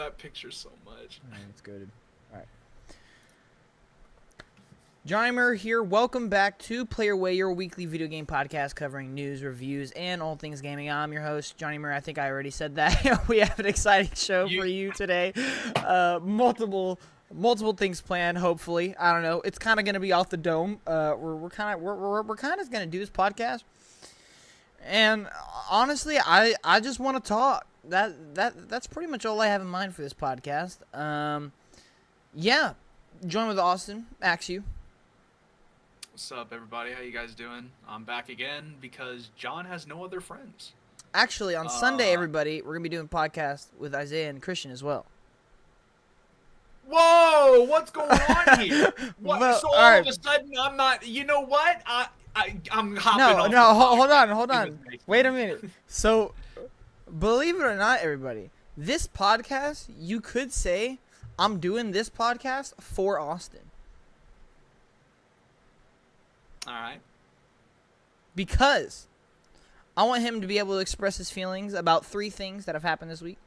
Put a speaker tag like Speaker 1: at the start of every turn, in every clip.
Speaker 1: that picture so much.
Speaker 2: All right, it's good. All right. Johnny here. Welcome back to Player Way, your weekly video game podcast covering news, reviews, and all things gaming. I'm your host, Johnny Murray. I think I already said that. We have an exciting show for you today. Multiple things planned. Hopefully, I don't know. It's kind of gonna be off the dome. We're kind of gonna do this podcast, and honestly, I just want to talk. That's pretty much all I have in mind for this podcast. Yeah, join with Austin. Ask you.
Speaker 1: What's up, everybody? How you guys doing? I'm back again because John has no other friends.
Speaker 2: Actually, on Sunday, everybody, we're going to be doing a podcast with Isaiah and Christian as well.
Speaker 1: Whoa! What's going on here? What?
Speaker 2: Well,
Speaker 1: so all of a sudden, I'm not... You know what? I'm hopping off.
Speaker 2: No, hold on. Wait a minute. So, believe it or not, everybody, this podcast, you could say I'm doing this podcast for Austin.
Speaker 1: All right.
Speaker 2: Because I want him to be able to express his feelings about 3 things that have happened this week.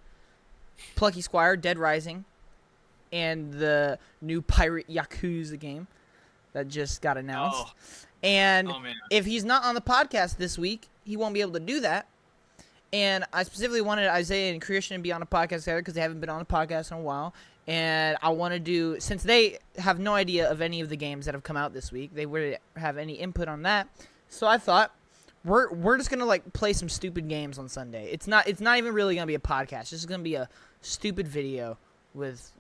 Speaker 2: Plucky Squire, Dead Rising, and the new Pirate Yakuza game that just got announced.
Speaker 1: Oh.
Speaker 2: And
Speaker 1: man.
Speaker 2: If he's not on the podcast this week, he won't be able to do that. And I specifically wanted Isaiah and Christian to be on the podcast together because they haven't been on the podcast in a while. And I want to do, since they have no idea of any of the games that have come out this week, they wouldn't have any input on that. So I thought we're just gonna like play some stupid games on Sunday. It's not even really gonna be a podcast. It's just gonna be a stupid video with,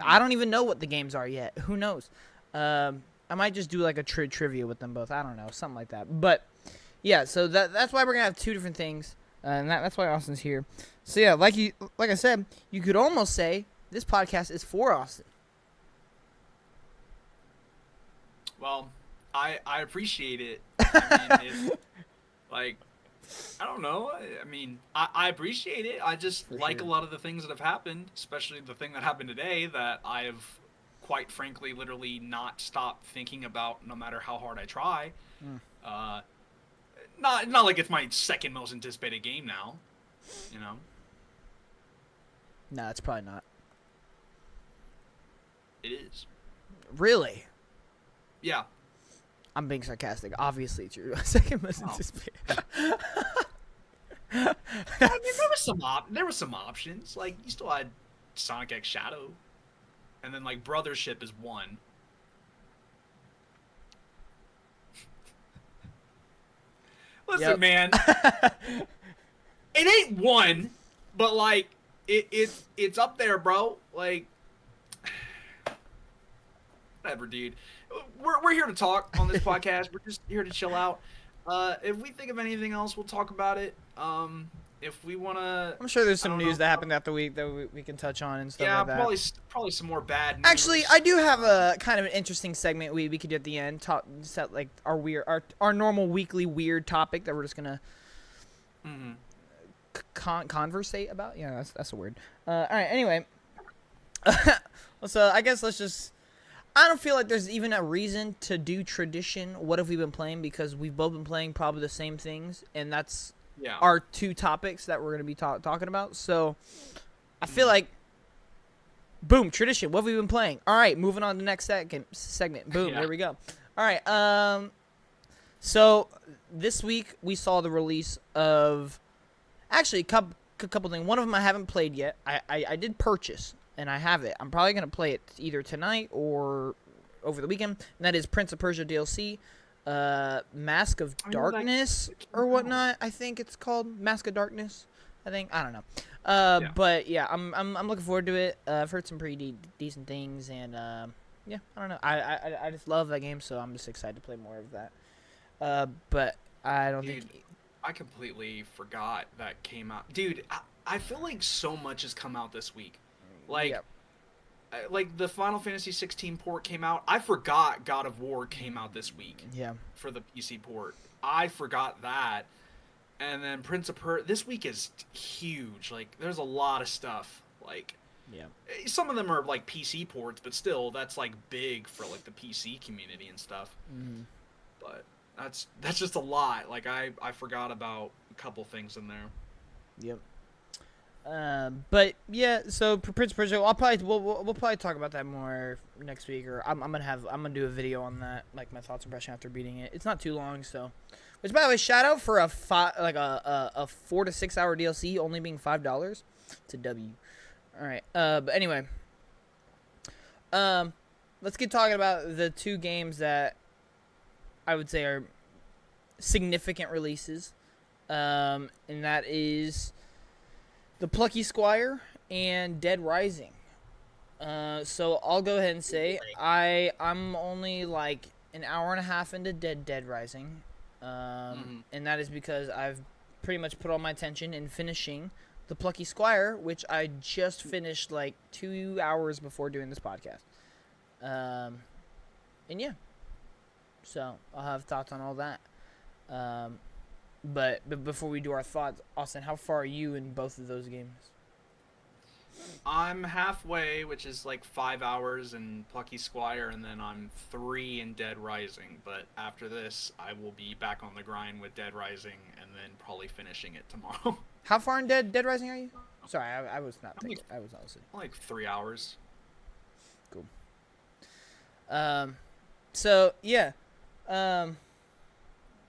Speaker 2: I don't even know what the games are yet. Who knows? I might just do like a trivia with them both. I don't know, something like that. But yeah, so that's why we're gonna have 2 different things, and that's why Austin's here. So yeah, like I said, you could almost say this podcast is for Austin.
Speaker 1: Well, I appreciate it. I mean, like, I don't know. I mean, I appreciate it. I just like a lot of the things that have happened, especially the thing that happened today that I have, quite frankly, literally not stopped thinking about no matter how hard I try. Not like it's my second most anticipated game now, you know?
Speaker 2: No, it's probably not.
Speaker 1: It is.
Speaker 2: Really?
Speaker 1: Yeah.
Speaker 2: I'm being sarcastic. Obviously, it's your second most anticipated.
Speaker 1: I mean, there were some options. Like, you still had Sonic X Shadow, and then like Brothership is 1. Listen, man, it ain't 1, but like it's up there, bro. Like, whatever, dude. We're here to talk on this podcast. We're just here to chill out. If we think of anything else, we'll talk about it. If we want to...
Speaker 2: I'm sure there's some news that happened that the week that we can touch on and stuff like that.
Speaker 1: Yeah, probably some more bad news.
Speaker 2: Actually, I do have a kind of an interesting segment we could do at the end. Set like our normal weekly weird topic that we're just going to conversate about. Yeah, that's a word. All right, anyway. So I guess let's just... I don't feel like there's even a reason to do tradition. What have we been playing? Because we've both been playing probably the same things, and that's our 2 topics that we're going to be talking about. So I feel like, boom, tradition. What have we been playing? All right, moving on to the next segment. Boom, there we go. All right, so this week we saw the release of actually a couple things. One of them I haven't played yet. I did purchase. And I have it. I'm probably going to play it either tonight or over the weekend. And that is Prince of Persia DLC, Mask of Darkness or whatnot. I think it's called Mask of Darkness. I don't know. But yeah, I'm looking forward to it. I've heard some pretty decent things, and yeah, I don't know. I just love that game, so I'm just excited to play more of that. But I don't think.
Speaker 1: I completely forgot that came out, dude. I feel like so much has come out this week. Like the Final Fantasy 16 port came out. I forgot God of War came out this week.
Speaker 2: Yeah. For
Speaker 1: the PC port. I forgot that. And then Prince of Persia. This week is huge. Like, there's a lot of stuff. Like, some of them are like PC ports, but still, that's like big for like the PC community and stuff.
Speaker 2: Mm-hmm.
Speaker 1: But that's just a lot. Like, I forgot about a couple things in there.
Speaker 2: Yep. But yeah, so Prince of Persia, we'll probably talk about that more next week, or I'm gonna do a video on that, like my thoughts and impression after beating it. It's not too long, so. Which, by the way, shout out for a 4 to 6 hour DLC only being $5. It's a W. All right. But anyway, let's get talking about the two games that I would say are significant releases, and that is the Plucky Squire and Dead Rising. So I'll go ahead and say I'm only like an hour and a half into Dead Rising, and that is because I've pretty much put all my attention in finishing the Plucky Squire, which I just finished like 2 hours before doing this podcast. And yeah, so I'll have thoughts on all that. But before we do our thoughts, Austin, how far are you in both of those games?
Speaker 1: I'm halfway, which is like 5 hours in Plucky Squire, and then I'm 3 in Dead Rising. But after this, I will be back on the grind with Dead Rising, and then probably finishing it tomorrow.
Speaker 2: How far in Dead Rising are you? Sorry, I was not thinking. I was not listening.
Speaker 1: Like 3 hours.
Speaker 2: Cool. So yeah, I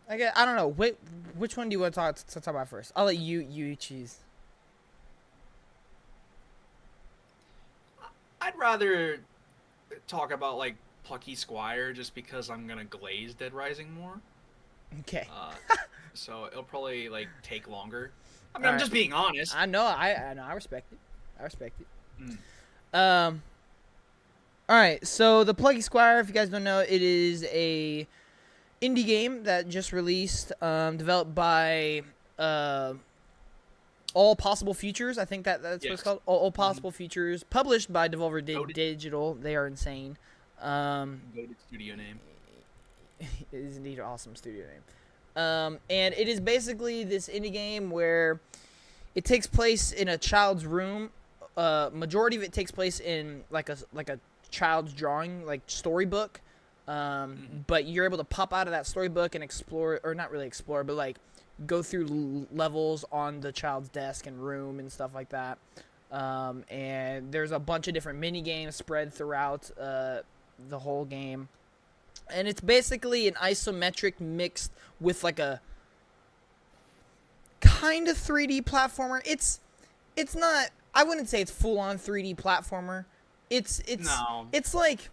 Speaker 2: don't know. Which one do you want to talk about first? I'll let you choose.
Speaker 1: I'd rather talk about like Plucky Squire just because I'm gonna glaze Dead Rising more.
Speaker 2: Okay.
Speaker 1: So it'll probably like take longer. I mean,
Speaker 2: All
Speaker 1: I'm
Speaker 2: right.
Speaker 1: just being honest.
Speaker 2: I know. I know. I respect it. I respect it.
Speaker 1: Mm.
Speaker 2: All right. So the Plucky Squire, if you guys don't know, it is a indie game that just released, developed by All Possible Futures. I think that's what it's called. All Possible Futures, published by Devolver Digital. They are insane.
Speaker 1: Goated studio name.
Speaker 2: It is indeed an awesome studio name. And it is basically this indie game where it takes place in a child's room. Majority of it takes place in like a child's drawing, like storybook. But you're able to pop out of that storybook and explore, or not really explore, but like go through levels on the child's desk and room and stuff like that. And there's a bunch of different mini games spread throughout the whole game. And it's basically an isometric mixed with like a kind of 3D platformer. It's not, I wouldn't say it's full on 3D platformer. It's like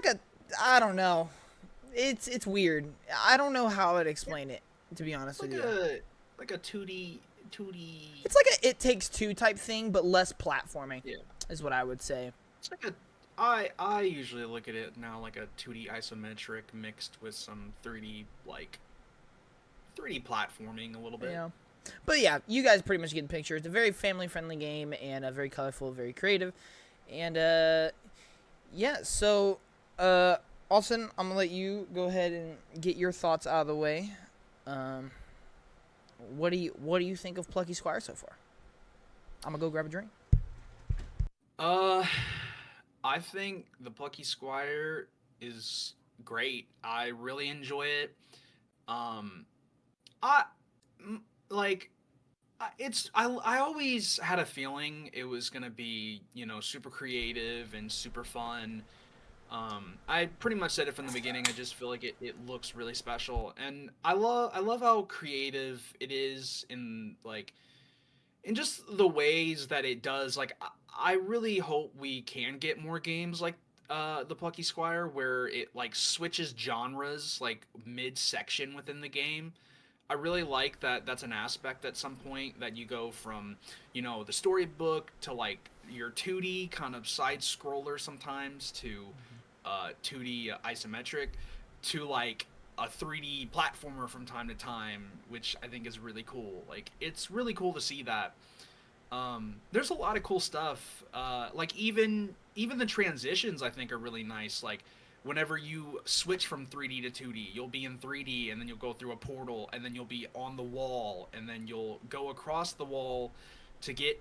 Speaker 2: a, I don't know. It's weird. I don't know how I'd explain it, to be honest with you.
Speaker 1: Like a 2D.
Speaker 2: It's like a It Takes Two type thing, but less platforming.
Speaker 1: Yeah.
Speaker 2: Is what I would say.
Speaker 1: It's like I usually look at it now like a 2D isometric mixed with some 3D platforming a little bit.
Speaker 2: Yeah. But yeah, you guys pretty much get the picture. It's a very family-friendly game and very colorful, very creative. And yeah, so Austin, I'm gonna let you go ahead and get your thoughts out of the way. What do you think of Plucky Squire so far? I'm gonna go grab a drink.
Speaker 1: I think the Plucky Squire is great. I really enjoy it. I like I always had a feeling it was gonna be, super creative and super fun. I pretty much said it from the beginning. I just feel like it looks really special, and I love how creative it is in just the ways that it does. Like I really hope we can get more games like the Plucky Squire where it like switches genres like mid-section within the game. I really like that that's an aspect at some point that you go from, the storybook to like your 2D kind of side scroller sometimes to 2D isometric to like a 3D platformer from time to time, which I think is really cool. Like it's really cool to see that. There's a lot of cool stuff. Like even the transitions I think are really nice. Like whenever you switch from 3D to 2D, you'll be in 3D and then you'll go through a portal and then you'll be on the wall and then you'll go across the wall to get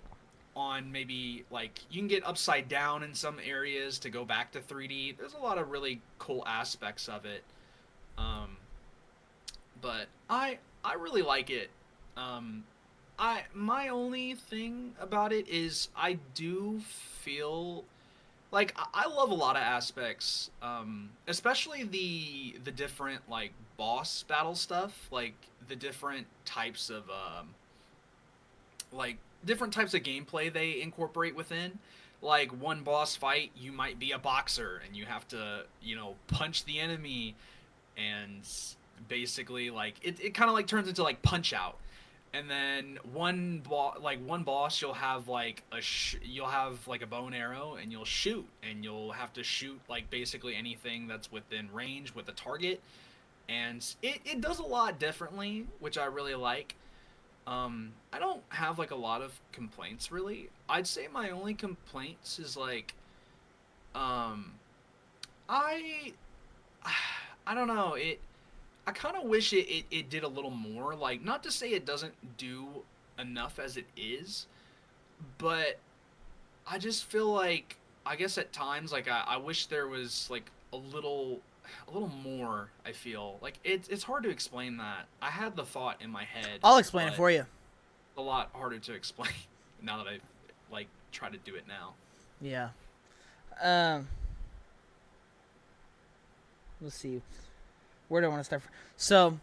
Speaker 1: on maybe like you can get upside down in some areas to go back to 3D. There's a lot of really cool aspects of it. But I really like it. my only thing about it is I do feel like I love a lot of aspects, especially the different like boss battle stuff, like the different types of like different types of gameplay they incorporate within. Like one boss fight, you might be a boxer and you have to, punch the enemy, and basically like it kind of like turns into like Punch Out. And then one boss, you'll have like you'll have like a bow and arrow, and you'll shoot, and you'll have to shoot like basically anything that's within range with a target, and it does a lot differently, which I really like. I don't have like a lot of complaints really. I'd say my only complaints is like, um, I I don't know. I kind of wish it did a little more. Like, not to say it doesn't do enough as it is, but I just feel like, I guess at times, like, I wish there was, like, a little more, I feel. Like, it's hard to explain that. I had the thought in my head.
Speaker 2: I'll explain it
Speaker 1: but
Speaker 2: for you.
Speaker 1: it's a lot harder to explain now that I, like, try to do it now.
Speaker 2: Yeah. Um. Let's see. Where do I want to start from? So,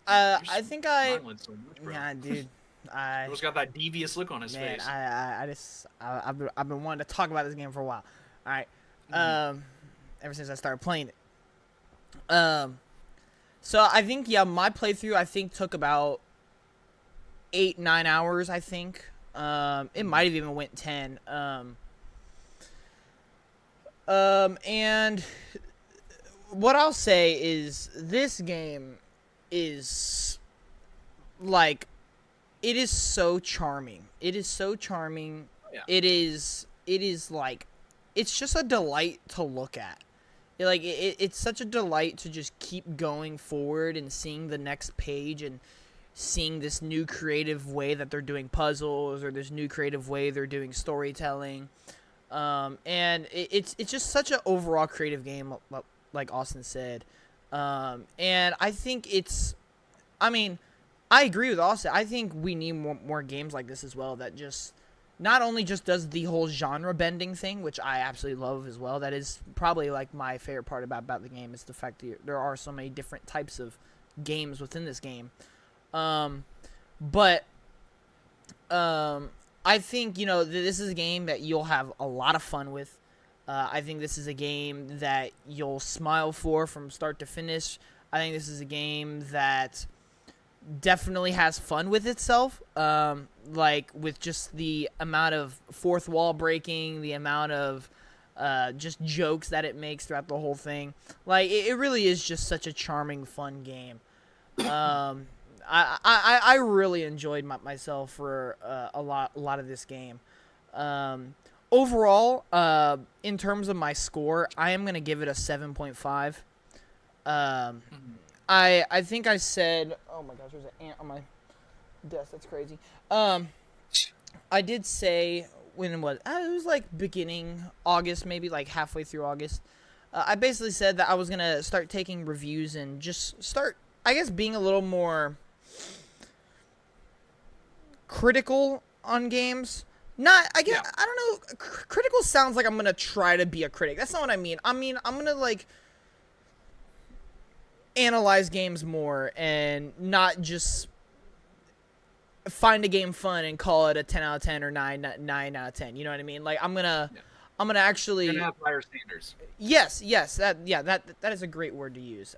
Speaker 2: I think
Speaker 1: Mine went so much, bro.
Speaker 2: yeah, dude.
Speaker 1: He always got that devious look on his
Speaker 2: Man,
Speaker 1: face.
Speaker 2: I've been wanting to talk about this game for a while. All right. Ever since I started playing it. So I think, yeah, my playthrough, I think, took about 8-9 hours, I think. It might have even went 10. And what I'll say is this game is like, it is so charming. It is so charming.
Speaker 1: Yeah.
Speaker 2: It is like, it's just a delight to look at. It's such a delight to just keep going forward and seeing the next page and seeing this new creative way that they're doing puzzles, or this new creative way they're doing storytelling. And it's just such an overall creative game, like Austin said. And I think I agree with Austin. I think we need more games like this as well, that just not only just does the whole genre bending thing, which I absolutely love as well. That is probably like my favorite part about the game, is the fact that there are so many different types of games within this game. But I think, this is a game that you'll have a lot of fun with. I think this is a game that you'll smile for from start to finish. I think this is a game that definitely has fun with itself, like with just the amount of fourth wall breaking, the amount of just jokes that it makes throughout the whole thing. Like, it really is just such a charming, fun game. I really enjoyed myself for a lot of this game. Overall, in terms of my score, I am gonna give it a 7.5. I think I said, oh my gosh, there's an ant on my desk. That's crazy. I did say, when it was like beginning August, maybe like halfway through August. I basically said that I was gonna start taking reviews and just start, I guess, being a little more critical on games. I don't know. Critical sounds like I'm gonna try to be a critic. That's not what I mean. I mean, I'm gonna like analyze games more and not just find a game fun and call it a 10 out of 10 or 9 out of 10. You know what I mean? Like, I'm gonna actually,
Speaker 1: You're gonna have higher standards.
Speaker 2: Yes, that is a great word to use.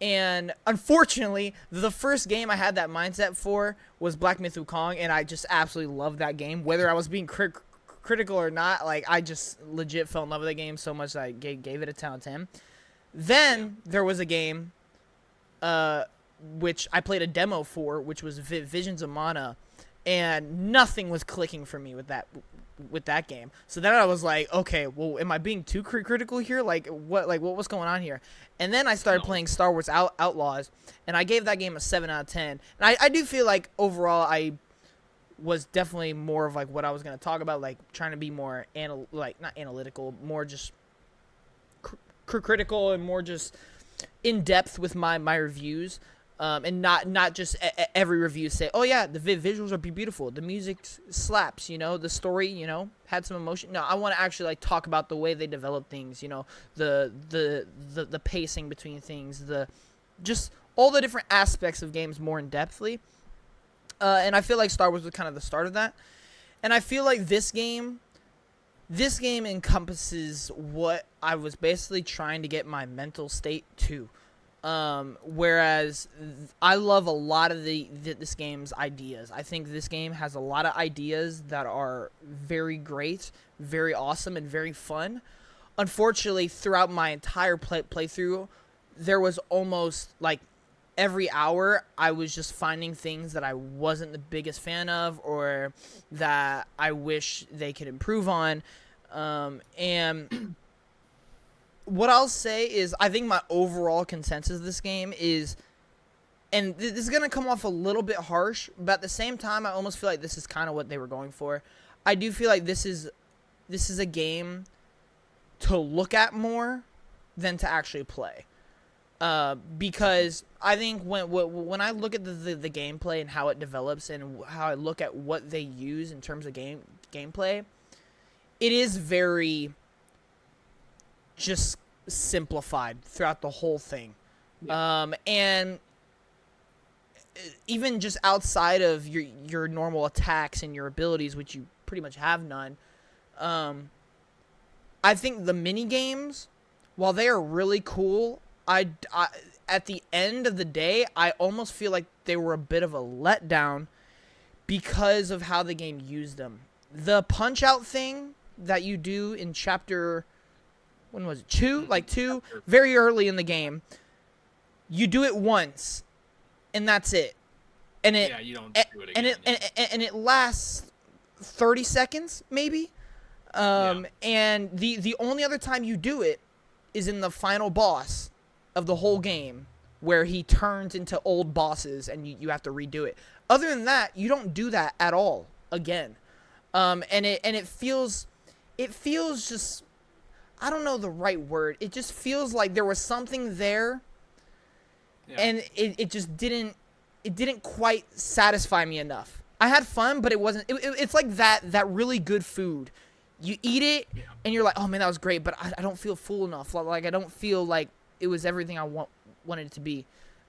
Speaker 2: And unfortunately, the first game I had that mindset for was Black Myth Wukong, and I just absolutely loved that game. Whether I was being critical or not, like, I just legit fell in love with the game so much that I gave it a 10 out of 10. Then there was a game, which I played a demo for, which was Visions of Mana, and nothing was clicking for me with that game. So then I was like, okay, well, am I being too critical here? Like, what's going on here? And then I started playing Star Wars Outlaws, and I gave that game a 7 out of 10. And I do feel like overall I was definitely more of like what I was going to talk about, like trying to be more not analytical, more just critical and more just in depth with my reviews. And not just every review say, oh yeah, the visuals are beautiful, the music slaps, the story, had some emotion. No, I want to actually like talk about the way they develop things, the pacing between things, just all the different aspects of games more in depthly. And I feel like Star Wars was kind of the start of that. And I feel like this game encompasses what I was basically trying to get my mental state to. Whereas I love a lot of this game's ideas. I think this game has a lot of ideas that are very great, very awesome, and very fun. Unfortunately, throughout my entire playthrough, there was almost like every hour I was just finding things that I wasn't the biggest fan of or that I wish they could improve on. And what I'll say is I think my overall consensus of this game is, and this is going to come off a little bit harsh, but at the same time, I almost feel like this is kind of what they were going for. I do feel like this is a game to look at more than to actually play. Because I think when I look at the gameplay and how it develops and how I look at what they use in terms of gameplay, it is very just simplified throughout the whole thing. Yeah. And even just outside of your normal attacks and your abilities, which you pretty much have none, I think the mini games, while they are really cool, I at the end of the day, I almost feel like they were a bit of a letdown because of how the game used them. The punch out thing that you do in chapter, when was it? 2? Like 2, very early in the game. You do it once, and that's it. And it,
Speaker 1: yeah, you don't do it again.
Speaker 2: And it lasts 30 seconds, maybe. And the only other time you do it is in the final boss of the whole game, where he turns into old bosses and you have to redo it. Other than that, you don't do that at all again. And it feels just, I don't know the right word. It just feels like there was something there, and it just didn't quite satisfy me enough. I had fun, but it wasn't. It's like that really good food. You eat it, and you're like, oh man, that was great, but I don't feel full enough. Like I don't feel like it was everything I wanted it to be.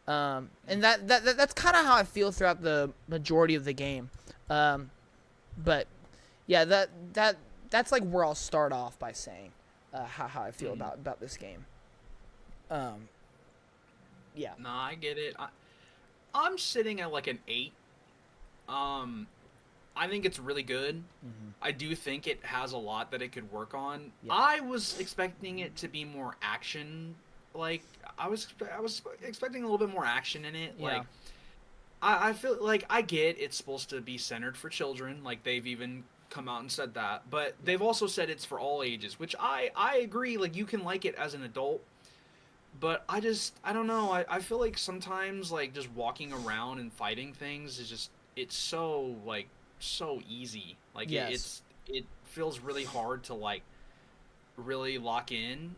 Speaker 2: And that's kind of how I feel throughout the majority of the game. But yeah, that's like where I'll start off by saying how I feel about this game. Yeah.
Speaker 1: No, I get it. I'm sitting at like an 8. I think it's really good. Mm-hmm. I do think it has a lot that it could work on. Yeah. I was expecting it to be more action. Like I was expecting a little bit more action in it. Yeah. Like I feel like I get it's supposed to be centered for children. Like they've even come out and said that, but they've also said it's for all ages, which I agree. Like you can like it as an adult, but I don't know. I feel like sometimes like just walking around and fighting things is just, it's so like so easy. Like
Speaker 2: yes.
Speaker 1: it feels really hard to like really lock in,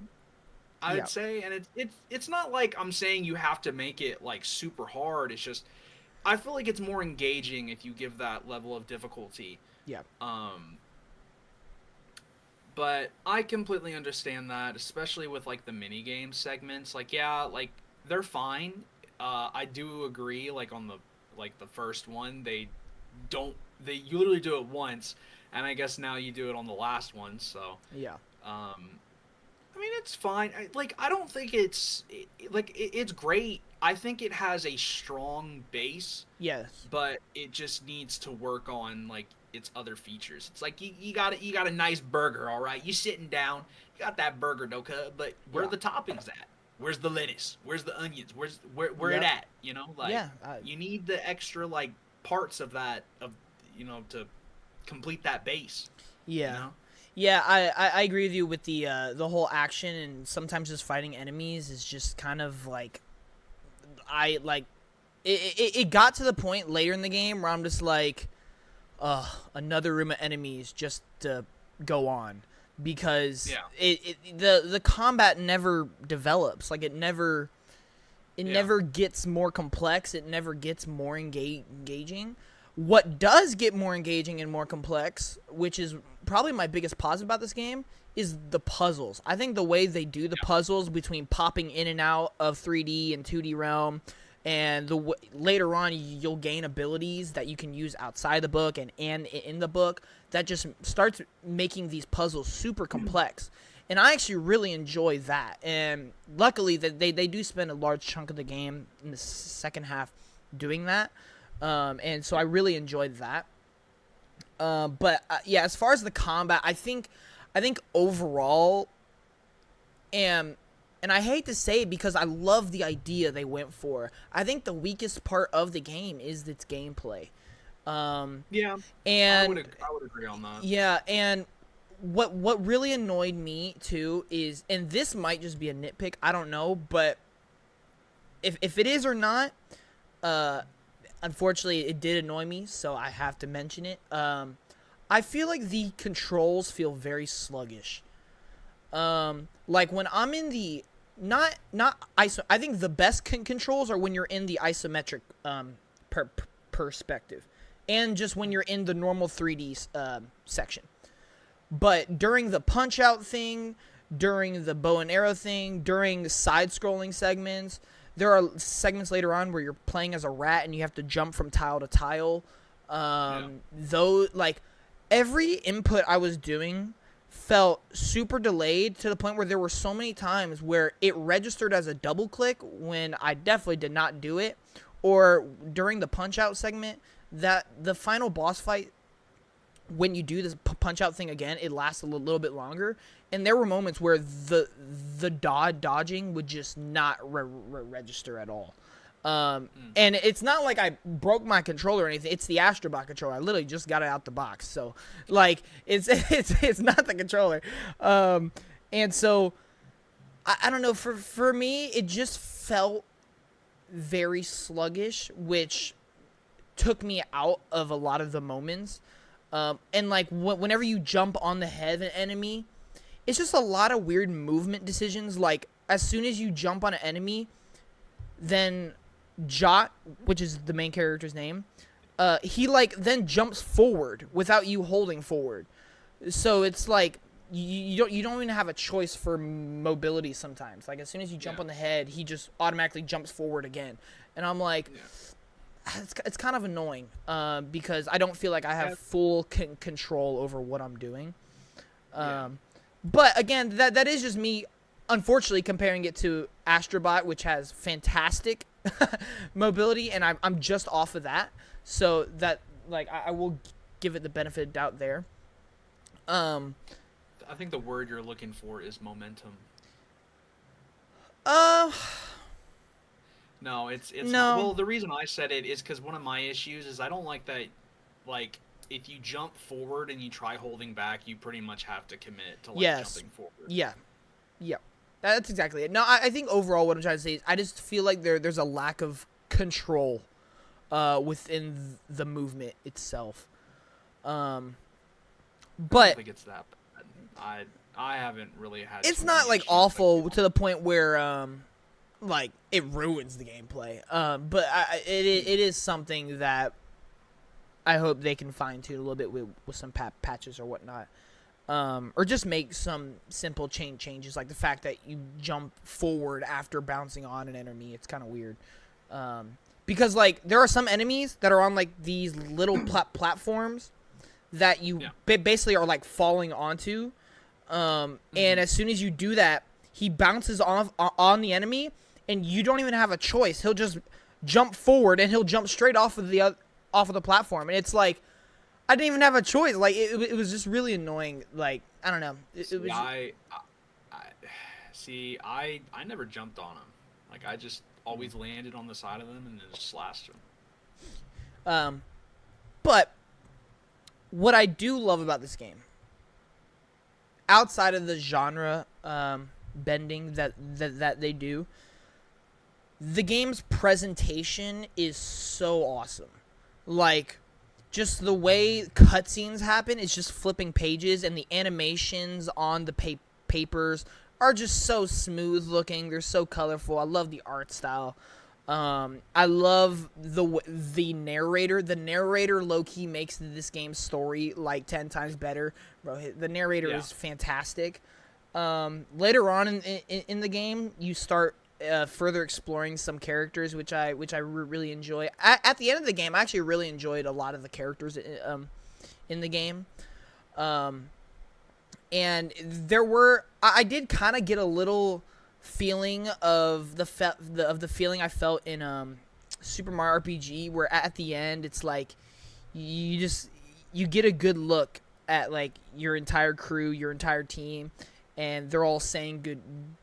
Speaker 1: I would say. And it's not like I'm saying you have to make it like super hard. It's just I feel like it's more engaging if you give that level of difficulty.
Speaker 2: Yeah.
Speaker 1: But I completely understand that, especially with like the mini game segments. Like like they're fine. I do agree. Like on the first one, you literally do it once, and I guess now you do it on the last one. So
Speaker 2: yeah.
Speaker 1: I mean, it's fine. I don't think it's great. I think it has a strong base.
Speaker 2: Yes.
Speaker 1: But it just needs to work on like its other features. It's like you got a nice burger, all right. You sitting down, you got that burger, but where are the toppings at? Where's the lettuce? Where's the onions? Where it at? You know, like you need the extra like parts of that to complete that base.
Speaker 2: Yeah.
Speaker 1: You know?
Speaker 2: Yeah, I agree with you with the whole action, and sometimes just fighting enemies is just kind of like it got to the point later in the game where I'm just like, another room of enemies just to go on, because the combat never develops. Like it never It
Speaker 1: Yeah.
Speaker 2: never gets more complex. It never gets more engaging. What does get more engaging and more complex, which is probably my biggest positive about this game, is the puzzles. I think the way they do the puzzles between popping in and out of 3D and 2D realm, and later on you'll gain abilities that you can use outside the book and in the book, that just starts making these puzzles super complex. And I actually really enjoy that. And luckily, they do spend a large chunk of the game in the second half doing that. And so I really enjoyed that. But yeah, as far as the combat, I think overall, and I hate to say it because I love the idea they went for, I think the weakest part of the game is its gameplay.
Speaker 1: Yeah.
Speaker 2: And
Speaker 1: I would agree on that.
Speaker 2: yeah, and what really annoyed me too is, and this might just be a nitpick, I don't know, but if it is or not, unfortunately it did annoy me, so I have to mention it. I feel like the controls feel very sluggish. Like when I'm in the not iso, I think the best controls are when you're in the isometric perspective, and just when you're in the normal 3D section. But during the punch-out thing, during the bow and arrow thing, during the side-scrolling segments, there are segments later on where you're playing as a rat and you have to jump from tile to tile. Though, like, every input I was doing felt super delayed to the point where there were so many times where it registered as a double-click when I definitely did not do it. Or during the punch-out segment, that the final boss fight, when you do this punch-out thing again, it lasts a little bit longer. And there were moments where the dodging would just not register at all. And it's not like I broke my controller or anything. It's the Astrobot controller. I literally just got it out the box. So, like, it's not the controller. And so, I don't know. For me, it just felt very sluggish, which took me out of a lot of the moments. And like whenever you jump on the head of an enemy, it's just a lot of weird movement decisions. Like as soon as you jump on an enemy, then Jot, which is the main character's name, he like then jumps forward without you holding forward. So it's like you don't even have a choice for mobility sometimes. Like as soon as you jump on the head, he just automatically jumps forward again. And I'm like, it's kind of annoying because I don't feel like I have full control over what I'm doing. But again, that is just me, unfortunately, comparing it to Astrobot, which has fantastic mobility, and I'm just off of that. So that, like, I will give it the benefit of doubt there.
Speaker 1: I think the word you're looking for is momentum. No, it's
Speaker 2: no.
Speaker 1: Not. Well, the reason I said it is because one of my issues is I don't like that, like, if you jump forward and you try holding back, you pretty much have to commit to, like, jumping forward.
Speaker 2: Yeah. That's exactly it. No, I think overall what I'm trying to say is I just feel like there's a lack of control within the movement itself. But
Speaker 1: I don't think it's that bad. I haven't really had.
Speaker 2: It's not like awful to the point where like it ruins the gameplay. But it is something that I hope they can fine tune a little bit with some patches or whatnot. Or just make some simple changes, like the fact that you jump forward after bouncing on an enemy. It's kind of weird. Because like there are some enemies that are on like these little platforms that you basically are like falling onto. And as soon as you do that, he bounces off on the enemy, and you don't even have a choice. He'll just jump forward, and he'll jump straight off of the platform, and it's like I didn't even have a choice. Like it was just really annoying. Like I don't know.
Speaker 1: I never jumped on him. Like I just always landed on the side of them and then just slashed them.
Speaker 2: But what I do love about this game, outside of the genre bending that they do, the game's presentation is so awesome. Like, just the way cutscenes happen, it's just flipping pages, and the animations on the papers are just so smooth looking. They're so colorful. I love the art style. I love the narrator. The narrator low-key makes this game's story like 10 times better. Bro, the narrator is fantastic. Later on in the game, you start further exploring some characters, which I really enjoy. At the end of the game, I actually really enjoyed a lot of the characters in the game. And I did kind of get a little feeling of the feeling I felt in Super Mario RPG, where at the end it's like you get a good look at like your entire crew, your entire team, and they're all saying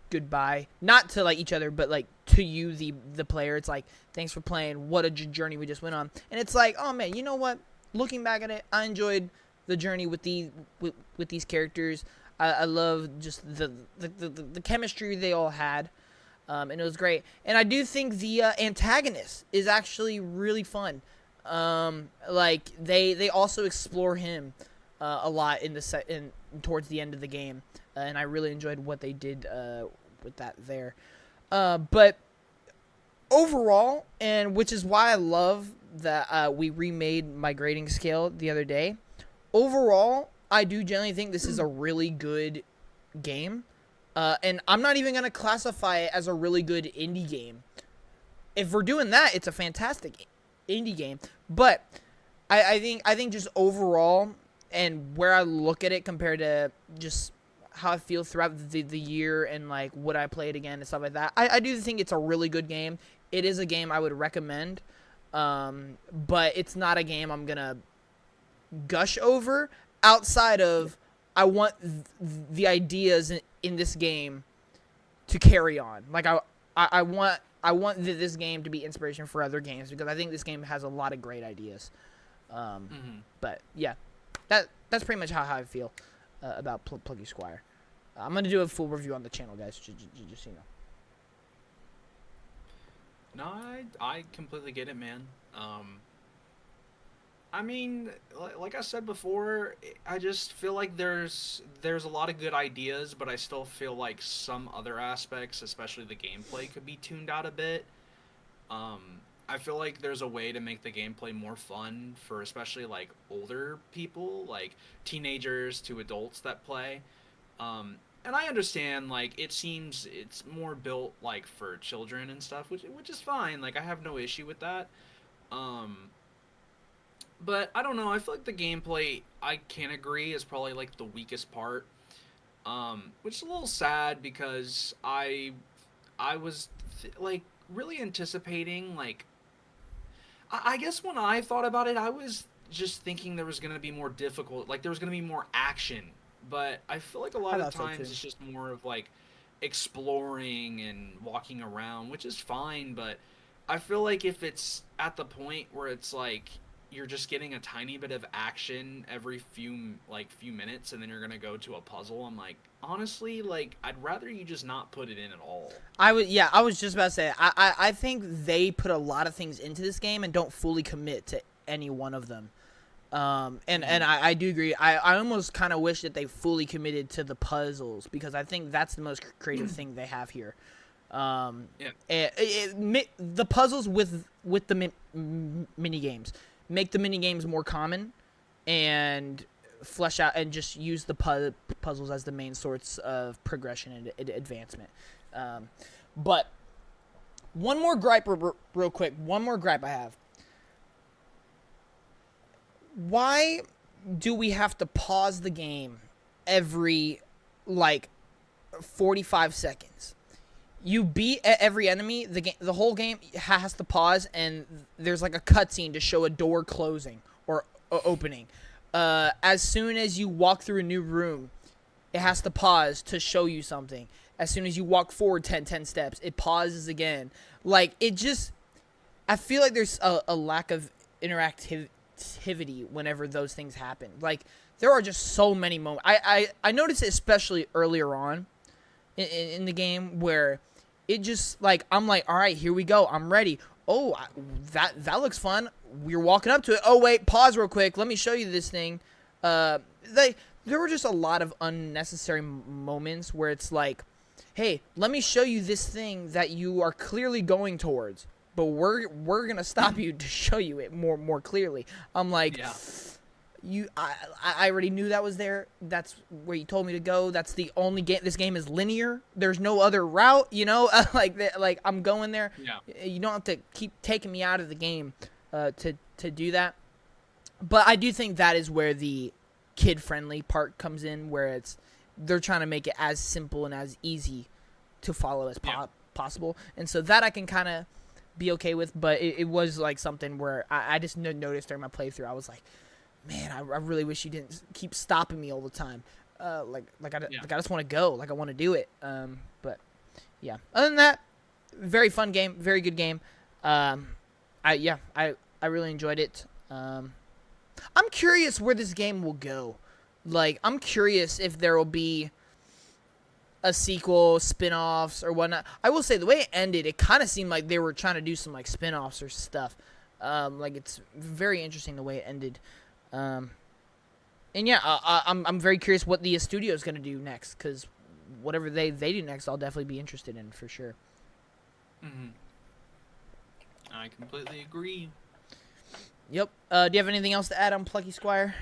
Speaker 2: goodbye, not to like each other, but like to you, the player. It's like, thanks for playing, what a journey we just went on. And it's like, oh man, you know what, looking back at it, I enjoyed the journey with these characters. I love just the chemistry they all had, and it was great. And I do think the antagonist is actually really fun. Like they also explore him a lot in towards the end of the game, and I really enjoyed what they did with that there. But overall, and which is why I love that we remade my grading scale the other day. Overall, I do generally think this is a really good game. And I'm not even going to classify it as a really good indie game. If we're doing that, it's a fantastic indie game. But I think just overall, and where I look at it compared to just how I feel throughout the year and like would I play it again and stuff like that, I do think it's a really good game. It is a game I would recommend. But it's not a game I'm going to gush over, outside of I want the ideas in this game to carry on. Like I want this game to be inspiration for other games, because I think this game has a lot of great ideas. But yeah, that's pretty much how I feel about Plucky Squire. I'm gonna do a full review on the channel, guys. Just so you know.
Speaker 1: No, I completely get it, man. I mean, like I said before, I just feel like there's a lot of good ideas, but I still feel like some other aspects, especially the gameplay, could be tuned out a bit. I feel like there's a way to make the gameplay more fun for especially like older people, like teenagers to adults that play. And I understand, like, it seems it's more built like for children and stuff, which is fine. Like, I have no issue with that. But I don't know, I feel like the gameplay, I can agree, is probably like the weakest part. Which is a little sad, because I was like really anticipating, like, I guess when I thought about it, I was just thinking there was going to be more difficult, like there was going to be more action. But I feel like a lot of times it's just more of like exploring and walking around, which is fine. But I feel like if it's at the point where it's like you're just getting a tiny bit of action every few minutes, and then you're gonna go to a puzzle, I'm like, honestly, like, I'd rather you just not put it in at all.
Speaker 2: I was just about to say, I think they put a lot of things into this game and don't fully commit to any one of them. And I do agree. I almost kind of wish that they fully committed to the puzzles, because I think that's the most creative thing they have here. The puzzles with the mini games make the mini games more common, and flesh out and just use the puzzles as the main sorts of progression and advancement. But one more gripe, real quick. One more gripe I have. Why do we have to pause the game every, like, 45 seconds? You beat every enemy, the whole game has to pause, and there's like a cutscene to show a door closing or opening. As soon as you walk through a new room, it has to pause to show you something. As soon as you walk forward 10 steps, it pauses again. Like, it just, I feel like there's a lack of interactivity whenever those things happen. Like, there are just so many moments. I noticed it especially earlier on in the game, where it just, like, I'm like, all right, here we go. I'm ready. Oh, that looks fun. We're walking up to it. Oh, wait, pause real quick. Let me show you this thing. There were just a lot of unnecessary moments where it's like, hey, let me show you this thing that you are clearly going towards, but we're gonna stop you to show you it more clearly. I'm like,
Speaker 1: Yeah.
Speaker 2: I already knew that was there. That's where you told me to go. That's the only game. This game is linear. There's no other route. Like I'm going there.
Speaker 1: Yeah.
Speaker 2: You don't have to keep taking me out of the game to do that. But I do think that is where the kid-friendly part comes in, where they're trying to make it as simple and as easy to follow as possible. And so that I can kind of be okay with. But it was like something where I just noticed during my playthrough. I was like, man, I really wish you didn't keep stopping me all the time. Like I just want to go. Like I want to do it. But yeah. Other than that, very fun game, very good game. I really enjoyed it. I'm curious where this game will go. Like I'm curious if there will be a sequel, spin-offs, or whatnot. I will say the way it ended, it kind of seemed like they were trying to do some like spin-offs or stuff. Like it's very interesting the way it ended. And yeah, I'm very curious what the studio is going to do next, because whatever they do next, I'll definitely be interested in for sure.
Speaker 1: Mm-hmm. I completely agree.
Speaker 2: Yep. Do you have anything else to add on Plucky Squire?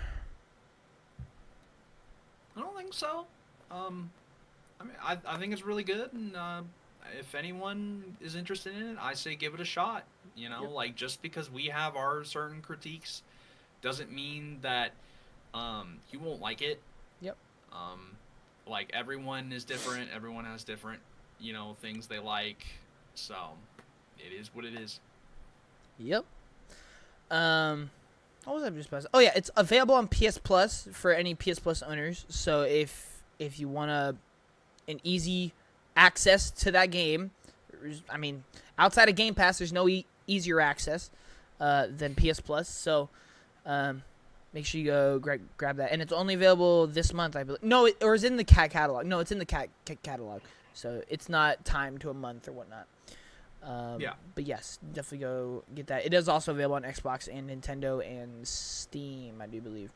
Speaker 1: I don't think so. I mean, I think it's really good, and if anyone is interested in it, I say give it a shot. You know, like just because we have our certain critiques doesn't mean that you won't like it.
Speaker 2: Yep.
Speaker 1: Like everyone is different. Everyone has different, things they like. So it is what it is.
Speaker 2: Yep. What was I just about to say? Oh yeah, it's available on PS Plus for any PS Plus owners. So if you want an easy access to that game, I mean, outside of Game Pass, there's no easier access than PS Plus. So make sure you go grab that, and it's only available this month, I believe. No, or is it in the cat catalog? No, it's in the cat catalog. So it's not timed to a month or whatnot. But yes, definitely go get that. It is also available on Xbox and Nintendo and Steam, I do believe.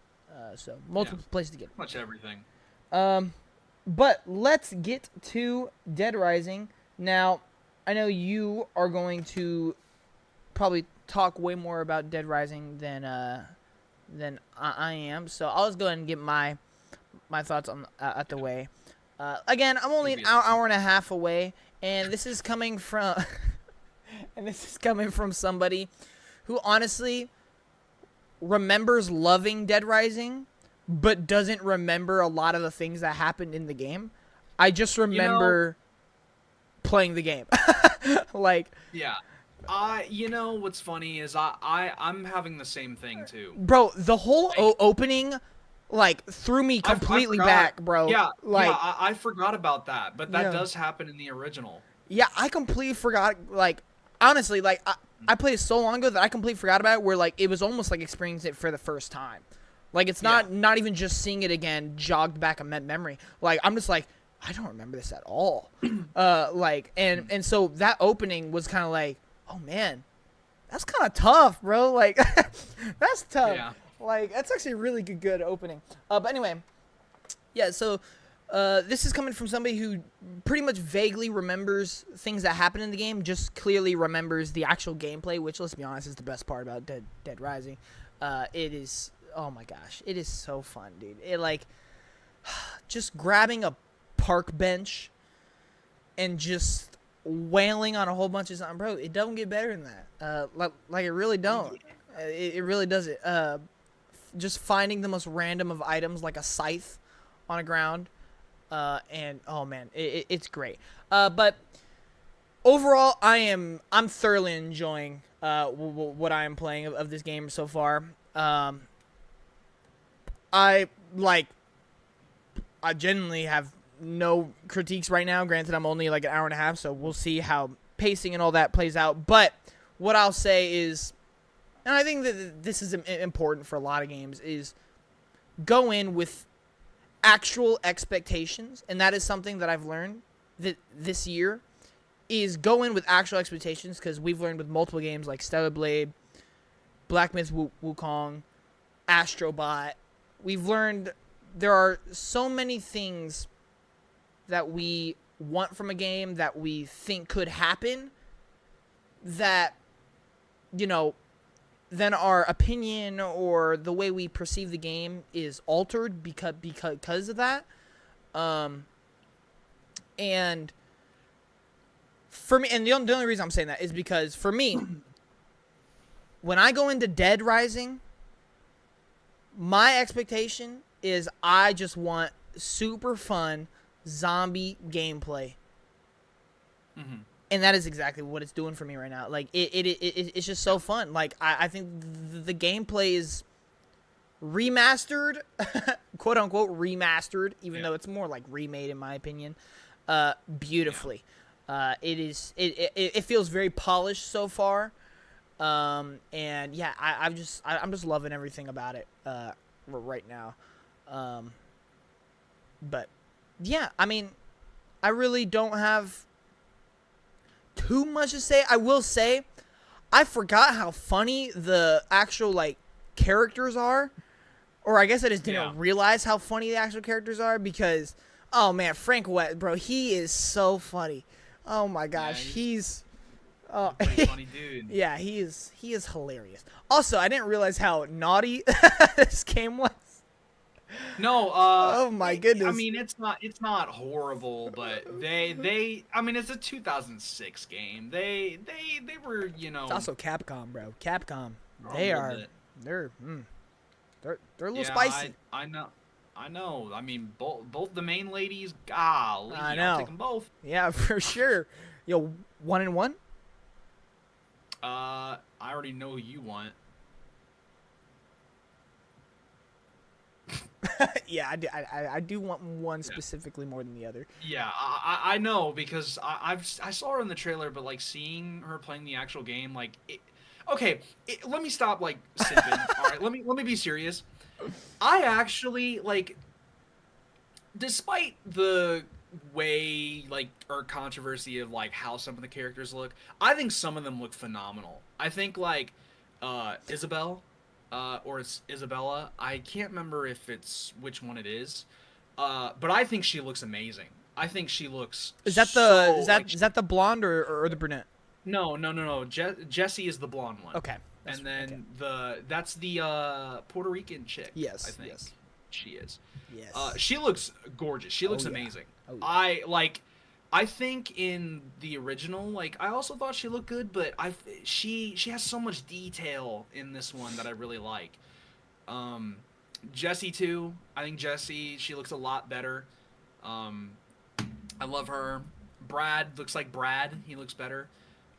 Speaker 2: So multiple places to get it.
Speaker 1: Much everything.
Speaker 2: But let's get to Dead Rising. Now, I know you are going to probably talk way more about Dead Rising than I am. So I'll just go ahead and get my thoughts on at the way. Again, I'm only an hour and a half away, and this is coming from somebody who honestly remembers loving Dead Rising, but doesn't remember a lot of the things that happened in the game. I just remember playing the game.
Speaker 1: Yeah. What's funny is I'm having the same thing too.
Speaker 2: Bro, the whole opening threw me completely back, bro.
Speaker 1: Yeah, I forgot about that, but that does happen in the original.
Speaker 2: Yeah, I completely forgot. Honestly, I played it so long ago that I completely forgot about it. Where it was almost like experiencing it for the first time. It's not even just seeing it again jogged back a memory. I'm just I don't remember this at all. And so that opening was kind of oh man, that's kind of tough, bro. That's tough.
Speaker 1: Yeah.
Speaker 2: That's actually a really good opening. But anyway, yeah, so this is coming from somebody who pretty much vaguely remembers things that happen in the game, just clearly remembers the actual gameplay, which, let's be honest, is the best part about Dead Rising. It is, oh my gosh, it is so fun, dude. It, just grabbing a park bench and just wailing on a whole bunch of something, bro, it don't get better than that. It really don't. It really doesn't. Just finding the most random of items, like a scythe on the ground, and oh man, it's great. But overall, I'm thoroughly enjoying what I am playing of this game so far. I genuinely have no critiques right now. Granted, I'm only an hour and a half, so we'll see how pacing and all that plays out. But what I'll say is, and I think that this is important for a lot of games, is go in with actual expectations. And that is something that I've learned this year, is go in with actual expectations, because we've learned with multiple games like Stellar Blade, Black Myth Wukong, Astrobot. We've learned there are so many things that we want from a game that we think could happen, that, you know, then our opinion or the way we perceive the game is altered because of that. And for me, and the only reason I'm saying that is because for me, when I go into Dead Rising, my expectation is I just want super fun zombie gameplay.
Speaker 1: Mm-hmm.
Speaker 2: And that is exactly what it's doing for me right now. Like, it's just so fun. Like, I think the gameplay is remastered, quote unquote remastered, even though it's more like remade in my opinion, beautifully. It feels very polished so far. And yeah, I'm just loving everything about it right now. But yeah, I mean, I really don't have too much to say. I will say, I forgot how funny the actual like characters are, or I guess I just didn't realize how funny the actual characters are because, oh man, Frank West, bro, he is so funny. Oh my gosh, he's
Speaker 1: a pretty funny dude.
Speaker 2: Yeah, he is hilarious. Also, I didn't realize how naughty this game was.
Speaker 1: No,
Speaker 2: oh my goodness.
Speaker 1: I mean, it's not horrible, but I mean, it's a 2006 game. They were, you know.
Speaker 2: It's also Capcom, bro. Capcom. They're a little spicy.
Speaker 1: I know. I mean, both the main ladies, golly,
Speaker 2: I know.
Speaker 1: I'll take them both.
Speaker 2: Yeah, for sure. Yo, 1-1?
Speaker 1: I already know who you want.
Speaker 2: Yeah, I do want one specifically more than the other.
Speaker 1: Yeah, I know because I saw her in the trailer, but like seeing her playing the actual game, like, let me stop like simping. All right, let me be serious. I actually like, despite the way like or controversy of like how some of the characters look, I think some of them look phenomenal. I think like Isabel. Or it's Isabella. I can't remember if it's which one it is. But I think she looks amazing. I think she looks.
Speaker 2: Is that the blonde or the brunette?
Speaker 1: No. Jessie is the blonde one.
Speaker 2: Okay.
Speaker 1: And then that's the Puerto Rican chick.
Speaker 2: Yes.
Speaker 1: I think
Speaker 2: yes.
Speaker 1: she is.
Speaker 2: Yes.
Speaker 1: She looks gorgeous. She looks amazing.
Speaker 2: Oh, yeah.
Speaker 1: I think in the original, like, I also thought she looked good, but she has so much detail in this one that I really like. Jessie too. I think Jessie, she looks a lot better. I love her. Brad looks like Brad. He looks better.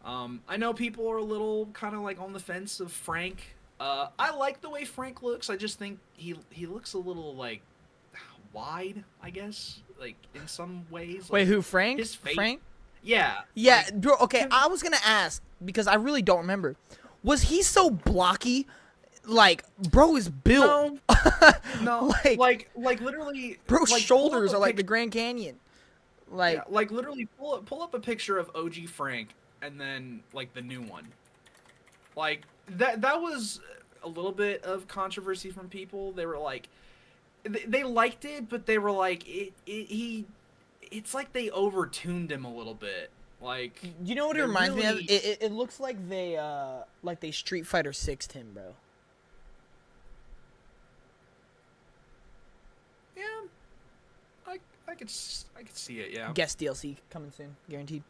Speaker 1: I know people are a little kind of like on the fence of Frank. I like the way Frank looks. I just think he looks a little like wide, I guess, like in some ways.
Speaker 2: Wait,
Speaker 1: like,
Speaker 2: who, Frank?
Speaker 1: His face.
Speaker 2: Frank?
Speaker 1: Yeah.
Speaker 2: Yeah, like, bro, okay, I was gonna ask, because I really don't remember. Was he so blocky? Like, bro is built.
Speaker 1: No. like literally.
Speaker 2: Bro's
Speaker 1: like,
Speaker 2: shoulders are like the Grand Canyon. Like,
Speaker 1: yeah, like literally pull up a picture of OG Frank and then like the new one. Like that was a little bit of controversy from people. They were like, they liked it, but they were like, it's like they overtuned him a little bit. Like,
Speaker 2: you know what it reminds me of? It looks like they Street Fighter 6'd him, bro.
Speaker 1: Yeah, I could see it. Yeah.
Speaker 2: Guest DLC coming soon, guaranteed.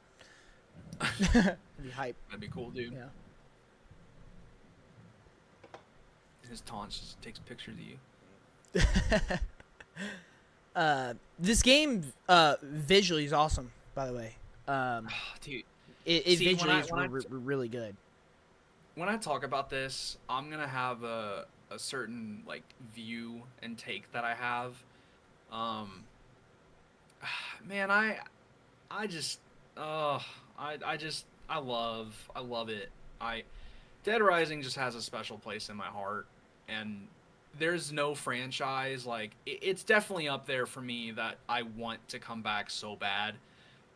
Speaker 2: That'd be hype.
Speaker 1: That'd be cool, dude.
Speaker 2: Yeah.
Speaker 1: His taunts just takes pictures of you.
Speaker 2: This game visually is awesome, by the way.
Speaker 1: Dude,
Speaker 2: it visually is really good.
Speaker 1: When I talk about this, I'm gonna have a certain like view and take that I have. Man, I love it. Dead Rising just has a special place in my heart, and there's no franchise like it's definitely up there for me that I want to come back so bad,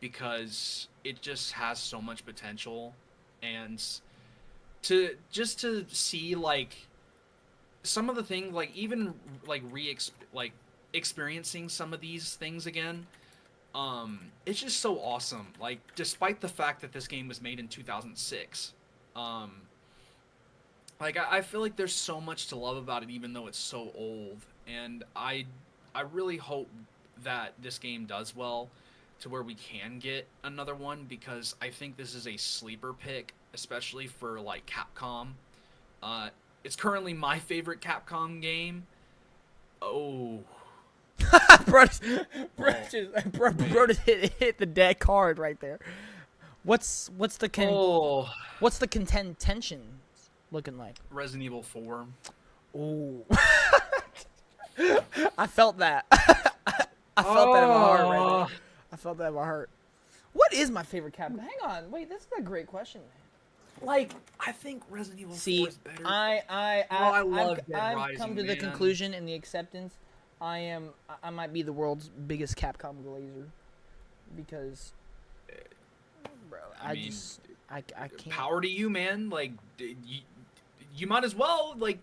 Speaker 1: because it just has so much potential, and to see like some of the things, like even like experiencing some of these things again, It's just so awesome. Like, despite the fact that this game was made in 2006, like I feel like there's so much to love about it, even though it's so old. And I really hope that this game does well, to where we can get another one, because I think this is a sleeper pick, especially for like Capcom. Uh, it's currently my favorite Capcom game. Oh,
Speaker 2: bro, bro,
Speaker 1: oh,
Speaker 2: bro just hit the dead card right there. What's the
Speaker 1: oh,
Speaker 2: what's the contention looking like?
Speaker 1: Resident Evil 4.
Speaker 2: Ooh. I felt that. I felt that in my heart right there. I felt that in my heart. What is my favorite Capcom? Hang on, wait, that's a great question.
Speaker 1: Like, I think Resident Evil 4 is better.
Speaker 2: I
Speaker 1: love Dead
Speaker 2: I've
Speaker 1: Rising,
Speaker 2: come to the
Speaker 1: man.
Speaker 2: conclusion and the acceptance. I might be the world's biggest Capcom glazer, because, bro, I
Speaker 1: mean,
Speaker 2: can't.
Speaker 1: Power to you, man. Like, you might as well, like,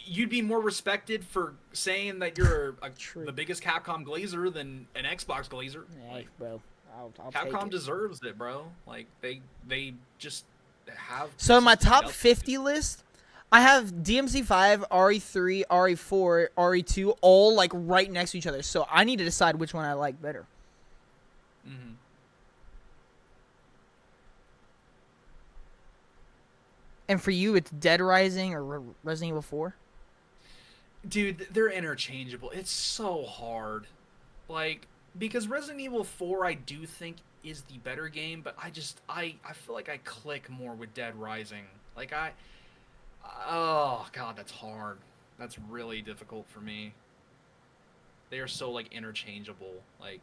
Speaker 1: you'd be more respected for saying that you're the biggest Capcom glazer than an Xbox glazer.
Speaker 2: Hey,
Speaker 1: like,
Speaker 2: bro, I'll take
Speaker 1: Capcom
Speaker 2: it.
Speaker 1: deserves it, bro. Like, they just have.
Speaker 2: So my top 50 list, I have DMC5, RE3, RE4, RE2, all like right next to each other. So I need to decide which one I like better.
Speaker 1: Mm-hmm.
Speaker 2: And for you, it's Dead Rising or Resident Evil 4?
Speaker 1: Dude, they're interchangeable. It's so hard. Like, because Resident Evil 4, I do think is the better game, but I feel like I click more with Dead Rising. Like, oh god, that's hard. That's really difficult for me. They are so, like, interchangeable. Like,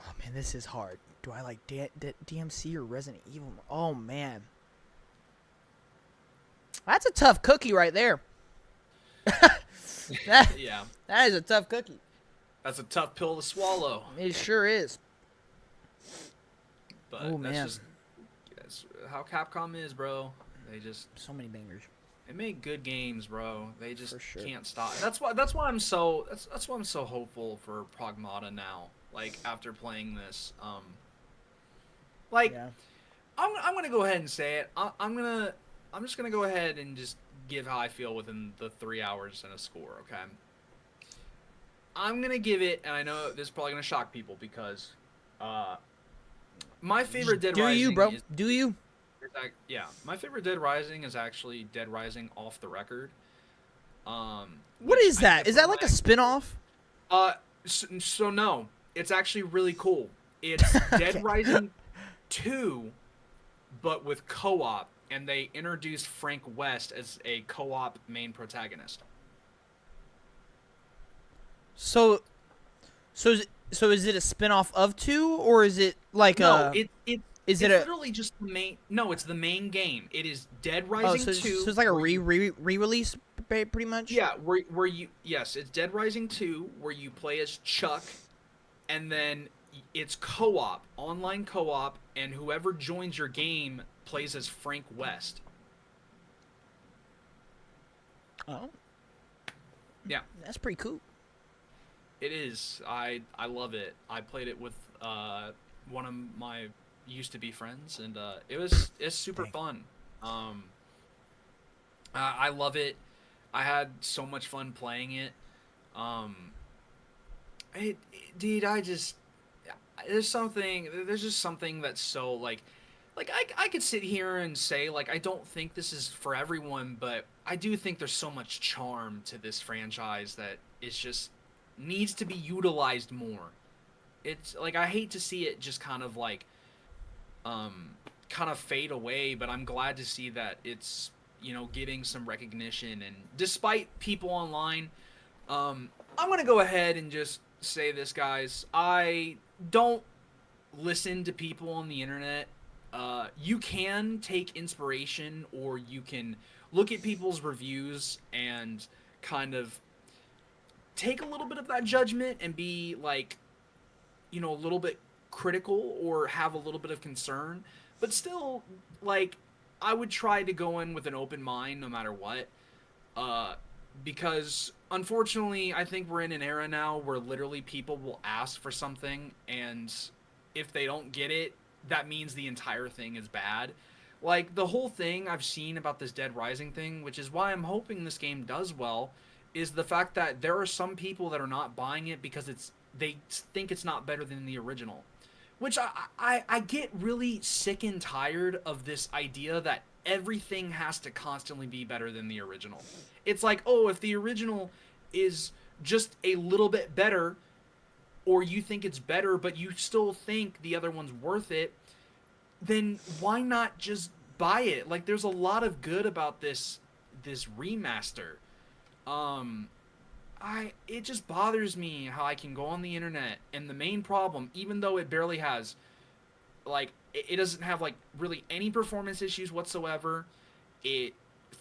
Speaker 2: oh man, this is hard. Do I like DMC or Resident Evil? Oh man, that's a tough cookie right there.
Speaker 1: yeah,
Speaker 2: that is a tough cookie.
Speaker 1: that's a tough pill to swallow.
Speaker 2: It sure is.
Speaker 1: But
Speaker 2: oh man,
Speaker 1: that's how Capcom is, bro. They just
Speaker 2: so many bangers.
Speaker 1: They make good games, bro. They just
Speaker 2: sure.
Speaker 1: can't stop. That's why I'm so hopeful for Pragmata now. Like, after playing this, like,
Speaker 2: Yeah.
Speaker 1: I'm gonna go ahead and say it. I'm just gonna go ahead and just give how I feel within the 3 hours and a score. Okay. I'm gonna give it, and I know this is probably gonna shock people, because, my favorite Dead Rising.
Speaker 2: Do you, bro? Do you?
Speaker 1: Yeah, my favorite Dead Rising is actually Dead Rising Off the Record.
Speaker 2: What is that? Is that like a spin-off?
Speaker 1: So no, it's actually really cool. It's Dead Rising 2, but with co-op, and they introduced Frank West as a co-op main protagonist.
Speaker 2: So is it a spin-off of 2, or is it like
Speaker 1: no,
Speaker 2: it's
Speaker 1: literally just the main. No, it's the main game. It is Dead Rising 2.
Speaker 2: So it's like a re-release, pretty much.
Speaker 1: Yeah, yes, it's Dead Rising 2, where you play as Chuck, and then it's co-op, online co-op, and whoever joins your game plays as Frank West.
Speaker 2: Oh.
Speaker 1: Yeah,
Speaker 2: that's pretty cool.
Speaker 1: it is. I love it. I played it with one of my used to be friends, and it's super fun. I love it. I had so much fun playing it. Dude, there's just something that's so like I could sit here and say, like, I don't think this is for everyone, but I do think there's so much charm to this franchise that is just needs to be utilized more. It's like, I hate to see it just kind of like kind of fade away, but I'm glad to see that it's, getting some recognition. And despite people online, I'm gonna go ahead and just say this, guys. I don't listen to people on the internet. You can take inspiration, or you can look at people's reviews and kind of take a little bit of that judgment and be like, a little bit critical or have a little bit of concern, but still, like, I would try to go in with an open mind no matter what, because unfortunately, I think we're in an era now where literally people will ask for something, and if they don't get it, that means the entire thing is bad. Like, the whole thing I've seen about this Dead Rising thing, which is why I'm hoping this game does well, is the fact that there are some people that are not buying it because they think it's not better than the original. Which I get really sick and tired of this idea that everything has to constantly be better than the original. It's like, oh, if the original is just a little bit better, or you think it's better, but you still think the other one's worth it, then why not just buy it? Like, there's a lot of good about this remaster. Um, it just bothers me how I can go on the internet, and the main problem, even though it barely has, like, it doesn't have like really any performance issues whatsoever. It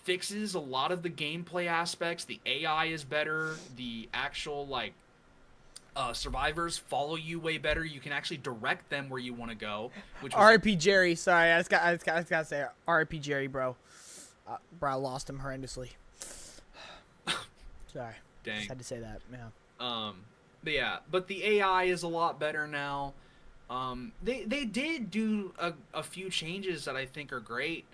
Speaker 1: fixes a lot of the gameplay aspects. The AI is better. The actual like survivors follow you way better. You can actually direct them where you want to go. Which was
Speaker 2: R.I.P. Jerry. Sorry, I just gotta say R.I.P. Jerry, bro. Bro, I lost him horrendously. Sorry.
Speaker 1: dang.
Speaker 2: Just had to say that. Yeah.
Speaker 1: But yeah, but the AI is a lot better now. They did do a few changes that I think are great.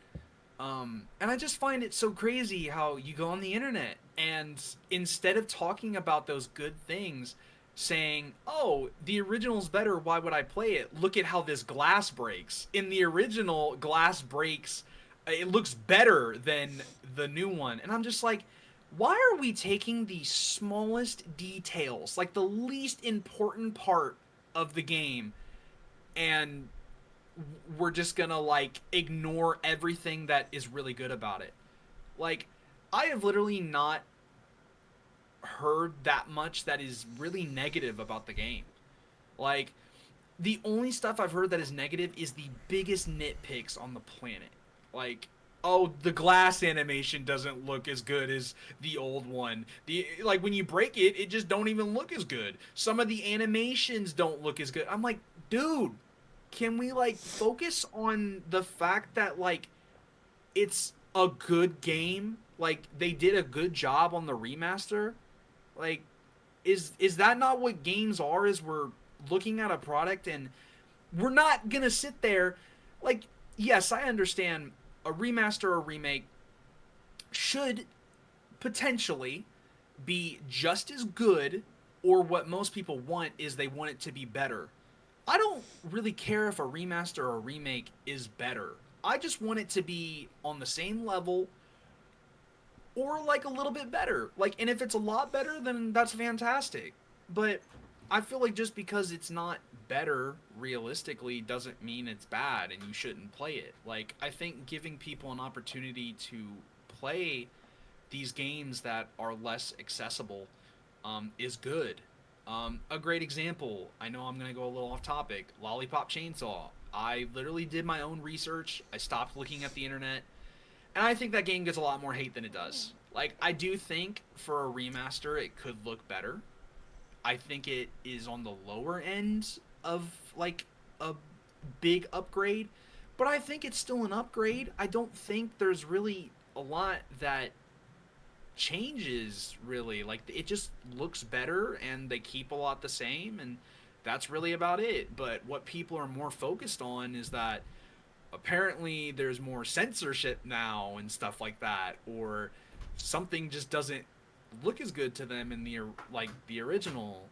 Speaker 1: And I just find it so crazy how you go on the internet and instead of talking about those good things, saying, oh, the original's better, why would I play it? Look at how this glass breaks. In the original, glass breaks, it looks better than the new one. And I'm just like, why are we taking the smallest details, like the least important part of the game, and we're just gonna like ignore everything that is really good about it? Like, I have literally not heard that much that is really negative about the game. Like, the only stuff I've heard that is negative is the biggest nitpicks on the planet. Like, oh, the glass animation doesn't look as good as the old one. Like, when you break it, it just don't even look as good. Some of the animations don't look as good. I'm like, dude, can we like focus on the fact that like it's a good game? Like, they did a good job on the remaster? Like, is that not what games are? Is we're looking at a product and we're not gonna sit there, like, yes, I understand a remaster or remake should potentially be just as good, or what most people want is they want it to be better. I don't really care if a remaster or a remake is better. I just want it to be on the same level or like a little bit better. Like, and if it's a lot better, then that's fantastic. But I feel like just because it's not better realistically doesn't mean it's bad and you shouldn't play it. Like, I think giving people an opportunity to play these games that are less accessible is good. A great example, I know I'm going to go a little off topic, Lollipop Chainsaw. I literally did my own research. I stopped looking at the internet. And I think that game gets a lot more hate than it does. Like, I do think for a remaster it could look better. I think it is on the lower end of, like, a big upgrade. But I think it's still an upgrade. I don't think there's really a lot that changes, really. Like, it just looks better, and they keep a lot the same, and that's really about it. But what people are more focused on is that apparently there's more censorship now and stuff like that, or something just doesn't look as good to them in the original.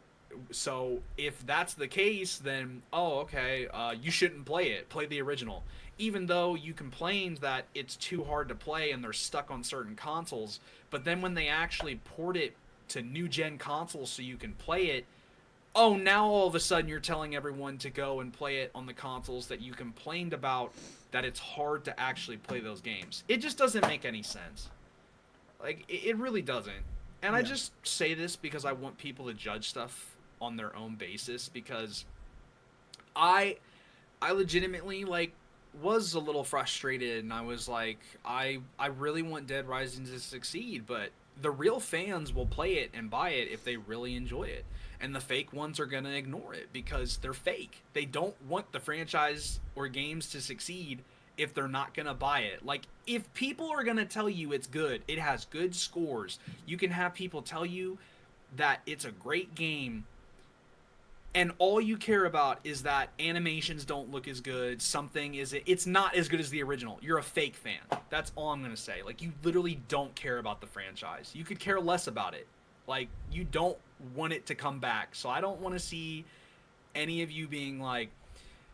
Speaker 1: So if that's the case, then okay, you shouldn't play it. Play the original. Even though you complained that it's too hard to play and they're stuck on certain consoles, but then when they actually port it to new gen consoles so you can play it, now all of a sudden you're telling everyone to go and play it on the consoles that you complained about, that it's hard to actually play those games. It just doesn't make any sense. Like, it really doesn't. And yeah. I just say this because I want people to judge stuff on their own basis, because I legitimately, like, was a little frustrated, and I was like, I really want Dead Rising to succeed, but the real fans will play it and buy it if they really enjoy it. And the fake ones are going to ignore it because they're fake. They don't want the franchise or games to succeed, if they're not gonna buy it. Like, if people are gonna tell you it's good, it has good scores, you can have people tell you that it's a great game, and all you care about is that animations don't look as good, something is it's not as good as the original. You're a fake fan. That's all I'm gonna say. Like, you literally don't care about the franchise. You could care less about it. Like, you don't want it to come back. So I don't want to see any of you being like,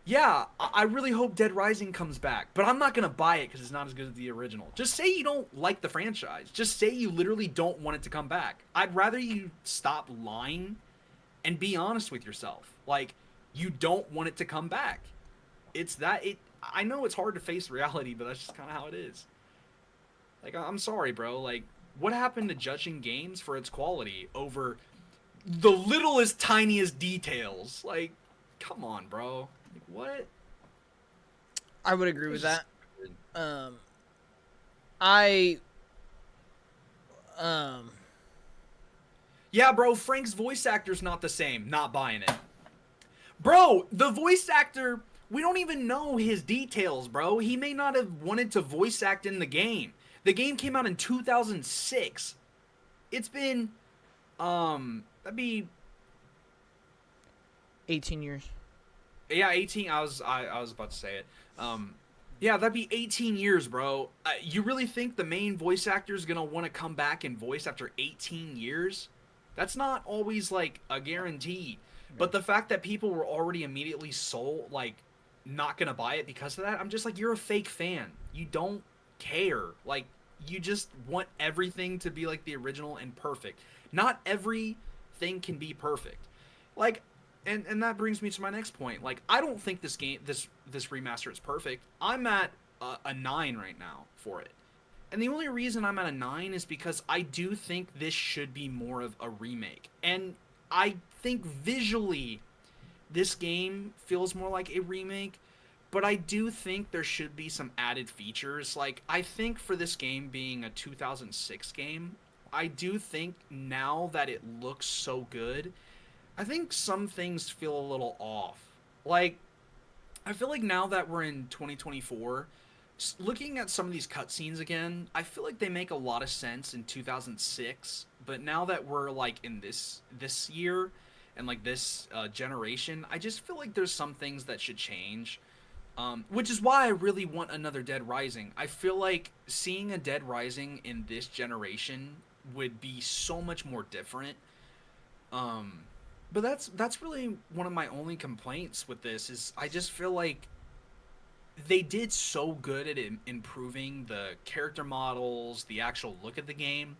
Speaker 1: yeah, I really hope Dead Rising comes back, but I'm not gonna buy it because it's not as good as the original. Just say you don't like the franchise. Just say you literally don't want it to come back. I'd rather you stop lying and be honest with yourself. Like, you don't want it to come back. It's that it. I know it's hard to face reality, but that's just kind of how it is. Like, I'm sorry, bro. Like, what happened to judging games for its quality over the littlest, tiniest details? Like, come on, bro. Like, what?
Speaker 2: I would agree with
Speaker 1: It's
Speaker 2: that.
Speaker 1: just
Speaker 2: I
Speaker 1: Yeah, bro, Frank's voice actor's not the same. Not buying it. Bro, the voice actor, we don't even know his details, bro. He may not have wanted to voice act in the game. The game came out in 2006. It's been, that'd be,
Speaker 2: 18 years.
Speaker 1: yeah, 18. I was about to say it. Yeah, that'd be 18 years, bro. You really think the main voice actor is gonna want to come back and voice after 18 years? That's not always like a guarantee. But the fact that people were already immediately sold, like, not gonna buy it because of that, I'm just like, you're a fake fan. You don't care. Like, you just want everything to be like the original and perfect. Not everything can be perfect. Like, and that brings me to my next point. Like, I don't think this remaster is perfect. I'm at a 9 right now for it. And the only reason I'm at a 9 is because I do think this should be more of a remake. And I think visually this game feels more like a remake, but I do think there should be some added features. Like, I think for this game being a 2006 game, I do think now that it looks so good, I think some things feel a little off. Like, I feel like now that we're in 2024, looking at some of these cutscenes again, I feel like they make a lot of sense in 2006. But now that we're like in this year and like this generation, I just feel like there's some things that should change. Which is why I really want another Dead Rising. I feel like seeing a Dead Rising in this generation would be so much more different. Um, but that's really one of my only complaints with this is I just feel like they did so good at improving the character models, the actual look of the game.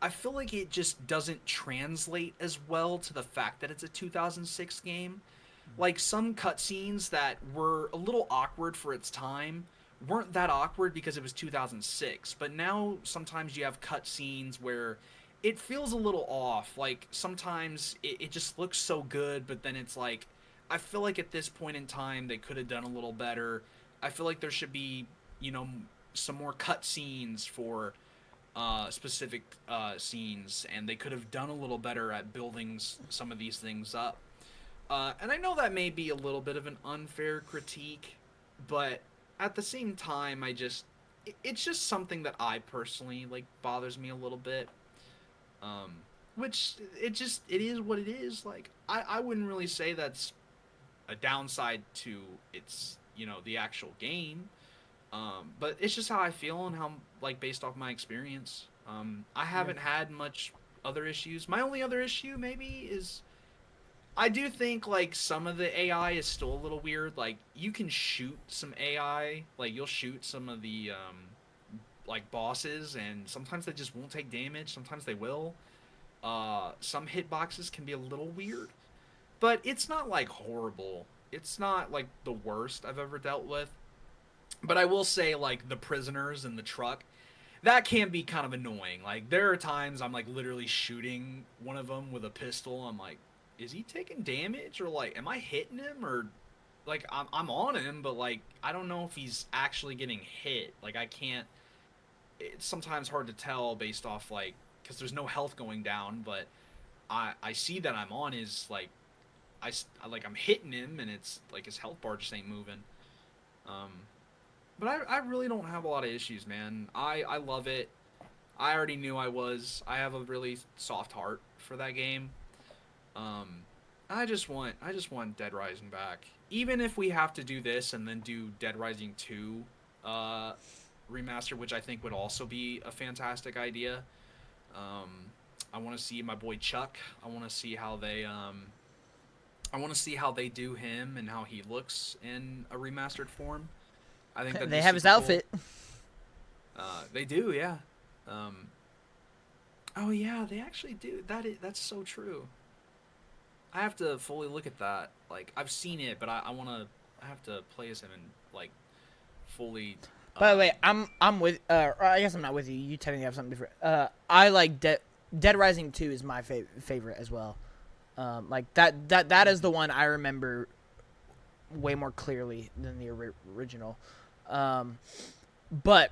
Speaker 1: I feel like it just doesn't translate as well to the fact that it's a 2006 game. Like, some cutscenes that were a little awkward for its time weren't that awkward because it was 2006. But now sometimes you have cutscenes where it feels a little off. Like, sometimes it just looks so good, but then it's like, I feel like at this point in time they could have done a little better. I feel like there should be, some more cutscenes for specific scenes, and they could have done a little better at building some of these things up. And I know that may be a little bit of an unfair critique, but at the same time, it's just something that I personally, like, bothers me a little bit. Um, which, it is what it is. Like, I wouldn't really say that's a downside to its, the actual game. But it's just how I feel and how, like, based off my experience. I
Speaker 2: Yeah.
Speaker 1: haven't had much other issues. My only other issue, maybe, is I do think, like, some of the AI is still a little weird. Like, you can shoot some AI, like, you'll shoot some of the like, bosses, and sometimes they just won't take damage, sometimes they will. Some hitboxes can be a little weird, but it's not, like, horrible. It's not, like, the worst I've ever dealt with. But I will say, like, the prisoners in the truck, that can be kind of annoying. Like, there are times I'm, like, literally shooting one of them with a pistol. I'm like, is he taking damage, or, like, am I hitting him, or, like, I'm on him, but, like, I don't know if he's actually getting hit. Like, I can't. It's sometimes hard to tell based off, like, because there's no health going down, but I see that I'm on his, like, like, I'm hitting him, and it's like his health bar just ain't moving. Um, But I really don't have a lot of issues, man. I love it. I already knew I was. I have a really soft heart for that game. Um, I just want Dead Rising back. Even if we have to do this and then do Dead Rising 2 uh, remaster, which I think would also be a fantastic idea. Um, I want to see my boy Chuck. I want to see how they do him and how he looks in a remastered form. I think that'd
Speaker 2: They
Speaker 1: be
Speaker 2: have his
Speaker 1: super cool.
Speaker 2: outfit.
Speaker 1: They do, yeah. Um, oh yeah, they actually do. That's so true. I have to fully look at that. Like I've seen it, but I have to play as him and like fully.
Speaker 2: By the way, I'm with. Or I guess I'm not with you. You technically have something different. I like Dead Rising 2 is my favorite as well. Like that is the one I remember way more clearly than the original. But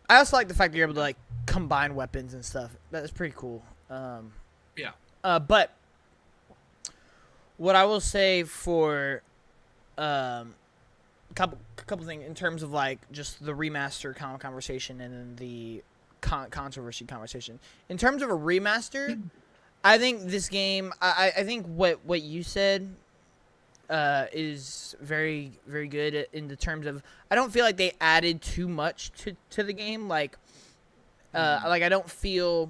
Speaker 2: I also like the fact that you're able to like combine weapons and stuff. That's pretty cool.
Speaker 1: Yeah.
Speaker 2: But what I will say for couple things in terms of like just the remaster conversation and then the controversy conversation. In terms of a remaster, I think this game. I think what you said is very very good in the terms of I don't feel like they added too much to the game. Like I don't feel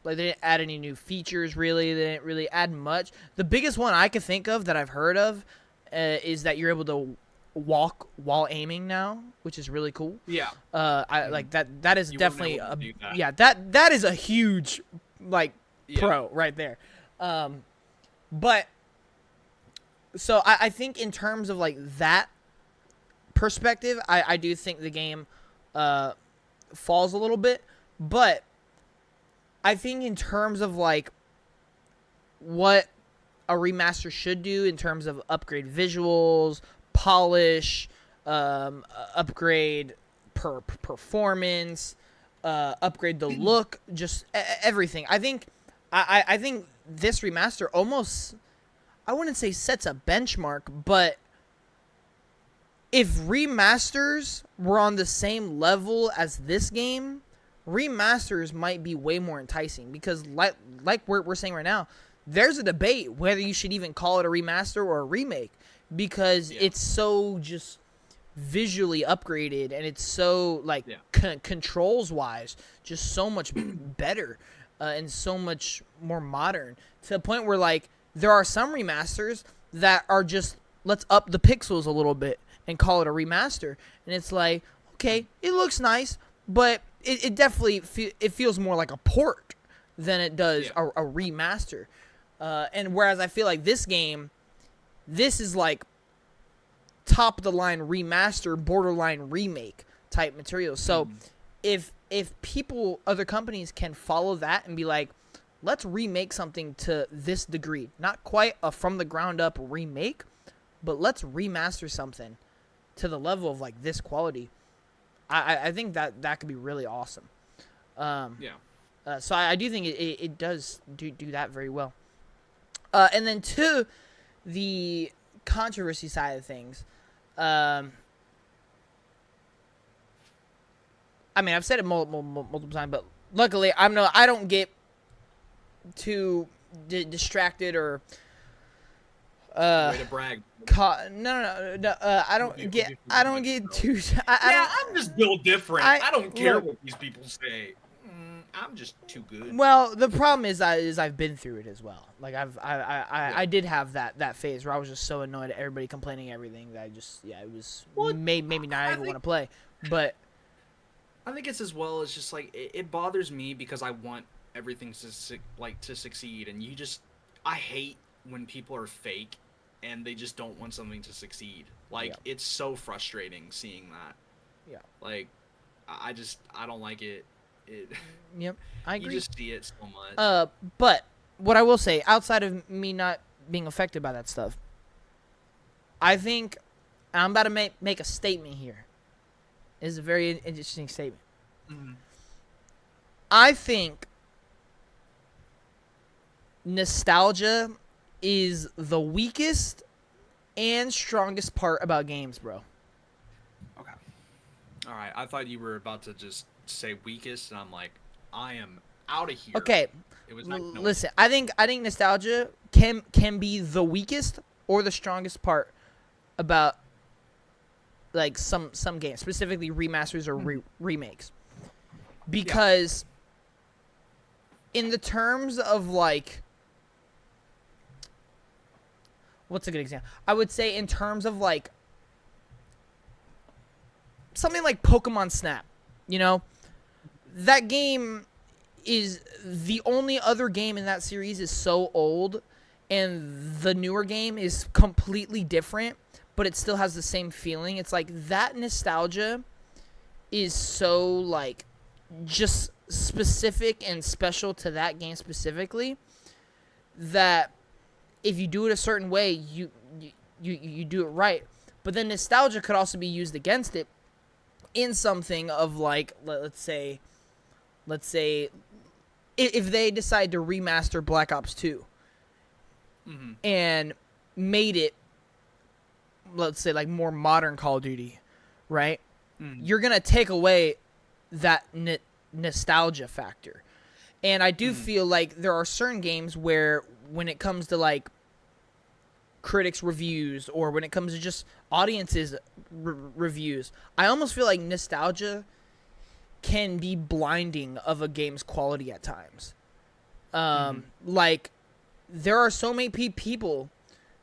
Speaker 2: like they didn't add any new features. Really, they didn't really add much. The biggest one I could think of that I've heard of is that you're able to walk while aiming now, which is really cool.
Speaker 1: Yeah.
Speaker 2: I like that. That is
Speaker 1: You
Speaker 2: definitely
Speaker 1: wouldn't be able to do that.
Speaker 2: yeah. That is a huge like pro right there. But so I think in terms of like that perspective, I do think the game falls a little bit, but I think in terms of like what a remaster should do in terms of upgrade visuals, polish, upgrade performance, upgrade the look, just everything. I think this remaster almost, I wouldn't say sets a benchmark, but if remasters were on the same level as this game, remasters might be way more enticing because like we're saying right now, there's a debate whether you should even call it a remaster or a remake because it's so just visually upgraded and it's so like controls wise just so much better and so much more modern to the point where like there are some remasters that are just let's up the pixels a little bit and call it a remaster, and it's like okay, it looks nice, but it definitely it feels more like a port than it does a remaster. And whereas I feel like this game, this is like top of the line remaster, borderline remake type material. So if people, other companies can follow that and be like, let's remake something to this degree, not quite a from the ground up remake, but let's remaster something to the level of like this quality. I think that could be really awesome. So I do think it does do that very well. And then to the controversy side of things, I mean I've said it multiple times, but luckily I don't get too distracted or
Speaker 1: way to brag.
Speaker 2: No. I don't get too.
Speaker 1: I'm just built different. I don't care
Speaker 2: look,
Speaker 1: what these people say. I'm just too good.
Speaker 2: Well, the problem is I've been through it as well. Like I did have that phase where I was just so annoyed at everybody complaining everything that I just it was made me not even want to play. But
Speaker 1: I think it's as well as just like it bothers me because I want everything to succeed, and I hate when people are fake and they just don't want something to succeed. Like it's so frustrating seeing that.
Speaker 2: Yeah.
Speaker 1: Like I don't like it.
Speaker 2: Yep, I agree.
Speaker 1: You just see it so much.
Speaker 2: But what I will say, outside of me not being affected by that stuff, I think I'm about to make a statement here. It's a very interesting statement.
Speaker 1: Mm-hmm.
Speaker 2: I think nostalgia is the weakest and strongest part about games, bro.
Speaker 1: Okay. All right, I thought you were about to just say weakest, and I'm like, I am out of here.
Speaker 2: Okay,
Speaker 1: It was not going.
Speaker 2: listen. I think nostalgia can be the weakest or the strongest part about like some games, specifically remasters or remakes, because in the terms of like, what's a good example? I would say in terms of like something like Pokemon Snap, you know, that game is the only other game in that series is so old, and the newer game is completely different, but it still has the same feeling. It's like that nostalgia is so like just specific and special to that game specifically, that if you do it a certain way, you do it right. But then nostalgia could also be used against it in something of like, let's say if they decide to remaster Black Ops 2 and made it, let's say, like more modern Call of Duty, right? You're going to take away that nostalgia factor. And I do feel like there are certain games where when it comes to like critics reviews or when it comes to just audiences reviews, I almost feel like nostalgia can be blinding of a game's quality at times. Like there are so many people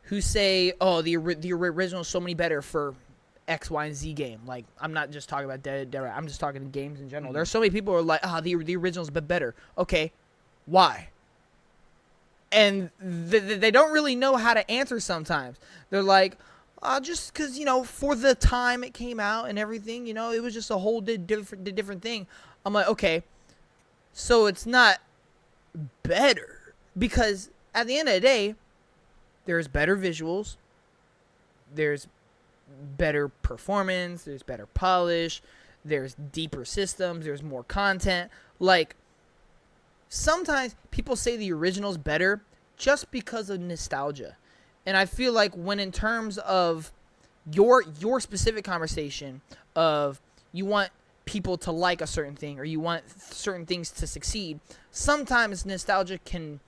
Speaker 2: who say, "Oh, the original is so many better for X, Y, and Z game." Like I'm not just talking about Dead. I'm just talking games in general. There are so many people who are like, "Ah, the original's a bit better." Okay, why? And they don't really know how to answer sometimes. They're like, just because, for the time it came out and everything, it was just a whole different thing. I'm like, okay, so it's not better. Because at the end of the day, there's better visuals, there's better performance, there's better polish, there's deeper systems, there's more content. Like, sometimes people say the original's better just because of nostalgia. And I feel like when in terms of your specific conversation of you want people to like a certain thing or you want certain things to succeed, sometimes nostalgia can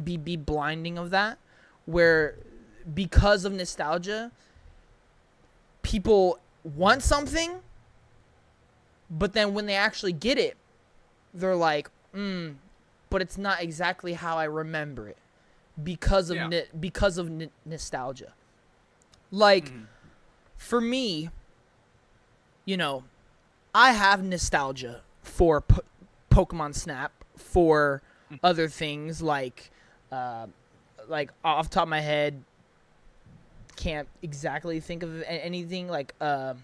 Speaker 2: be blinding of that, where because of nostalgia people want something, but then when they actually get it, they're like, but it's not exactly how I remember it because of nostalgia. Like, for me, I have nostalgia for Pokemon Snap, for other things like off the top of my head, can't exactly think of anything like I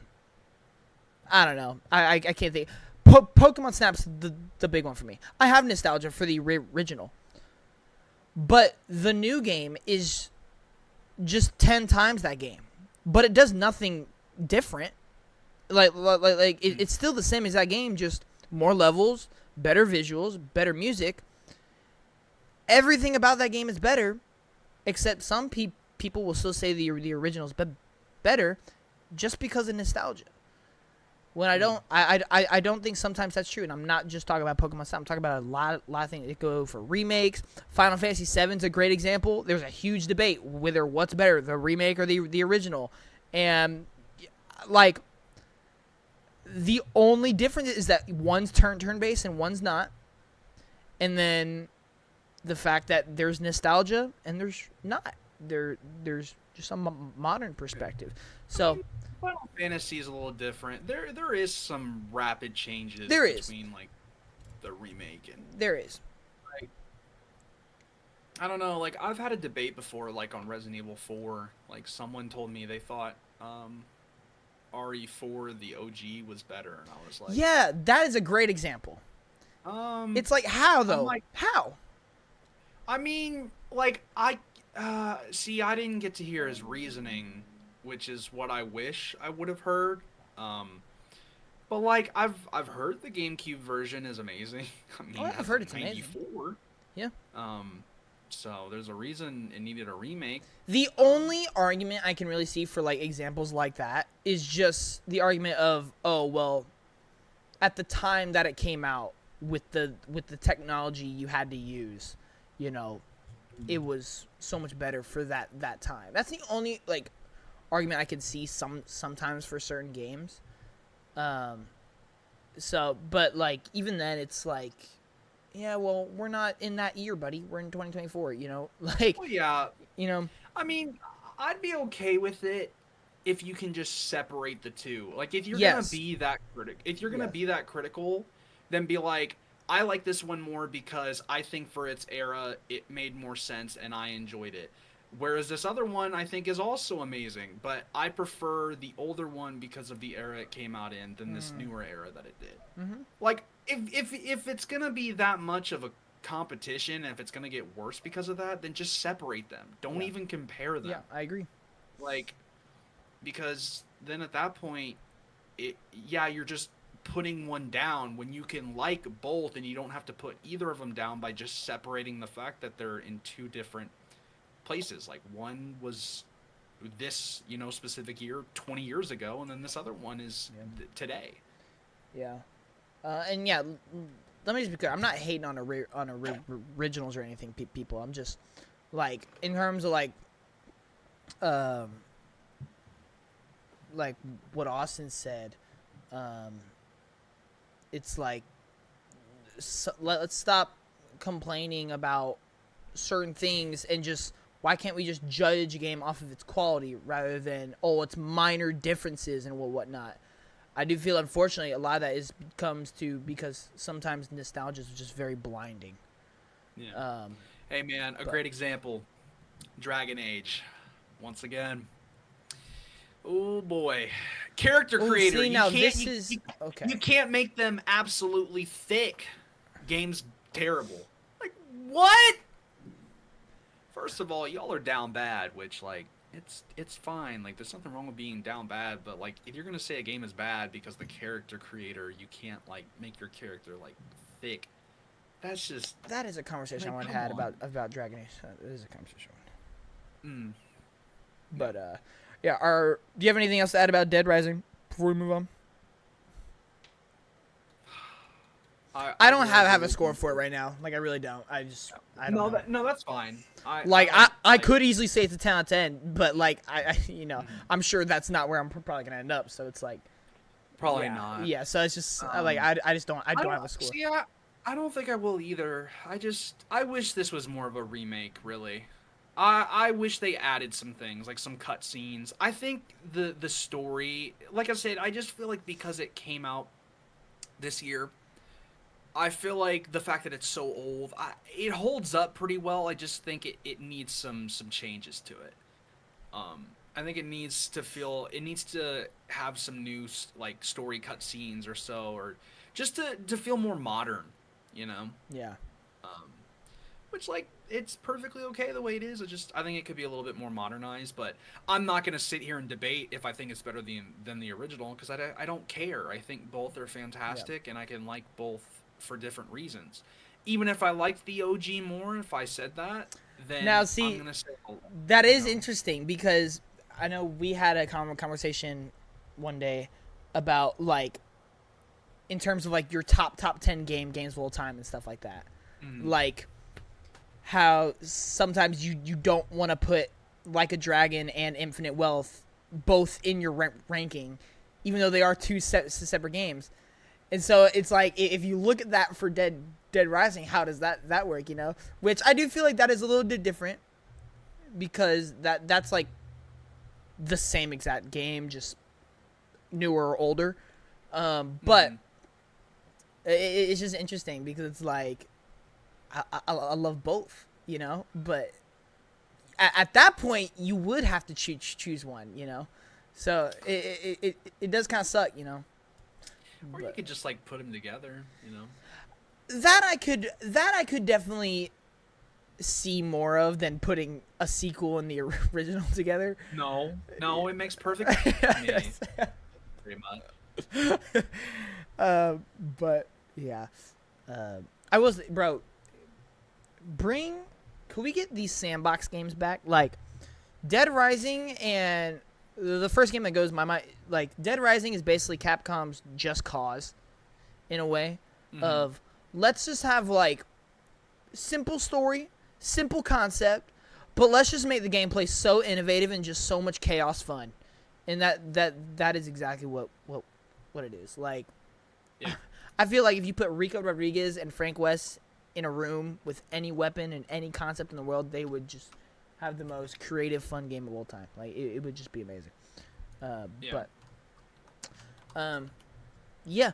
Speaker 2: don't know. I can't think. Pokemon Snap's the big one for me. I have nostalgia for the original, but the new game is just 10 times that game, but it does nothing different. It's still the same as that game, just more levels, better visuals, better music. Everything about that game is better, except some people will still say the original's better just because of nostalgia. When I don't think sometimes that's true, and I'm not just talking about Pokemon Snap. I'm talking about a lot of things that go for remakes. Final Fantasy VII's a great example. There's a huge debate whether what's better, the remake or the original, and like the only difference is that one's turn-based and one's not, and then the fact that there's nostalgia and there's not. There's just some modern perspective. So
Speaker 1: Final Fantasy is a little different. There is some rapid changes between like the remake and
Speaker 2: there is.
Speaker 1: Like, I don't know. Like I've had a debate before, like on Resident Evil 4. Like someone told me they thought RE4 the OG was better, and I was like,
Speaker 2: yeah, that is a great example. It's like how though?
Speaker 1: Like,
Speaker 2: how?
Speaker 1: I mean, like I I didn't get to hear his reasoning, which is what I wish I would have heard. But like I've heard the GameCube version is amazing. I mean,
Speaker 2: I've heard it's
Speaker 1: 94.
Speaker 2: amazing. Yeah.
Speaker 1: So there's a reason it needed a remake.
Speaker 2: The only argument I can really see for like examples like that is just the argument of, oh well, at the time that it came out with the technology you had to use, you know, it was so much better for that time. That's the only like argument I could see sometimes for certain games. So, but like even then, it's like, yeah, well, we're not in that year, buddy. We're in 2024. You know, like,
Speaker 1: Well, yeah.
Speaker 2: you know,
Speaker 1: I mean, I'd be okay with it if you can just separate the two. Like, if you're gonna
Speaker 2: yes,
Speaker 1: be that if you're gonna
Speaker 2: yes,
Speaker 1: be that critical, then be like, I like this one more because I think for its era it made more sense and I enjoyed it. Whereas this other one I think is also amazing, but I prefer the older one because of the era it came out in than this newer era that it did.
Speaker 2: mm-hmm.
Speaker 1: Like, if it's gonna be that much of a competition, and if it's gonna get worse because of that, then just separate them. Don't
Speaker 2: Yeah.
Speaker 1: even compare them.
Speaker 2: Yeah, I agree.
Speaker 1: Like, because then at that point, you're just putting one down when you can like both, and you don't have to put either of them down by just separating the fact that they're in two different places. Like, one was this, specific year 20 years ago, and then this other one is today.
Speaker 2: Yeah. And yeah, let me just be clear. I'm not hating on originals or anything, people. I'm just like in terms of like what Austin said. It's like let's stop complaining about certain things and just why can't we just judge a game off of its quality rather than it's minor differences and whatnot. I do feel, unfortunately, a lot of that comes to because sometimes nostalgia is just very blinding.
Speaker 1: Yeah. Hey, man, great example. Dragon Age. Once again. Oh, boy. Character creator.
Speaker 2: See, now
Speaker 1: okay. You can't make them absolutely thick. Game's terrible. Like, what? First of all, y'all are down bad, which, like, it's fine. Like, there's nothing wrong with being down bad, but like if you're gonna say a game is bad because the character creator, you can't like make your character like thick. That
Speaker 2: is a conversation I want to have about Dragon Age. That is a conversation. But yeah. Do you have anything else to add about Dead Rising before we move on? I don't have a score for it right now. Like I really don't. I don't know.
Speaker 1: No, that's fine.
Speaker 2: I could easily say it's a 10 out of 10, but like I I'm sure that's not where I'm probably gonna end up. So it's like
Speaker 1: probably not.
Speaker 2: Yeah. So it's just like I just don't have a score.
Speaker 1: See, I don't think I will either. I wish this was more of a remake. Really, I wish they added some things like some cutscenes. I think the story, like I said, I just feel like because it came out this year. I feel like the fact that it's so old, it holds up pretty well. I just think it needs some changes to it. I think it needs to have some new like story cutscenes or so, or just to feel more modern,
Speaker 2: Yeah.
Speaker 1: Which like it's perfectly okay the way it is. I think it could be a little bit more modernized, but I'm not gonna sit here and debate if I think it's better than the original because I don't care. I think both are fantastic, and I can like both for different reasons. Even if I liked the OG more, if I said that, then
Speaker 2: now see
Speaker 1: I'm gonna say
Speaker 2: that is interesting because I know we had a conversation one day about like in terms of like your top 10 games of all time and stuff like that.
Speaker 1: Mm-hmm.
Speaker 2: Like how sometimes you don't want to put Like a Dragon and Infinite Wealth both in your ranking, even though they are two separate games. And so it's like if you look at that for Dead Rising, how does that work? Which I do feel like that is a little bit different because that's like the same exact game, just newer or older. But it's just interesting because it's like I love both, But at that point, you would have to choose one, So it does kind of suck,
Speaker 1: Or you could just like put them together,
Speaker 2: That I could definitely see more of than putting a sequel and the original together.
Speaker 1: No, it makes perfect sense to me. Pretty much.
Speaker 2: But yeah, I was bro. Bring could we get these sandbox games back? Like Dead Rising, and the first game that goes in my mind, like Dead Rising is basically Capcom's Just Cause in a way of let's just have like simple story, simple concept, but let's just make the gameplay so innovative and just so much chaos fun. And that is exactly what it is. Like
Speaker 1: Yeah.
Speaker 2: I feel like if you put Rico Rodriguez and Frank West in a room with any weapon and any concept in the world, they would just have the most creative, fun game of all time. Like it would just be amazing. Yeah.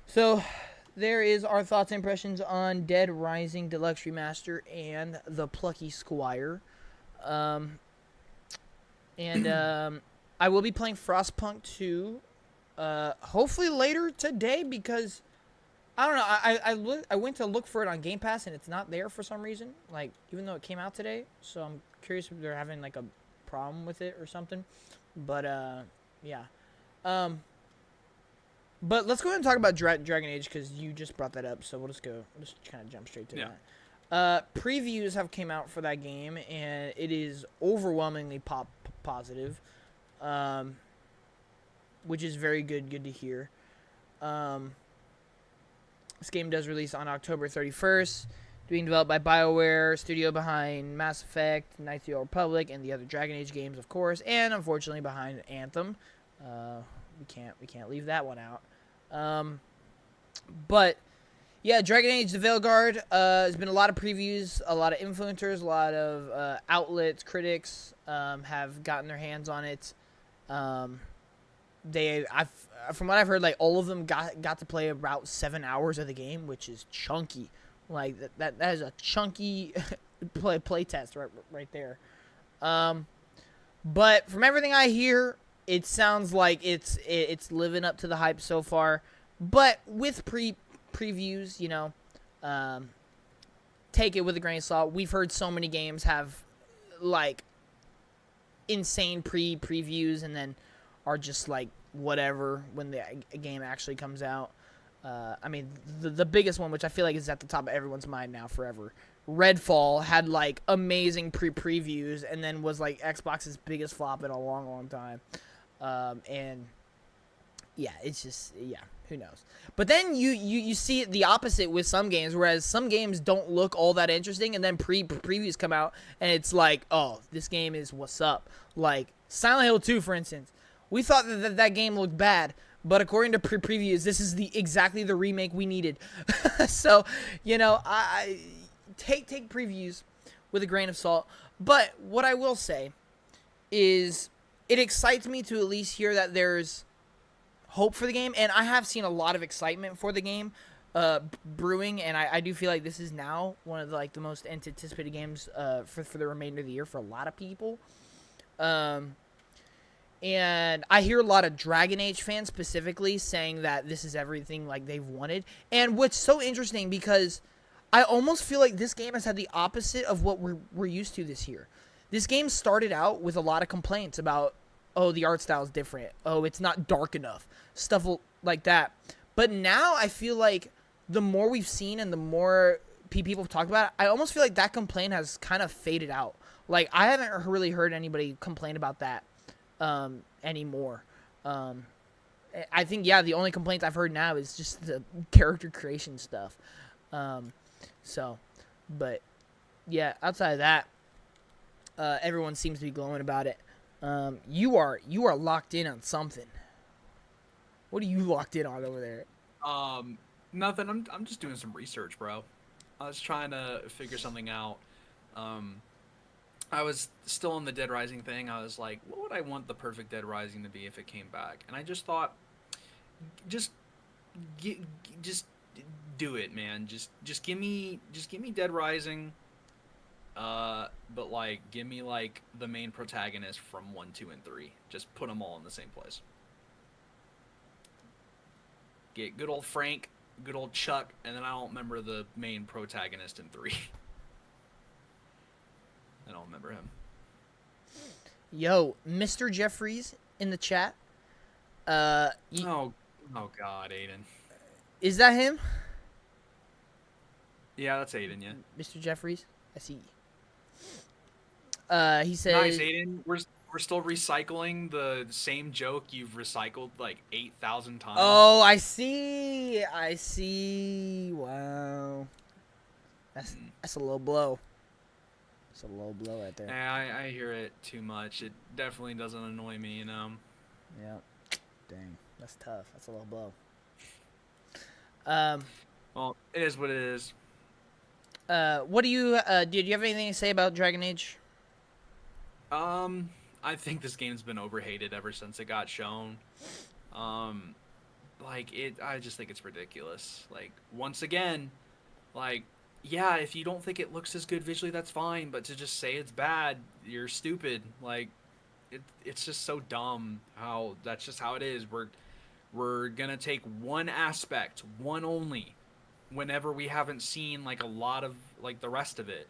Speaker 2: So there is our thoughts and impressions on Dead Rising Deluxe Remaster and the Plucky Squire. I will be playing Frostpunk 2 hopefully later today, because I don't know, I went to look for it on Game Pass and it's not there for some reason, like even though it came out today, so I'm curious if they're having like a problem with it or something. But yeah. But let's go ahead and talk about Dragon Age, because you just brought that up, so we'll just kind of jump straight to that. Previews have came out for that game, and it is overwhelmingly positive, which is very good to hear. This game does release on October 31st, being developed by BioWare, studio behind Mass Effect, Knights of the Old Republic, and the other Dragon Age games, of course, and unfortunately behind Anthem. We can't leave that one out. But yeah, Dragon Age the Veilguard, has been a lot of previews, a lot of influencers, a lot of outlets, critics have gotten their hands on it. From what I've heard, like all of them got to play about 7 hours of the game, which is chunky. Like that is a chunky play test right there. But from everything I hear, it sounds like it's living up to the hype so far. But with previews, you know, take it with a grain of salt. We've heard so many games have like insane previews and then are just like whatever when the game actually comes out. I mean, the biggest one, which I feel like is at the top of everyone's mind now forever, Redfall had like amazing previews and then was like Xbox's biggest flop in a long time. And yeah, it's just, yeah, who knows. But then you see the opposite with some games, whereas some games don't look all that interesting, and then previews come out and it's like, oh, this game is what's up. Like Silent Hill 2, for instance. We thought that game looked bad, but according to previews, this is exactly the remake we needed. So, you know, I take previews with a grain of salt. But what I will say is it excites me to at least hear that there's hope for the game, and I have seen a lot of excitement for the game brewing, and I do feel like this is now one of the most anticipated games for the remainder of the year for a lot of people. And I hear a lot of Dragon Age fans specifically saying that this is everything like they've wanted. And what's so interesting, because I almost feel like this game has had the opposite of what we're used to this year. This game started out with a lot of complaints about, oh, the art style is different. Oh, it's not dark enough. Stuff like that. But now I feel like the more we've seen and the more people have talked about it, I almost feel like that complaint has kind of faded out. Like, I haven't really heard anybody complain about that anymore. I think, yeah, the only complaints I've heard now is just the character creation stuff. But yeah, outside of that, everyone seems to be glowing about it. You are locked in on something. What are you locked in on over there?
Speaker 1: Nothing. I'm just doing some research, bro. I was trying to figure something out. I was still on the Dead Rising thing. I was like, what would I want the perfect Dead Rising to be if it came back? And I just thought, just do it, man. Just give me Dead Rising. But like, give me like the main protagonist from 1, 2, and 3. Just put them all in the same place. Get good old Frank, good old Chuck, and then I don't remember the main protagonist in 3. I don't remember him.
Speaker 2: Yo, Mr. Jeffries in the chat.
Speaker 1: Oh God, Aiden.
Speaker 2: Is that him?
Speaker 1: Yeah, that's Aiden. Yeah.
Speaker 2: Mr. Jeffries. I see. He says,
Speaker 1: Nice, Aiden. We're still recycling the same joke you've recycled like 8,000 times.
Speaker 2: "Oh, I see. I see. Wow, that's a low blow. It's a low blow right there."
Speaker 1: Yeah, I hear it too much. It definitely doesn't annoy me, you know.
Speaker 2: Yeah. Dang, that's tough. That's a low blow. Um.
Speaker 1: Well, it is what it is.
Speaker 2: What do you? Did you have anything to say about Dragon Age?
Speaker 1: I think this game's been overhated ever since it got shown. Um, I just think it's ridiculous. Like, once again, like, yeah, if you don't think it looks as good visually, that's fine. But to just say it's bad, you're stupid. Like, it's just so dumb. How that's just how it is. We're gonna take one aspect, one only, whenever we haven't seen like a lot of like the rest of it.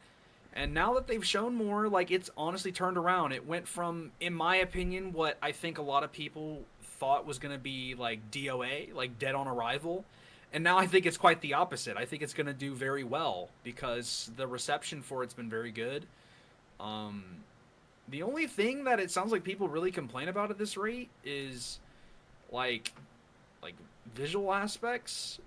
Speaker 1: And now that they've shown more, like it's honestly turned around. It went from, in my opinion, what I think a lot of people thought was going to be like DOA, like Dead on Arrival. And now I think it's quite the opposite. I think it's going to do very well because the reception for it's been very good. Um, the only thing that it sounds like people really complain about at this rate is like like visual aspects.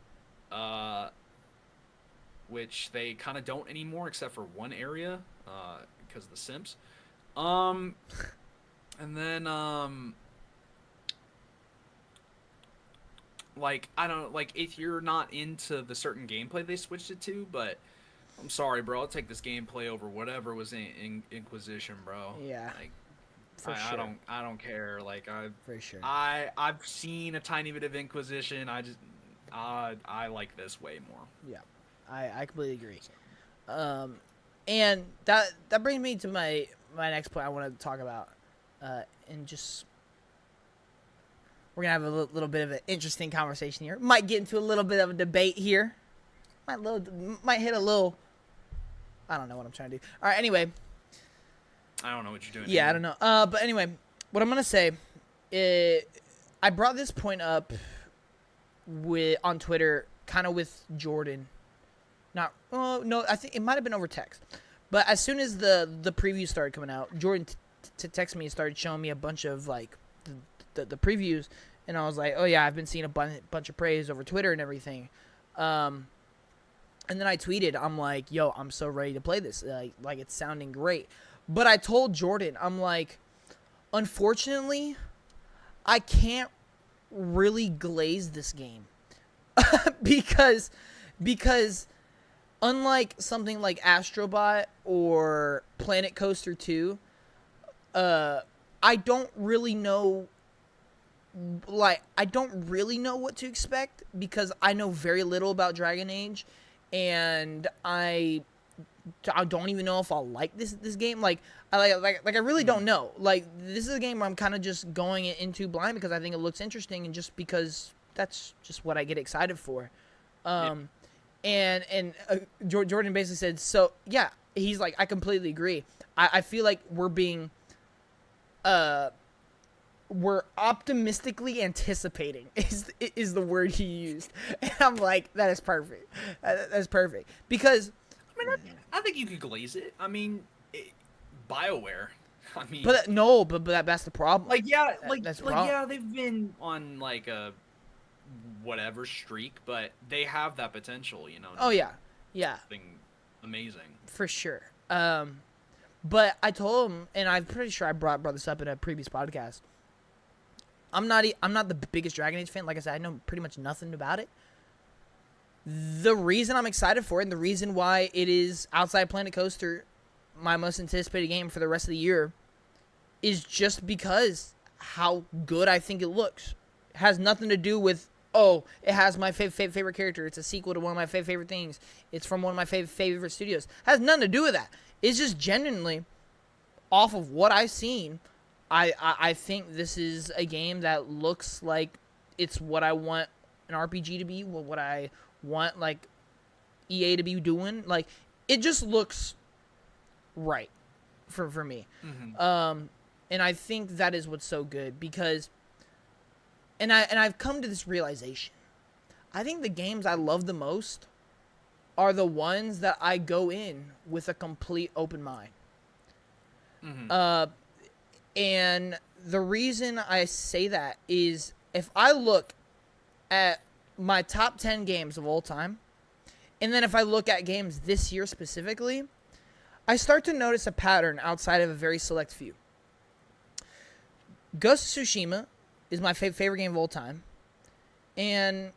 Speaker 1: Which they kind of don't anymore, except for one area, because of the simps. And then like I don't like if you're not into the certain gameplay they switched it to, but I'm sorry, bro. I'll take this gameplay over whatever was in Inquisition, bro.
Speaker 2: Yeah,
Speaker 1: Like
Speaker 2: for sure.
Speaker 1: I don't care. Like
Speaker 2: For sure.
Speaker 1: I've seen a tiny bit of Inquisition. I like this way more.
Speaker 2: Yeah, I completely agree. And that brings me to my next point I want to talk about, and just we're gonna have a little bit of an interesting conversation here. Might get into a little bit of a debate here. Might hit a little. I don't know what I'm trying to do. All right. Anyway.
Speaker 1: I don't know what you're doing.
Speaker 2: Yeah, I don't know. But anyway, what I'm gonna say, I brought this point up on Twitter, kind of with Jordan. Not, oh no, I think it might have been over text. But as soon as the preview started coming out, Jordan texted me and started showing me a bunch of like the previews, and I was like, oh yeah, I've been seeing a bunch of praise over Twitter and everything. And then I tweeted, I'm like, yo, I'm so ready to play this. Like it's sounding great. But I told Jordan, I'm like, unfortunately, I can't really glaze this game. because unlike something like Astrobot or Planet Coaster 2, I don't really know what to expect because I know very little about Dragon Age, and I don't even know if I'll like this game. Like I really don't know. Like this is a game where I'm kind of just going into blind because I think it looks interesting and just because that's just what I get excited for. And Jordan basically said, so yeah, he's like, I completely agree. I feel like we're optimistically anticipating is the word he used. And I'm like, that is perfect. That's perfect. Because
Speaker 1: I mean, I think you could glaze it. I mean, BioWare. I mean,
Speaker 2: but that's the problem.
Speaker 1: Like yeah,
Speaker 2: that's
Speaker 1: yeah, they've been on like a whatever streak, but they have that potential, you know.
Speaker 2: Oh yeah,
Speaker 1: something amazing
Speaker 2: for sure. But I told him, and I'm pretty sure I brought this up in a previous podcast. I'm not the biggest Dragon Age fan. Like I said, I know pretty much nothing about it. The reason I'm excited for it, and the reason why it is outside Planet Coaster, my most anticipated game for the rest of the year, is just because how good I think it looks. It has nothing to do with, oh, it has my favorite character. It's a sequel to one of my favorite things. It's from one of my favorite studios. It has nothing to do with that. It's just genuinely, off of what I've seen, I think this is a game that looks like it's what I want an RPG to be, what I want like EA to be doing. Like it just looks right for me. Mm-hmm. And I think that is what's so good because and I've come to this realization. I think the games I love the most are the ones that I go in with a complete open mind. Uh, and the reason I say that is if I look at my top 10 games of all time, and then if I look at games this year specifically, I start to notice a pattern outside of a very select few. Ghost of Tsushima is my favorite game of all time. And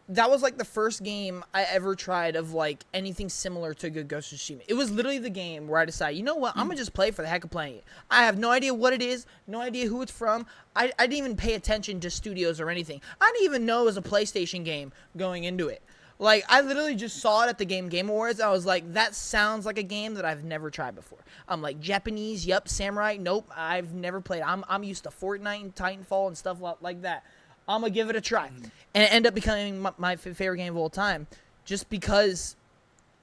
Speaker 2: that was like the first game I ever tried of like anything similar to Ghost of Tsushima. It was literally the game where I decided, you know what, I'm going to just play for the heck of playing it. I have no idea what it is, no idea who it's from. I didn't even pay attention to studios or anything. I didn't even know it was a PlayStation game going into it. Like, I literally just saw it at the Game Awards. I was like, that sounds like a game that I've never tried before. I'm like, Japanese, yup, samurai, nope, I've never played. I'm used to Fortnite and Titanfall and stuff like that. I'm going to give it a try. And it ended up becoming my favorite game of all time just because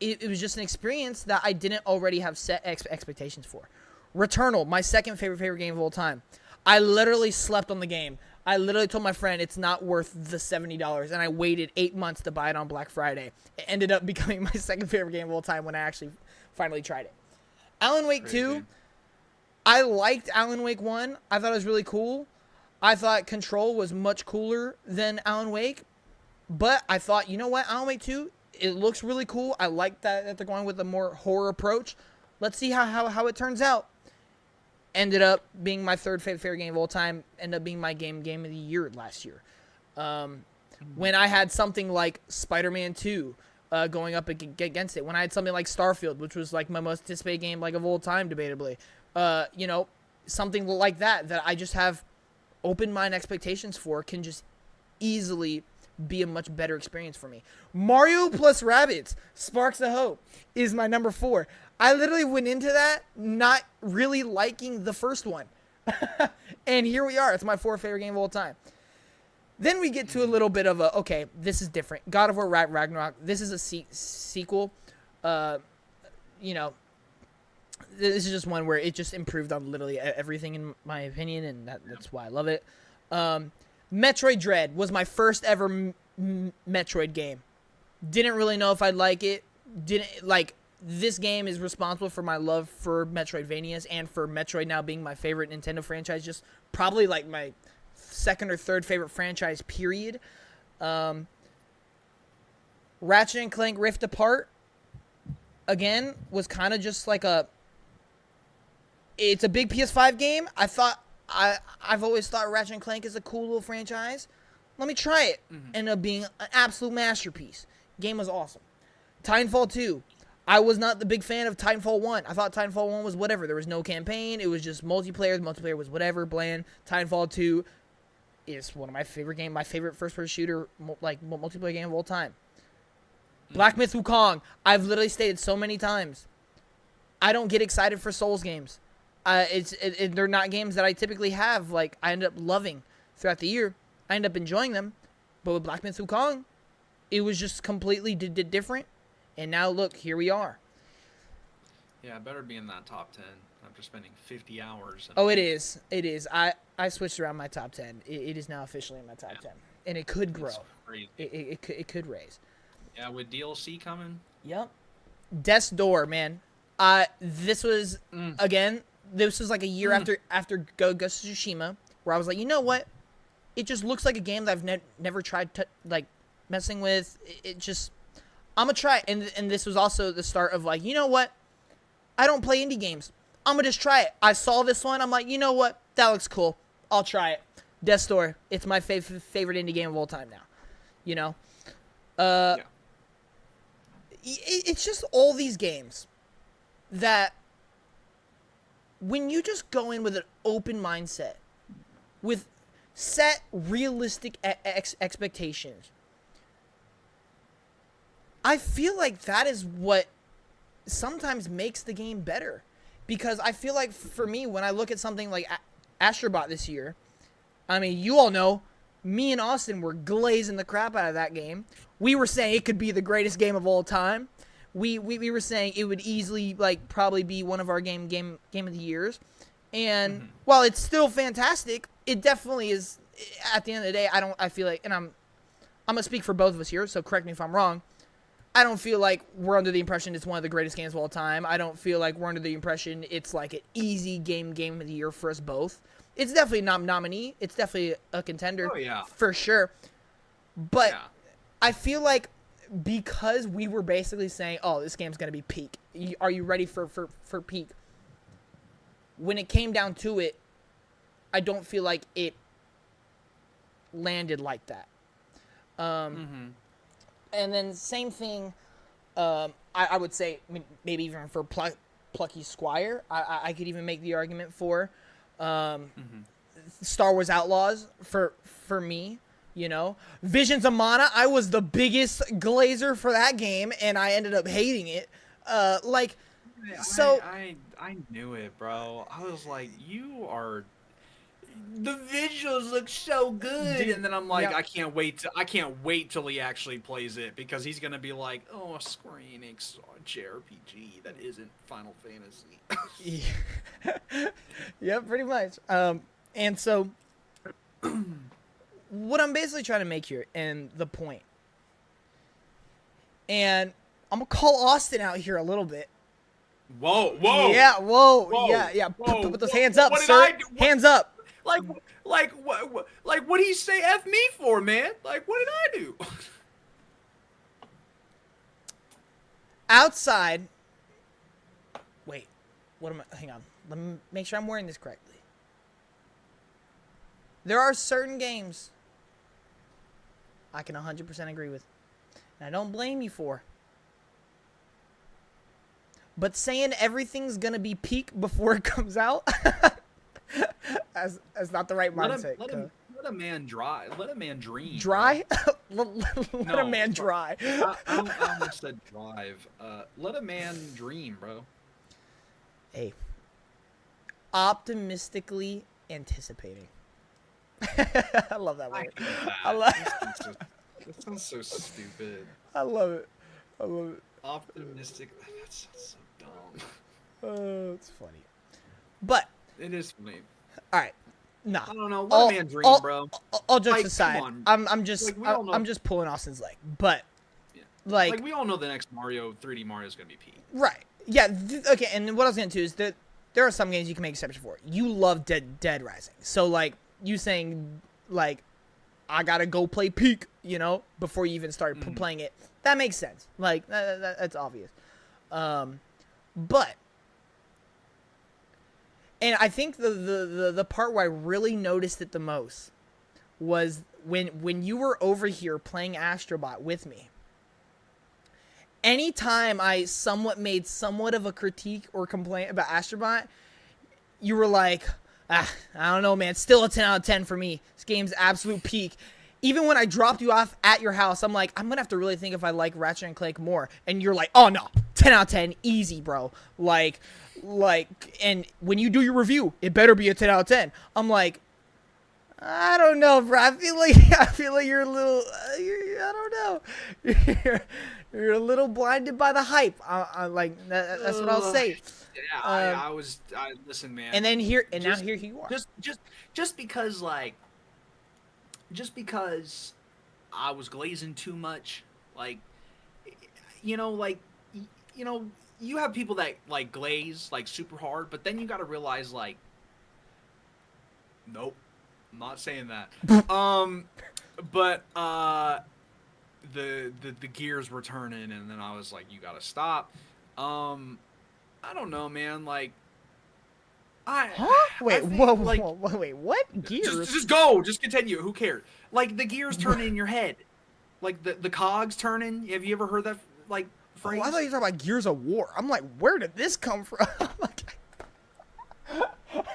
Speaker 2: it was just an experience that I didn't already have set expectations for. Returnal, my second favorite game of all time. I literally slept on the game. I literally told my friend it's not worth the $70, and I waited 8 months to buy it on Black Friday. It ended up becoming my second favorite game of all time when I actually finally tried it. Alan Wake 2, I liked Alan Wake 1. I thought it was really cool. I thought Control was much cooler than Alan Wake, but I thought, you know what, Alan Wake 2, it looks really cool. I like that they're going with a more horror approach. Let's see how it turns out. Ended up being my third favorite game of all time. Ended up being my game of the year last year. When I had something like Spider-Man 2 going up against it. When I had something like Starfield, which was like my most anticipated game like of all time, debatably. You know, something like that I just have open mind expectations for can just easily be a much better experience for me. Mario plus Rabbids Sparks of Hope is my number 4. I literally went into that not really liking the first one. And here we are. It's my 4th favorite game of all time. Then we get to a little bit of okay, this is different. God of War Ragnarok. This is a sequel. You know, this is just one where it just improved on literally everything in my opinion, and that's why I love it. Metroid Dread was my first ever Metroid game. Didn't really know if I'd like it. This game is responsible for my love for Metroidvanias and for Metroid now being my favorite Nintendo franchise. Just probably like my second or third favorite franchise, period. Ratchet and Clank Rift Apart, again, was kind of just like it's a big PS5 game. I've always thought Ratchet and Clank is a cool little franchise. Let me try it. Ended up being an absolute masterpiece. Game was awesome. Titanfall 2. I was not the big fan of Titanfall 1. I thought Titanfall 1 was whatever. There was no campaign. It was just multiplayer. The multiplayer was whatever, bland. Titanfall 2 is one of my favorite games. My favorite first-person shooter, like, multiplayer game of all time. Black Myth Wukong. I've literally stated so many times, I don't get excited for Souls games. They're not games that I typically have. Like, I end up loving throughout the year. I end up enjoying them. But with Black Myth Wukong, it was just completely different. And now, look, here we are.
Speaker 1: Yeah, it better be in that top 10 after spending 50 hours.
Speaker 2: Oh, it is. It is. I switched around my top 10. It is now officially in my top 10. And it could grow. It could raise.
Speaker 1: Yeah, with DLC coming.
Speaker 2: Yep. Death's Door, man. This was, again, this was like a year after Ghost of Tsushima, where I was like, you know what? It just looks like a game that I've never tried messing with. It just... I'm going to try it. And this was also the start of like, you know what? I don't play indie games. I'm going to just try it. I saw this one. I'm like, you know what? That looks cool. I'll try it. Death's Door. It's my favorite indie game of all time now. You know? It's just all these games that when you just go in with an open mindset, with set realistic expectations, I feel like that is what sometimes makes the game better. Because I feel like, for me, when I look at something like Astrobot this year, I mean, you all know, me and Austin were glazing the crap out of that game. We were saying it could be the greatest game of all time. We were saying it would easily, like, probably be one of our game of the years. And while it's still fantastic, it definitely is, at the end of the day, I feel like, and I'm going to speak for both of us here, so correct me if I'm wrong, I don't feel like we're under the impression it's one of the greatest games of all time. I don't feel like we're under the impression it's like an easy game of the year for us both. It's definitely a nominee. It's definitely a contender.
Speaker 1: Oh, yeah.
Speaker 2: For sure. But
Speaker 1: Yeah.
Speaker 2: I feel like because we were basically saying, oh, this game's going to be peak. Are you ready for peak? When it came down to it, I don't feel like it landed like that. And then same thing, I would say, I mean, maybe even for Plucky Squire, I could even make the argument for Star Wars Outlaws for me. You know, Visions of Mana, I was the biggest glazer for that game, and I ended up hating it. So
Speaker 1: I knew it, bro. I was like, you are. The visuals look so good,
Speaker 2: Dude,
Speaker 1: and then I'm like,
Speaker 2: yeah.
Speaker 1: I can't wait till he actually plays it, because he's gonna be like, oh, a Square Enix JRPG that isn't Final Fantasy.
Speaker 2: Yeah, pretty much. And so what I'm basically trying to make here, and the point, and I'm gonna call Austin out here a little bit.
Speaker 1: Whoa!
Speaker 2: Yeah, whoa.
Speaker 1: Whoa.
Speaker 2: Yeah.
Speaker 1: Whoa.
Speaker 2: Put those hands up,
Speaker 1: What did
Speaker 2: sir.
Speaker 1: I do?
Speaker 2: Hands up.
Speaker 1: What do you say F me for, man? Like, what did I do?
Speaker 2: Outside. Wait. What am I? Hang on. Let me make sure I'm wearing this correctly. There are certain games I can 100% agree with, and I don't blame you for. But saying everything's gonna be peak before it comes out, as not the right mindset.
Speaker 1: Let a man dry. Let a man dream.
Speaker 2: Dry? Let a man
Speaker 1: sorry.
Speaker 2: dry.
Speaker 1: I almost said drive. Let a man dream, bro.
Speaker 2: Hey. Optimistically anticipating. I love that word.
Speaker 1: That sounds so stupid.
Speaker 2: I love it. I love it.
Speaker 1: Optimistic. That sounds so dumb.
Speaker 2: Oh, it's funny. But
Speaker 1: It is funny.
Speaker 2: all right. Nah.
Speaker 1: I don't know. Let a man dream, bro.
Speaker 2: All jokes
Speaker 1: Like,
Speaker 2: aside,
Speaker 1: come
Speaker 2: I'm just
Speaker 1: Like, we all know-
Speaker 2: I'm just pulling Austin's leg. But
Speaker 1: Yeah.
Speaker 2: like
Speaker 1: we all know the next 3D Mario is gonna be peak.
Speaker 2: right. Yeah, okay, and what I was going to do is that there are some games you can make exception for. You love Dead Rising. So like you saying like I got to go play peak, you know, before you even start playing it. That makes sense. Like that's obvious. But and I think the part where I really noticed it the most was when you were over here playing Astrobot with me. Anytime I made somewhat of a critique or complaint about Astrobot, you were like, I don't know, man. It's still a 10 out of 10 for me. This game's absolute peak. Even when I dropped you off at your house, I'm like, I'm going to have to really think if I like Ratchet and Clank more. And you're like, oh, no. 10 out of 10. Easy, bro. Like, and when you do your review, it better be a 10 out of 10. I'm like, I don't know, bro. I feel like you're a little, I don't know. You're a little blinded by the hype. That's what I'll say.
Speaker 1: Yeah, listen, man.
Speaker 2: And then now here you are.
Speaker 1: Just because I was glazing too much, you have people that like glaze like super hard, but then you got to realize nope, I'm not saying that. But the gears were turning, and then I was like, you got to stop. I don't know, man. Wait, what? Gears? Just go. Just continue. Who cares? Like, the gears turning in your head. Like, the cogs turning. Have you ever heard that, phrase?
Speaker 2: Oh, I thought you were talking about Gears of War. I'm like, where did this come from?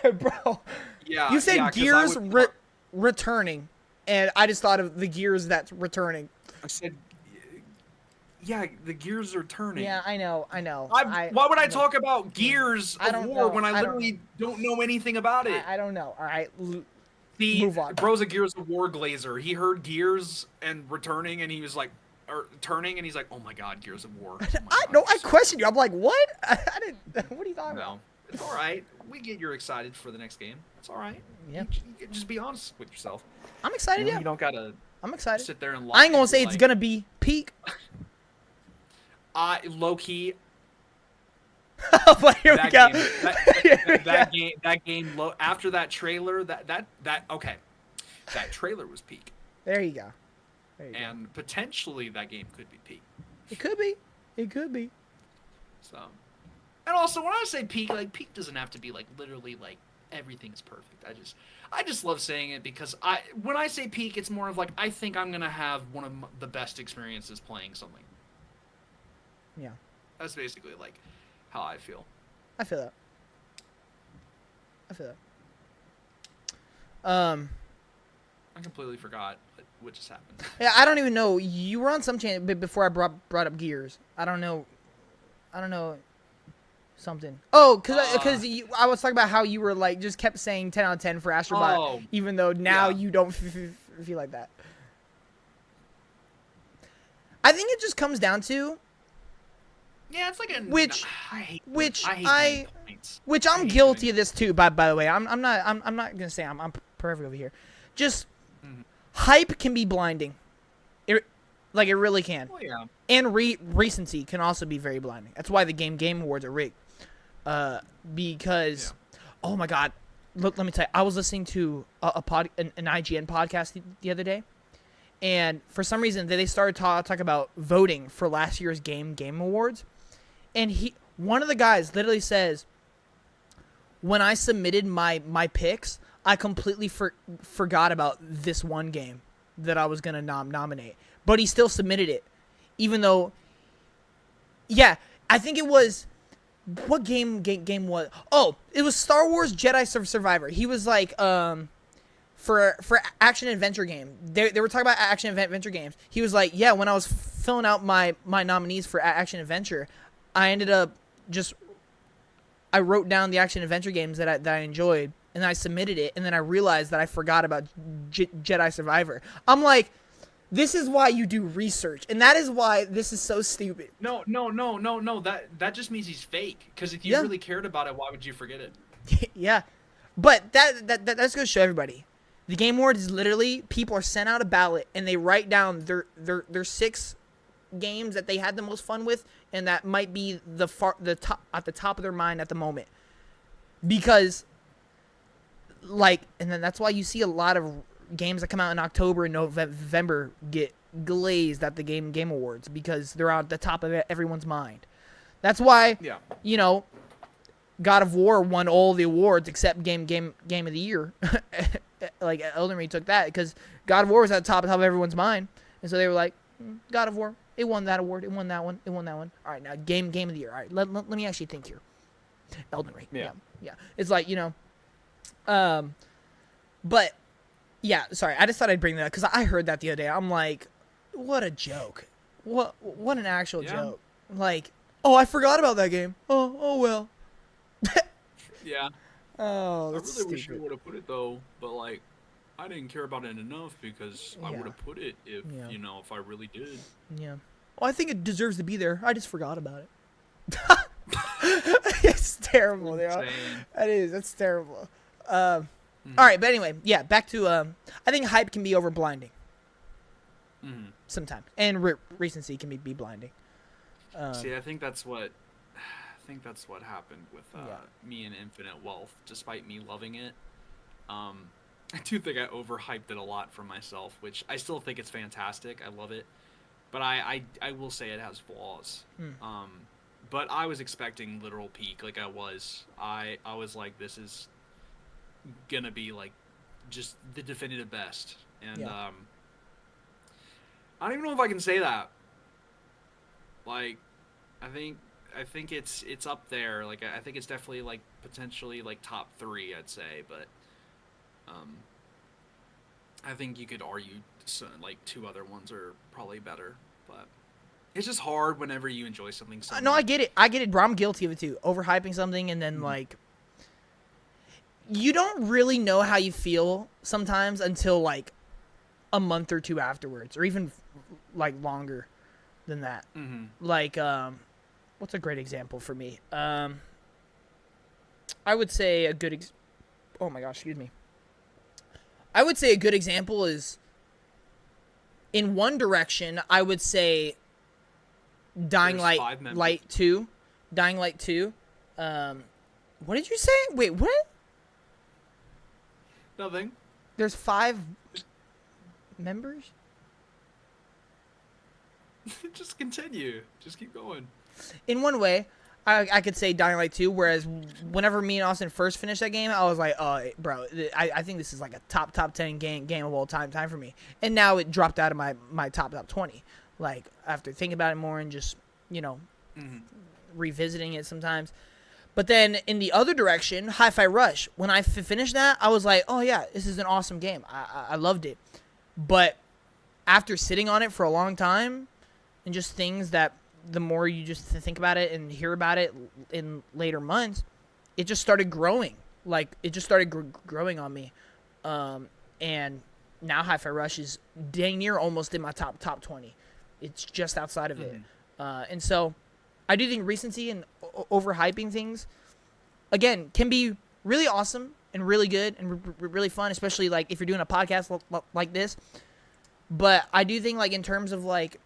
Speaker 2: Bro.
Speaker 1: Yeah.
Speaker 2: You said gears returning, and I just thought of the gears that's returning.
Speaker 1: I said... Yeah, the gears are turning.
Speaker 2: Yeah, I know.
Speaker 1: Why would I talk about Gears of War when I literally don't know anything about it?
Speaker 2: I don't know. All right,
Speaker 1: move on. Bro's a Gears of War glazer. He heard Gears and returning, and he was like, or turning, and he's like, oh my god, Gears of War. Oh
Speaker 2: I questioned you. I'm like, what? I didn't. What are you talking about?
Speaker 1: It's all right. We get you're excited for the next game. It's all right.
Speaker 2: Yeah.
Speaker 1: You just be honest with yourself.
Speaker 2: I'm excited.
Speaker 1: You don't gotta.
Speaker 2: I'm excited.
Speaker 1: Sit there and.
Speaker 2: I ain't gonna say it's gonna be peak.
Speaker 1: Low key.
Speaker 2: But here we go.
Speaker 1: That game. After that trailer, okay, that trailer was peak.
Speaker 2: There you go.
Speaker 1: And potentially that game could be peak.
Speaker 2: It could be. It could be.
Speaker 1: So, and also when I say peak, like peak doesn't have to be like literally like everything's perfect. I just love saying it because when I say peak, it's more of like I think I'm gonna have one of the best experiences playing something.
Speaker 2: Yeah.
Speaker 1: That's basically like how I feel.
Speaker 2: I feel that.
Speaker 1: I completely forgot what just happened.
Speaker 2: Yeah, I don't even know. You were on some channel before I brought up Gears. I don't know something. Oh, because I was talking about how you were like just kept saying 10 out of 10 for Astrobot, even though now you don't feel like that. I think it just comes down to.
Speaker 1: Yeah, it's like a
Speaker 2: which I'm guilty of this too. By the way, I'm not gonna say I'm perfect over here. Just hype can be blinding. It really can.
Speaker 1: Well, yeah.
Speaker 2: And recency can also be very blinding. That's why the Game Awards are rigged. Because, oh my God, look, let me tell you, I was listening to an IGN podcast the other day, and for some reason they started talking about voting for last year's Game Awards, and one of the guys literally says, when I submitted my picks, I completely forgot about this one game that I was gonna nominate, but he still submitted it, even though. Yeah, I think it was. What game was? Oh, it was Star Wars Jedi Survivor. He was like, for action adventure game. They were talking about action adventure games. He was like, yeah, when I was filling out my nominees for action adventure, I ended up I wrote down the action adventure games that I enjoyed, and I submitted it, and then I realized that I forgot about Jedi Survivor. I'm like, this is why you do research, and that is why this is so stupid.
Speaker 1: No. That just means he's fake. Because if you really cared about it, why would you forget it?
Speaker 2: Yeah, but that's going to show everybody. The Game Awards is literally people are sent out a ballot, and they write down their 6 games that they had the most fun with, and that might be the top at the top of their mind at the moment. Because, and then that's why you see a lot of games that come out in October and November get glazed at the Game Awards because they're at the top of everyone's mind. That's why, God of War won all the awards except Game of the Year. Like Elden Ring took that because God of War was at the top of everyone's mind, and so they were like, God of War, it won that award, it won that one. All right, now Game of the Year. All right, let me actually think here. Elden Ring. Yeah. It's like but. Yeah, sorry. I just thought I'd bring that up because I heard that the other day. I'm like, what a joke. What an actual joke. Like, oh, I forgot about that game. Oh well.
Speaker 1: Yeah.
Speaker 2: Oh, that's
Speaker 1: I really wish
Speaker 2: stupid.
Speaker 1: I would have put it though, but like, I didn't care about it enough because I would have put it if if I really did.
Speaker 2: Yeah. Well, I think it deserves to be there. I just forgot about it. It's terrible. That's terrible. All right, but anyway, yeah, back to I think hype can be over blinding. Sometimes, and recency can be blinding.
Speaker 1: See, I think that's what happened with me and Infinite Wealth. Despite me loving it, I do think I overhyped it a lot for myself, which I still think it's fantastic. I love it, but I will say it has flaws. But I was expecting literal peak, like I was like, this is gonna be like just the definitive best, and I don't even know if I can say that. Like, I think it's up there. Like, I think it's definitely like potentially like top 3, I'd say, but I think you could argue like 2 other ones are probably better, but it's just hard whenever you enjoy something so much.
Speaker 2: No, I get it, bro. I'm guilty of it too. Overhyping something and then like you don't really know how you feel sometimes until like a month or 2 afterwards, or even like longer than that. Like, what's a great example for me? I would say a good oh my gosh, excuse me. I would say a good example is in one direction. I would say Dying
Speaker 1: There's 5
Speaker 2: Light
Speaker 1: members.
Speaker 2: Light 2. Dying Light 2. What did you say? Wait, what?
Speaker 1: Nothing.
Speaker 2: There's 5 members?
Speaker 1: Just continue. Just keep going.
Speaker 2: In one way, I could say Dying Light 2, whereas whenever me and Austin first finished that game, I was like, oh, bro, I think this is like a top 10 game of all time for me. And now it dropped out of my top 20. Like, after thinking about it more and just, revisiting it sometimes. But then in the other direction, Hi-Fi Rush, when I finished that, I was like, oh, yeah, this is an awesome game. I loved it. But after sitting on it for a long time and just things that the more you just think about it and hear about it in later months, it just started growing. Like, it just started growing on me. And now Hi-Fi Rush is dang near almost in my top 20. It's just outside of it. And so I do think recency and overhyping things, again, can be really awesome and really good and really fun, especially like if you're doing a podcast like this. But I do think, like, in terms of like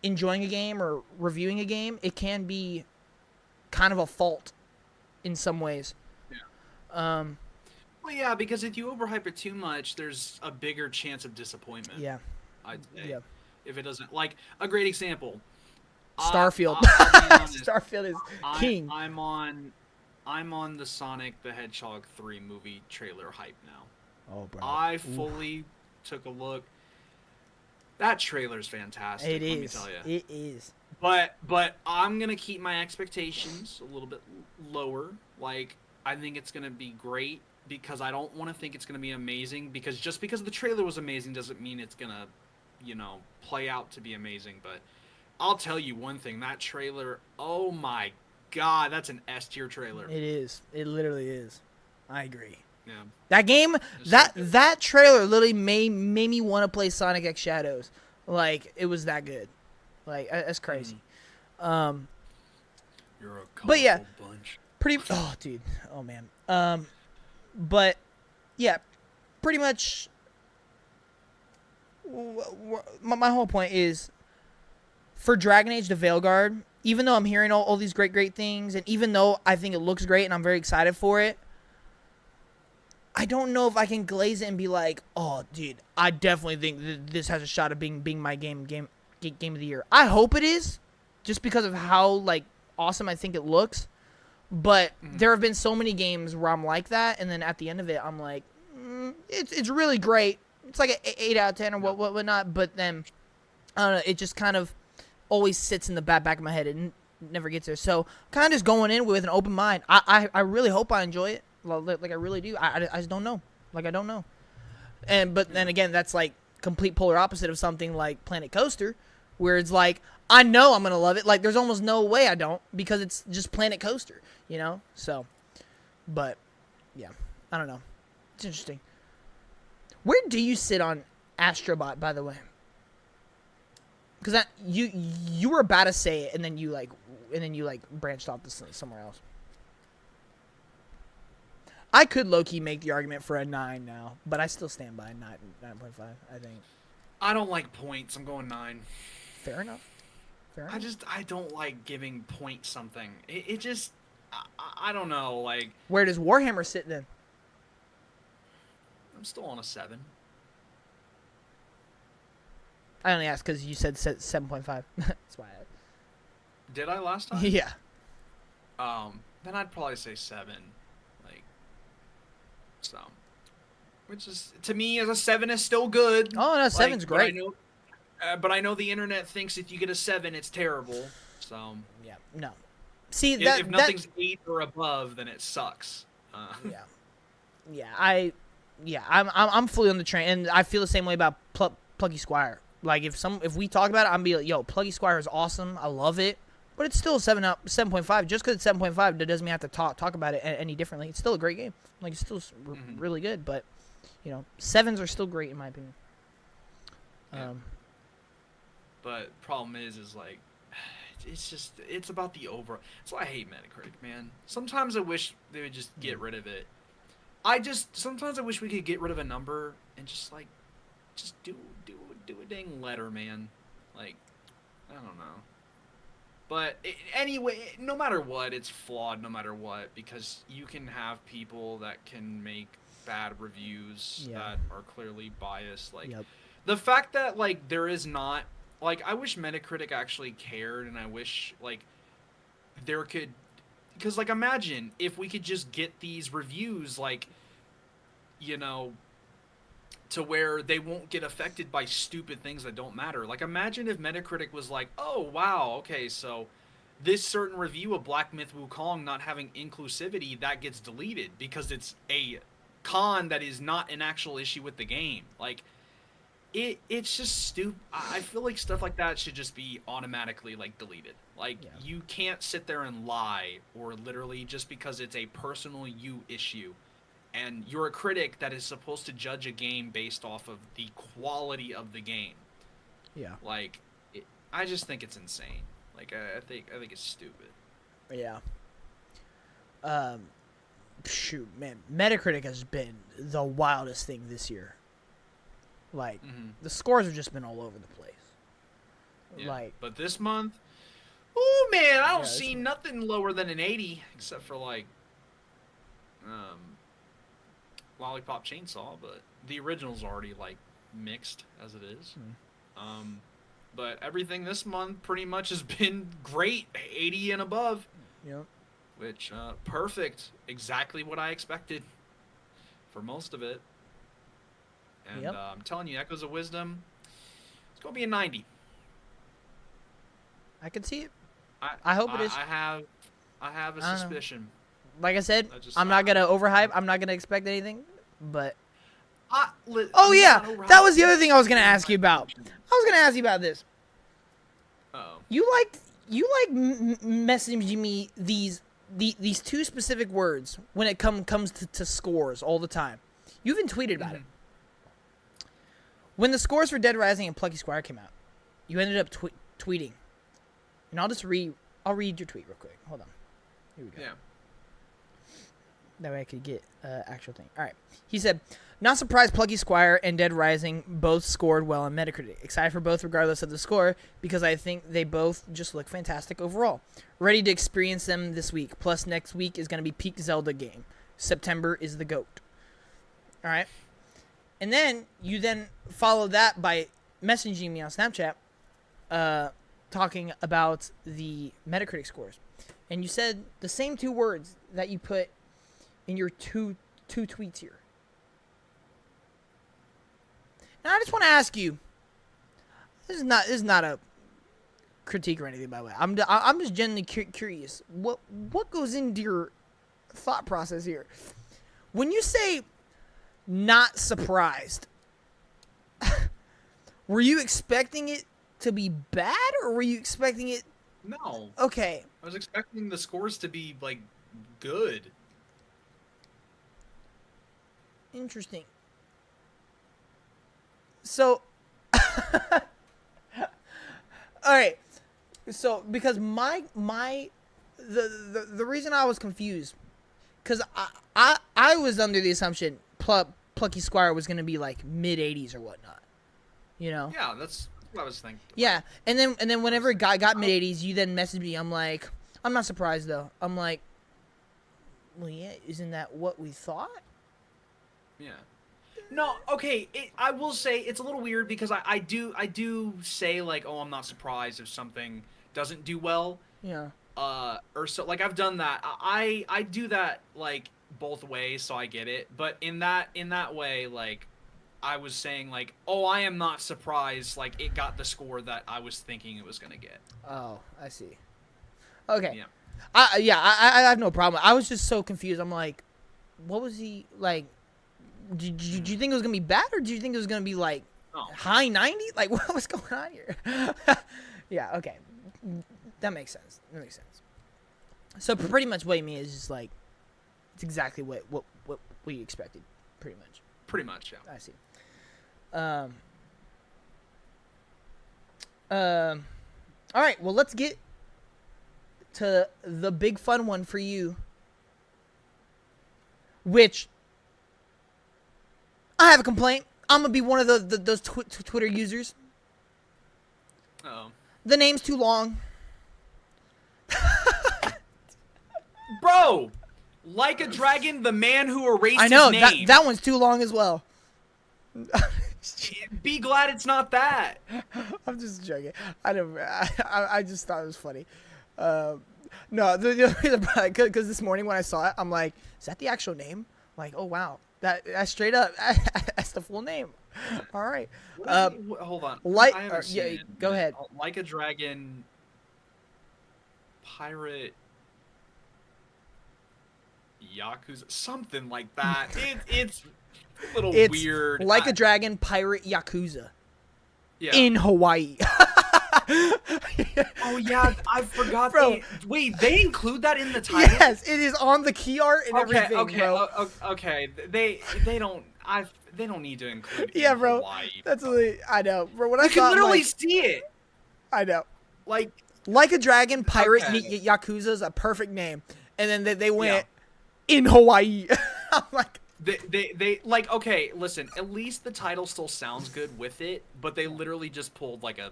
Speaker 2: enjoying a game or reviewing a game, it can be kind of a fault in some ways.
Speaker 1: Yeah. Well, yeah, because if you overhype it too much, there's a bigger chance of disappointment.
Speaker 2: Yeah.
Speaker 1: I'd say.
Speaker 2: Yeah.
Speaker 1: If it doesn't, like, a great example.
Speaker 2: Starfield.
Speaker 1: I'll be honest,
Speaker 2: Starfield is king.
Speaker 1: I'm on the Sonic the Hedgehog 3 movie trailer hype now.
Speaker 2: Oh, bro.
Speaker 1: I fully took a look. That trailer's fantastic. Let me tell you.
Speaker 2: It is.
Speaker 1: But I'm gonna keep my expectations a little bit lower. Like, I think it's gonna be great because I don't want to think it's gonna be amazing. Because just because the trailer was amazing doesn't mean it's gonna, play out to be amazing. But I'll tell you one thing: that trailer. Oh my God, that's an S tier trailer.
Speaker 2: It is. It literally is. I agree.
Speaker 1: Yeah.
Speaker 2: That game, that trailer literally made me want to play Sonic X Shadows. Like, it was that good. Like, that's crazy.
Speaker 1: You're a colorful
Speaker 2: but yeah,
Speaker 1: bunch.
Speaker 2: pretty. Oh, dude. Oh man. But yeah, pretty much. My whole point is, for Dragon Age: The Veilguard, even though I'm hearing all these great things, and even though I think it looks great and I'm very excited for it, I don't know if I can glaze it and be like, oh, dude, I definitely think this has a shot of being my game of the year. I hope it is, just because of how, like, awesome I think it looks. But there have been so many games where I'm like that, and then at the end of it, I'm like, it's really great. It's like an 8 out of 10 or whatnot. But then, I don't know, it just kind of always sits in the back of my head and never gets there. So, kind of just going in with an open mind. I really hope I enjoy it. Like, I really do. I just don't know. Like, I don't know. But then again, that's like complete polar opposite of something like Planet Coaster, where it's like, I know I'm going to love it. Like, there's almost no way I don't, because it's just Planet Coaster, So, but, yeah. I don't know. It's interesting. Where do you sit on Astrobot, by the way? Because you were about to say it, and then you branched off to somewhere else. I could low-key make the argument for a 9 now, but I still stand by 9.5, I think.
Speaker 1: I don't like points. I'm going 9.
Speaker 2: Fair enough.
Speaker 1: I don't like giving points something. It just, I don't know, like.
Speaker 2: Where does Warhammer sit then?
Speaker 1: I'm still on a 7.
Speaker 2: I only asked because you said 7.5. That's why
Speaker 1: Did I last time?
Speaker 2: Yeah.
Speaker 1: Then I'd probably say 7. So, which is, to me, as a 7 is still good.
Speaker 2: Oh, no, 7's great.
Speaker 1: But I know the internet thinks if you get a 7, it's terrible. So
Speaker 2: yeah, no. See,
Speaker 1: if nothing's 8 or above, then it sucks.
Speaker 2: I'm fully on the train, and I feel the same way about Plucky Squire. Like, if we talk about it, I'm be like, yo, Plucky Squire is awesome. I love it. But it's still 7.5. Just because it's 7.5, that doesn't mean I have to talk about it any differently. It's still a great game. Like, it's still really good. But, 7s are still great, in my opinion.
Speaker 1: Yeah. But problem is like, it's about the over. That's why I hate Metacritic, man. Sometimes I wish they would just get rid of it. Sometimes I wish we could get rid of a number and just do a dang letter, man. Like, I don't know. But anyway, no matter what, it's flawed no matter what, because you can have people that can make bad reviews that are clearly biased. Like, the fact that, like, there is not, like, I wish Metacritic actually cared, and I wish, like, there could, because, like, imagine if we could just get these reviews, like, you know, to where they won't get affected by stupid things that don't matter. Like, imagine if Metacritic was like, oh, wow, okay, so this certain review of Black Myth Wukong not having inclusivity, that gets deleted because it's a con that is not an actual issue with the game. Like, it's just stupid. I feel like stuff like that should just be automatically, like, deleted. Like, you can't sit there and lie, or literally just because it's a personal you issue. And you're a critic that is supposed to judge a game based off of the quality of the game.
Speaker 2: Yeah.
Speaker 1: Like, I just think it's insane. Like, I think it's stupid.
Speaker 2: Yeah. Shoot, man, Metacritic has been the wildest thing this year. Like, the scores have just been all over the place.
Speaker 1: Yeah.
Speaker 2: Like,
Speaker 1: but this month, oh man, I don't see nothing lower than an 80, except for like, Lollipop Chainsaw, but the original's already like mixed as it is. But everything this month pretty much has been great, 80 and above.
Speaker 2: Yep.
Speaker 1: Which perfect, exactly what I expected for most of it. And I'm telling you, Echoes of Wisdom, it's gonna be a 90.
Speaker 2: I can see it. I hope it is.
Speaker 1: I have a suspicion.
Speaker 2: Like I said, I'm not gonna overhype. I'm not gonna expect anything, but.
Speaker 1: Oh
Speaker 2: yeah, that was the other thing I was gonna ask you about. I was gonna ask you about this.
Speaker 1: Oh.
Speaker 2: You like messaging me these two specific words when it comes to scores all the time. You even tweeted about it. When the scores for Dead Rising and Plucky Squire came out, you ended up tweeting, and I'll read your tweet real quick. Hold on. Here we go.
Speaker 1: Yeah.
Speaker 2: That way I could get actual thing. All right. He said, not surprised Plucky Squire and Dead Rising both scored well on Metacritic. Excited for both regardless of the score because I think they both just look fantastic overall. Ready to experience them this week. Plus next week is going to be peak Zelda game. September is the GOAT. All right. And then you follow that by messaging me on Snapchat talking about the Metacritic scores. And you said the same two words that you put in your two tweets here. Now I just want to ask you. This is not a critique or anything, by the way. I'm just genuinely curious. What goes into your thought process here? When you say not surprised, were you expecting it to be bad, or were you expecting it?
Speaker 1: No.
Speaker 2: Okay.
Speaker 1: I was expecting the scores to be like good.
Speaker 2: Interesting. So, all right. So, because the reason I was confused, because I was under the assumption Plucky Squire was gonna be like mid 80s or whatnot, you know?
Speaker 1: Yeah, that's what I was thinking.
Speaker 2: Yeah, and then whenever it got mid 80s, you then messaged me. I'm like, I'm not surprised though. I'm like, well, yeah, isn't that what we thought?
Speaker 1: Yeah. No, okay. I will say it's a little weird because I do say like, oh, I'm not surprised if something doesn't do well.
Speaker 2: Yeah.
Speaker 1: Or so like I've done that. I do that like both ways, so I get it. But in that way, like I was saying like, oh, I am not surprised. Like it got the score that I was thinking it was gonna get.
Speaker 2: Oh, I see. Okay.
Speaker 1: Yeah.
Speaker 2: I have no problem. I was just so confused. I'm like, what was he like? Did you think it was gonna be bad, or did you think it was gonna be like high 90? Like what was going on here? Yeah, okay, that makes sense. So pretty much what you mean is just like it's exactly what you expected, pretty much.
Speaker 1: Pretty much, yeah.
Speaker 2: I see. All right. Well, let's get to the big fun one for you, which. I have a complaint. I'm going to be one of those Twitter users.
Speaker 1: Uh-oh.
Speaker 2: The name's too long.
Speaker 1: Bro, Like a Dragon, the man who erased
Speaker 2: I know
Speaker 1: his name.
Speaker 2: that one's too long as well.
Speaker 1: Be glad it's not that.
Speaker 2: I'm just joking. I just thought it was funny. No, because this morning when I saw it, I'm like, is that the actual name? I'm like, oh wow, that's straight up. That's the full name. All right.
Speaker 1: Hold on.
Speaker 2: Yeah, go ahead.
Speaker 1: Like a Dragon, pirate, Yakuza, something like that. It's a little weird.
Speaker 2: Like a Dragon, pirate, Yakuza.
Speaker 1: Yeah.
Speaker 2: In Hawaii.
Speaker 1: Oh yeah, I forgot.
Speaker 2: Bro.
Speaker 1: Wait, they include that in the title?
Speaker 2: Yes, it is on the key art and everything, bro.
Speaker 1: Okay. They don't. They don't need to include.
Speaker 2: Yeah,
Speaker 1: in
Speaker 2: bro.
Speaker 1: Hawaii,
Speaker 2: That's really, I know, bro. When I
Speaker 1: you
Speaker 2: saw
Speaker 1: can literally
Speaker 2: it,
Speaker 1: see it.
Speaker 2: I know.
Speaker 1: Like
Speaker 2: a Dragon, pirate,
Speaker 1: okay.
Speaker 2: Yakuza is a perfect name, and then they went
Speaker 1: Yeah.
Speaker 2: in Hawaii. I'm like,
Speaker 1: they like, okay, listen, at least the title still sounds good with it, but they literally just pulled like a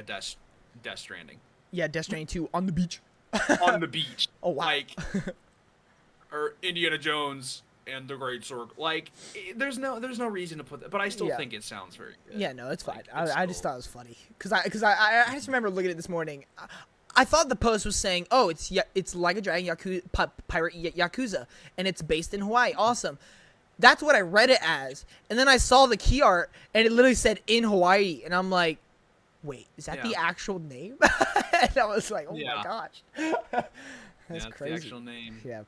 Speaker 1: Death Stranding.
Speaker 2: yeah, Death Stranding 2 on the beach.
Speaker 1: On the beach.
Speaker 2: Oh wow.
Speaker 1: Like, or Indiana Jones and the Great Sword. Like, there's no reason to put that, but I still think it sounds very good.
Speaker 2: Yeah, no, it's fine.
Speaker 1: Like,
Speaker 2: I just thought it was funny because I just remember looking at it this morning. I thought the post was saying, "Oh, it's Like a Dragon pirate Yakuza, and it's based in Hawaii." Awesome. That's what I read it as, and then I saw the key art, and it literally said in Hawaii, and I'm like, "Wait, is that the actual name?" And I was like, "Oh my gosh, that's crazy."
Speaker 1: The actual name.
Speaker 2: Yeah.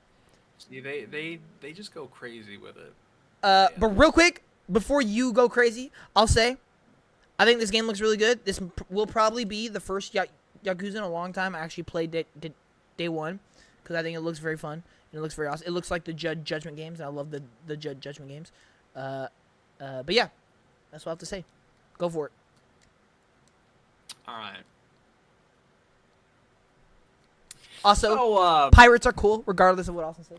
Speaker 1: See, they just go crazy with it.
Speaker 2: But real quick, before you go crazy, I'll say, I think this game looks really good. This will probably be the first Yakuza in a long time I actually played day one, because I think it looks very fun and it looks very awesome. It looks like the Judgment games, and I love the Judgment games. But yeah, that's what I have to say. Go for it.
Speaker 1: All right.
Speaker 2: Also, pirates are cool, regardless of what Austin says.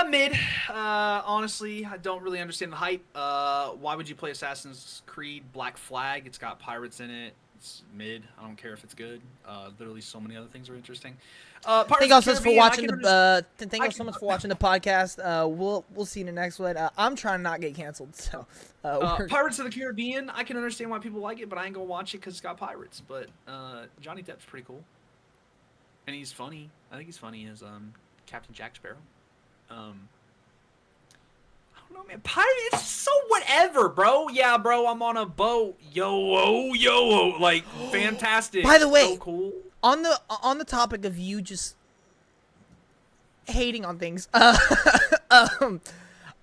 Speaker 1: Mid. Honestly, I don't really understand the hype. Why would you play Assassin's Creed Black Flag? It's got pirates in it. It's mid. I don't care if it's good. Literally, so many other things are interesting.
Speaker 2: Thank you so much for watching thank you so much for watching the podcast. We'll see you in the next one. I'm trying to not get canceled, so.
Speaker 1: Pirates of the Caribbean. I can understand why people like it, but I ain't gonna watch it because it's got pirates. But Johnny Depp's pretty cool. And he's funny. I think he's funny as Captain Jack Sparrow. I don't know, man. Pirate, it's so whatever, bro. Yeah, bro, I'm on a boat. Yo. Like, fantastic.
Speaker 2: By the way,
Speaker 1: so cool.
Speaker 2: On the topic of you just hating on things,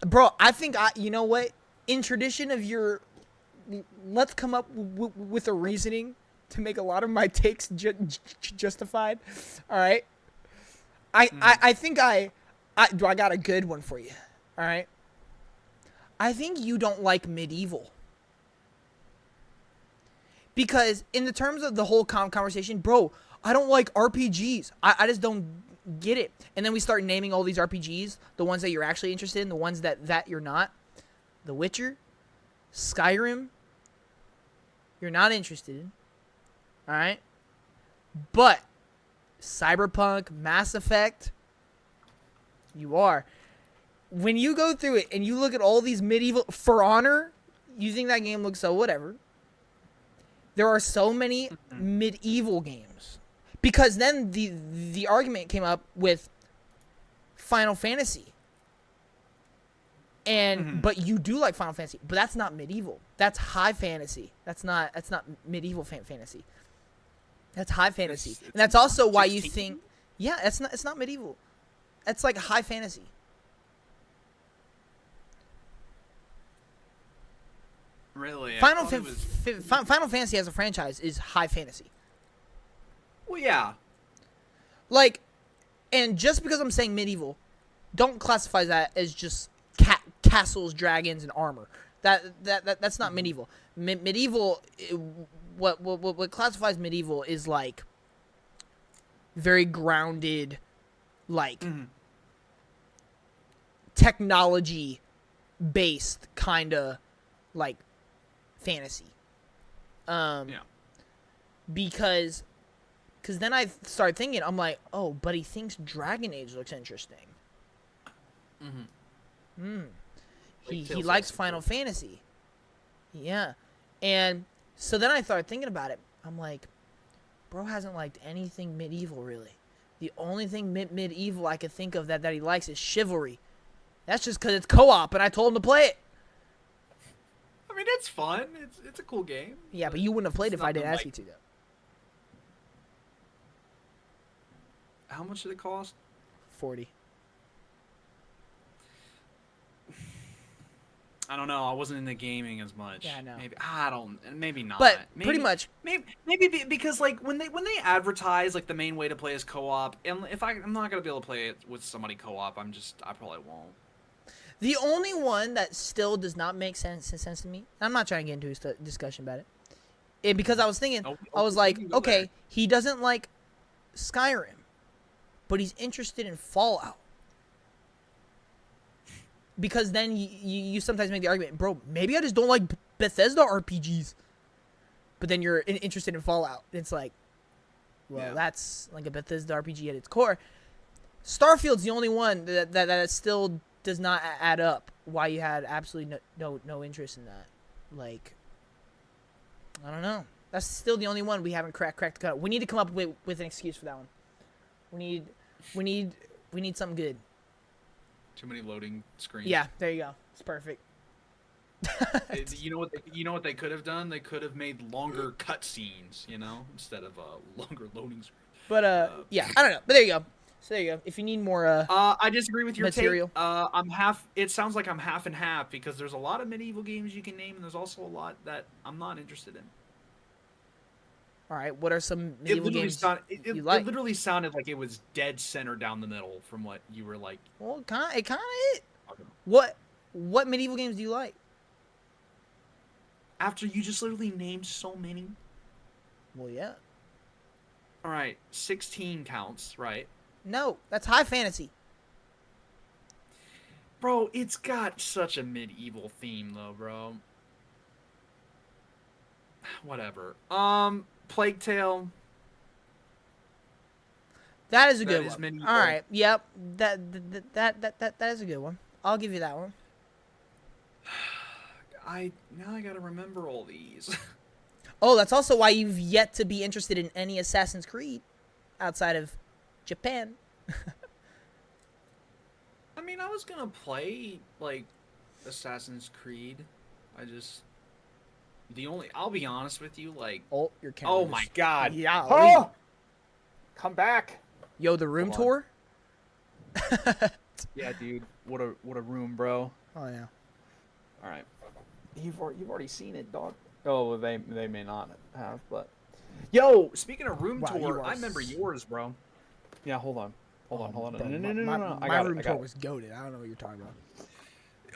Speaker 2: bro, I think you know what? In tradition of your, let's come up with a reasoning to make a lot of my takes justified. All right. I think I got a good one for you. All right. I think you don't like medieval. Because in the terms of the whole conversation, bro, I don't like RPGs. I just don't get it. And then we start naming all these RPGs, the ones that you're actually interested in, the ones that you're not. The Witcher, Skyrim, you're not interested in. All right? But Cyberpunk, Mass Effect, you are. When you go through it and you look at all these medieval... For Honor, you think that game looks so whatever. There are so many medieval games. Because then the argument came up with Final Fantasy. And but you do like Final Fantasy, but that's not medieval. That's high fantasy. That's not medieval fantasy. That's high fantasy. And that's also why you think it's not medieval. That's like high fantasy.
Speaker 1: Really?
Speaker 2: Final Fantasy as a franchise is high fantasy.
Speaker 1: Well, yeah.
Speaker 2: Like, and just because I'm saying medieval, don't classify that as just castles, dragons, and armor. That's not medieval. Medieval, what classifies medieval is like very grounded, like technology based kind of like fantasy. Because Because then I started thinking, I'm like, oh, but he thinks Dragon Age looks interesting. He likes Final Fantasy. Yeah. And so then I started thinking about it. I'm like, bro hasn't liked anything medieval, really. The only thing medieval I could think of that he likes is Chivalry. That's just because it's co-op, and I told him to play it.
Speaker 1: I mean, it's fun. It's a cool game.
Speaker 2: Yeah, but you wouldn't have played it if I didn't ask you to, though.
Speaker 1: How much did it cost?
Speaker 2: 40.
Speaker 1: I don't know. I wasn't into gaming as much.
Speaker 2: Yeah, I know.
Speaker 1: Maybe not.
Speaker 2: But
Speaker 1: maybe,
Speaker 2: pretty much.
Speaker 1: Maybe because like when they advertise like the main way to play is co-op, and if I'm not gonna be able to play it with somebody co-op, I probably won't.
Speaker 2: The only one that still does not make sense to me. I'm not trying to get into a discussion about it. Because I was thinking, I was like, okay, he doesn't like Skyrim, but he's interested in Fallout. Because then you sometimes make the argument, bro, maybe I just don't like Bethesda RPGs. But then you're interested in Fallout. It's like, well, that's like a Bethesda RPG at its core. Starfield's the only one that still does not add up why you had absolutely no interest in that. Like, I don't know. That's still the only one we haven't cracked the code. We need to come up with an excuse for that one. We need something good.
Speaker 1: Too many loading screens.
Speaker 2: Yeah, there you go. It's perfect.
Speaker 1: You know what they could have done? They could have made longer cutscenes, instead of longer loading screens.
Speaker 2: But yeah, I don't know. But there you go. So there you go. If you need more
Speaker 1: I disagree with your
Speaker 2: material.
Speaker 1: Take. It sounds like I'm half and half because there's a lot of medieval games you can name, and there's also a lot that I'm not interested in.
Speaker 2: All right, what are some medieval games you like?
Speaker 1: It literally sounded like it was dead center down the middle from what you were like.
Speaker 2: Well, it kind of is. What medieval games do you like?
Speaker 1: After you just literally named so many.
Speaker 2: Well, yeah.
Speaker 1: All right, 16 counts, right?
Speaker 2: No, that's high fantasy.
Speaker 1: Bro, it's got such a medieval theme, though, bro. Whatever. Plague Tale.
Speaker 2: That is a good one.
Speaker 1: Medieval.
Speaker 2: All right. Yep. That is a good one. I'll give you that one.
Speaker 1: Now I gotta remember all these.
Speaker 2: Oh, that's also why you've yet to be interested in any Assassin's Creed outside of Japan.
Speaker 1: I mean, I was gonna play like Assassin's Creed. I'll be honest with you, like.
Speaker 2: Oh, your camera.
Speaker 1: Oh my God.
Speaker 2: Yeah.
Speaker 1: Oh! Come back.
Speaker 2: Yo, the room tour.
Speaker 1: Yeah, dude. What a room, bro.
Speaker 2: Oh yeah.
Speaker 1: All right. You've already seen it, dog. Oh, they may not have, but. Yo, speaking of room tour, I remember yours, bro. Yeah, hold on. Hold on. No.
Speaker 2: My room tour was goated. I don't know what you're talking about.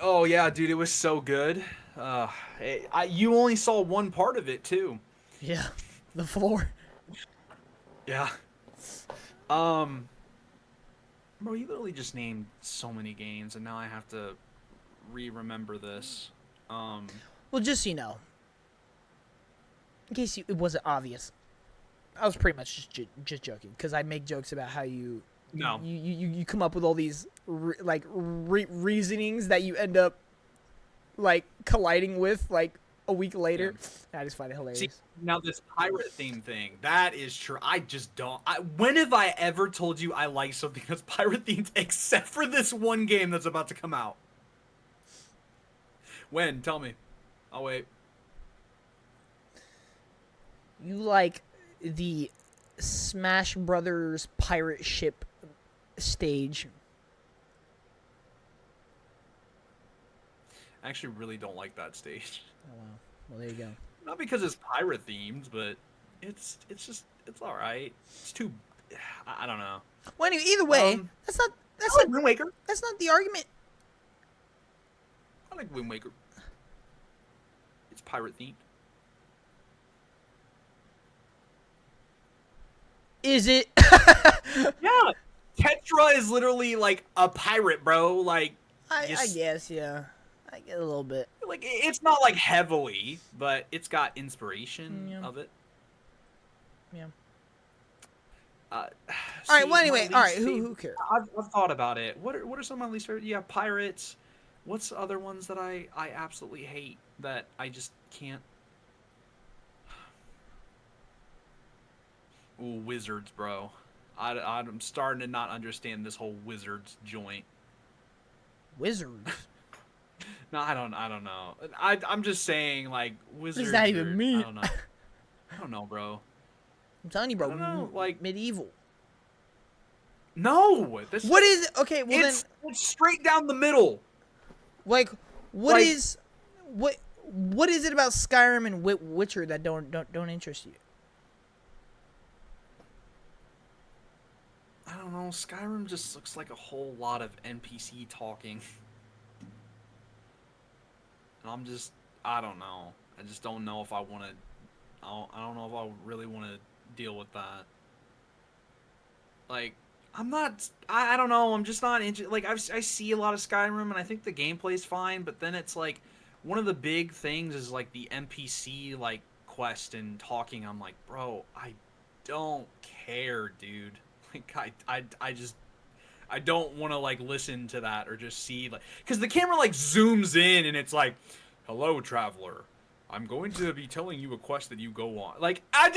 Speaker 1: Oh yeah, dude, it was so good. You only saw one part of it too.
Speaker 2: Yeah, the floor.
Speaker 1: Yeah. Bro, you literally just named so many games, and now I have to remember this.
Speaker 2: Well, just so you know, in case it wasn't obvious, I was pretty much just joking because I make jokes about how you come up with all these reasonings that you end up like colliding with like a week later. Yeah. I just find it hilarious.
Speaker 1: See, now this pirate theme thing, that is true. I just don't. When have I ever told you I like something that's pirate themed except for this one game that's about to come out? When? Tell me. I'll wait.
Speaker 2: You like the Smash Brothers pirate ship stage.
Speaker 1: I actually really don't like that stage.
Speaker 2: Oh wow. Well, there you go.
Speaker 1: Not because it's pirate themed, but it's all right. It's too. I don't know.
Speaker 2: Well, anyway, either way, that's not
Speaker 1: Wind Waker.
Speaker 2: That's not the argument.
Speaker 1: I like Wind Waker. It's pirate themed.
Speaker 2: Is it?
Speaker 1: Yeah. Tetra is literally like a pirate, bro. Like.
Speaker 2: I guess, yeah. I get a little bit.
Speaker 1: Like, it's not like heavily, but it's got inspiration of it.
Speaker 2: Yeah.
Speaker 1: Uh,
Speaker 2: All right.
Speaker 1: see,
Speaker 2: Well,
Speaker 1: my
Speaker 2: anyway. All right.
Speaker 1: least
Speaker 2: Who
Speaker 1: favorite.
Speaker 2: cares?
Speaker 1: I've thought about it. What are some of my least favorite? Yeah, pirates. What's the other ones that I absolutely hate that I just can't? Ooh, wizards, bro. I'm starting to not understand this whole wizards joint.
Speaker 2: Wizards.
Speaker 1: No, I don't know. I'm just saying like
Speaker 2: What does that
Speaker 1: wizards
Speaker 2: even
Speaker 1: are. I
Speaker 2: mean?
Speaker 1: don't know. I don't know, bro.
Speaker 2: I'm telling you,
Speaker 1: I
Speaker 2: bro.
Speaker 1: don't know. Like
Speaker 2: Medieval.
Speaker 1: no, this
Speaker 2: What is? Okay. Well then,
Speaker 1: it's straight down the middle.
Speaker 2: like, what
Speaker 1: Like
Speaker 2: is? What is it about Skyrim and Witcher that don't interest you?
Speaker 1: I don't know. Skyrim just looks like a whole lot of NPC talking. And I'm just, I don't know. I just don't know if I want to. I don't know if I really want to deal with that. Like, I'm not. I don't know. I'm just not interested. Like, I see a lot of Skyrim, and I think the gameplay's fine. But then it's like, one of the big things is like the NPC like quest and talking. I'm like, bro, I don't care, dude. Like, I just I don't want to like listen to that or just see like because the camera like zooms in and it's like, "Hello, traveler. I'm going to be telling you a quest that you go on." Like I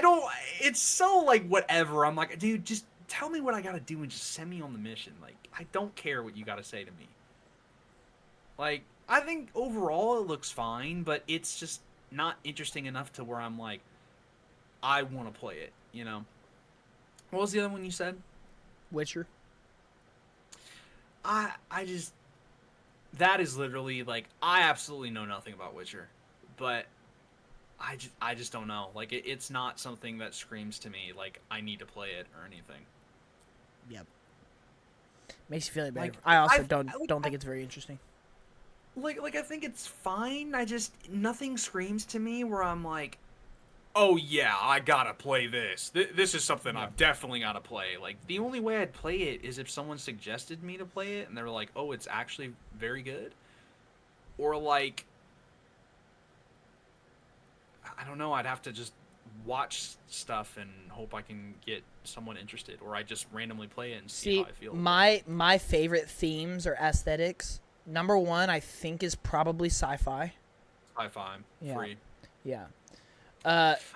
Speaker 1: don't. It's so like whatever. I'm like, dude, just tell me what I gotta do and just send me on the mission. Like I don't care what you gotta say to me. Like I think overall it looks fine, but it's just not interesting enough to where I'm like, I want to play it. You know. What was the other one you said?
Speaker 2: Witcher.
Speaker 1: I just that is literally like I absolutely know nothing about Witcher, but I just don't know. Like it's not something that screams to me like I need to play it or anything.
Speaker 2: Yep. Makes you feel better.
Speaker 1: Like
Speaker 2: I also
Speaker 1: I've,
Speaker 2: don't think it's very interesting.
Speaker 1: like I think it's fine. I just nothing screams to me where I'm like, oh yeah, I gotta play this. This is something I've definitely gotta play. Like the only way I'd play it is if someone suggested me to play it and they were like, oh, it's actually very good, or like I don't know. I'd have to just watch stuff and hope I can get someone interested, or I just randomly play it and see how I feel.
Speaker 2: My favorite themes or aesthetics. Number one, I think, is probably sci-fi.
Speaker 1: Sci-fi,
Speaker 2: Yeah.
Speaker 1: free.
Speaker 2: Yeah.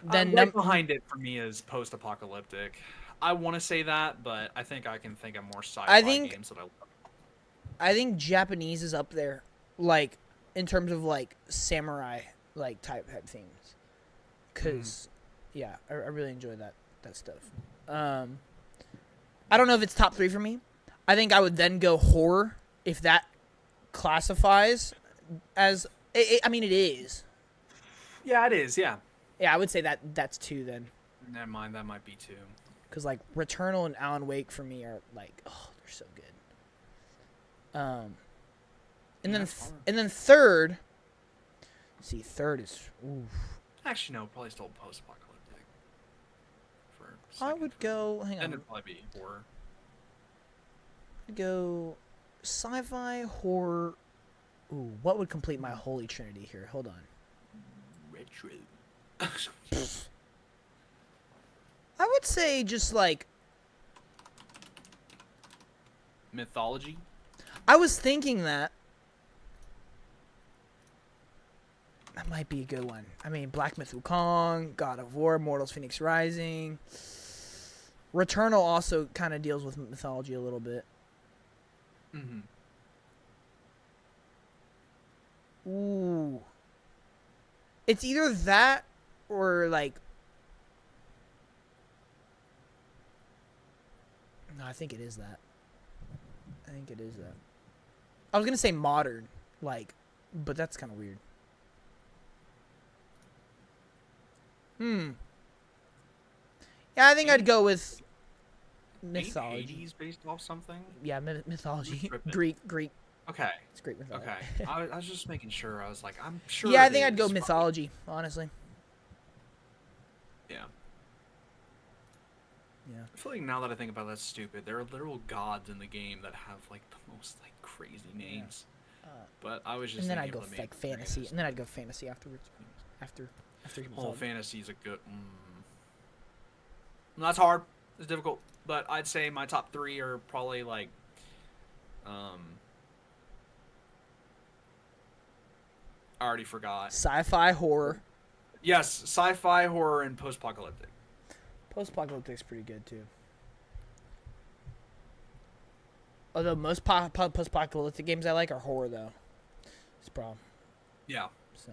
Speaker 1: Then right behind it for me is post-apocalyptic. I want to say that, but I think I can think of more sci-fi games that I love.
Speaker 2: I think Japanese is up there, like in terms of like samurai like type themes, cause yeah, I really enjoy that stuff. I don't know if it's top 3 for me. I think I would then go horror if that classifies as. I mean, it is.
Speaker 1: Yeah, it is. Yeah.
Speaker 2: Yeah, I would say that's 2 then.
Speaker 1: Never mind, that might be 2.
Speaker 2: Cause like Returnal and Alan Wake for me are like, oh, they're so good. And then third. See, third is. Oof.
Speaker 1: Actually, no, probably still post-apocalyptic.
Speaker 2: I would go. Hang on.
Speaker 1: And it'd probably be horror.
Speaker 2: I'd go sci-fi, horror. Ooh, what would complete my holy trinity here? Hold on.
Speaker 1: Retro.
Speaker 2: I would say just like
Speaker 1: Mythology.
Speaker 2: I was thinking that. That might be a good one. I mean, Black Myth Wukong, God of War, Mortals Phoenix Rising. Returnal also kind of deals with mythology a little bit.
Speaker 1: Mm-hmm.
Speaker 2: Ooh. It's either that or like. No, I think it is that. I think it is that. I was gonna say modern, like, but that's kind of weird. Yeah, I think I'd go with mythology.
Speaker 1: 80s based off something?
Speaker 2: Yeah, mythology. Greek.
Speaker 1: Okay.
Speaker 2: It's Greek mythology.
Speaker 1: Okay. I was just making sure. I was like, I'm sure.
Speaker 2: Yeah, I think I'd go mythology, honestly.
Speaker 1: Yeah.
Speaker 2: Yeah.
Speaker 1: I feel like now that I think about it, that's stupid. There are literal gods in the game that have like the most like crazy names. Yeah. But I was just.
Speaker 2: And then I'd go like fantasy, and then I'd go fantasy afterwards. After.
Speaker 1: Whole fantasy is a good. That's hard. It's difficult, but I'd say my top 3 are probably like, um, I already forgot.
Speaker 2: Sci-fi horror.
Speaker 1: Yes, sci-fi, horror, and post-apocalyptic.
Speaker 2: Post-apocalyptic's pretty good too. Although most post-apocalyptic games I like are horror though. It's a problem.
Speaker 1: Yeah.
Speaker 2: So,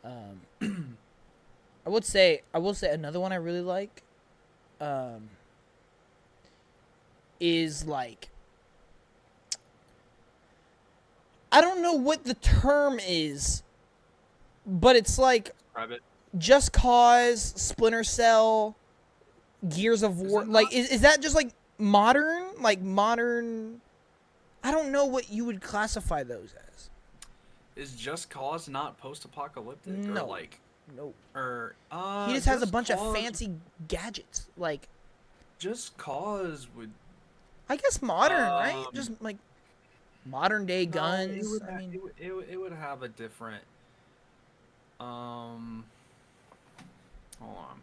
Speaker 2: I will say another one I really like, is like, I don't know what the term is, but it's like
Speaker 1: Private.
Speaker 2: Just Cause, Splinter Cell, Gears of War. Like, is that just like modern? Like modern? I don't know what you would classify those as.
Speaker 1: Is Just Cause not post-apocalyptic?
Speaker 2: No.
Speaker 1: Or like,
Speaker 2: Nope.
Speaker 1: or
Speaker 2: He just has a bunch of fancy gadgets. Like,
Speaker 1: Just Cause would.
Speaker 2: I guess modern, right? Just like modern day guns.
Speaker 1: No, it would have a different. Hold on.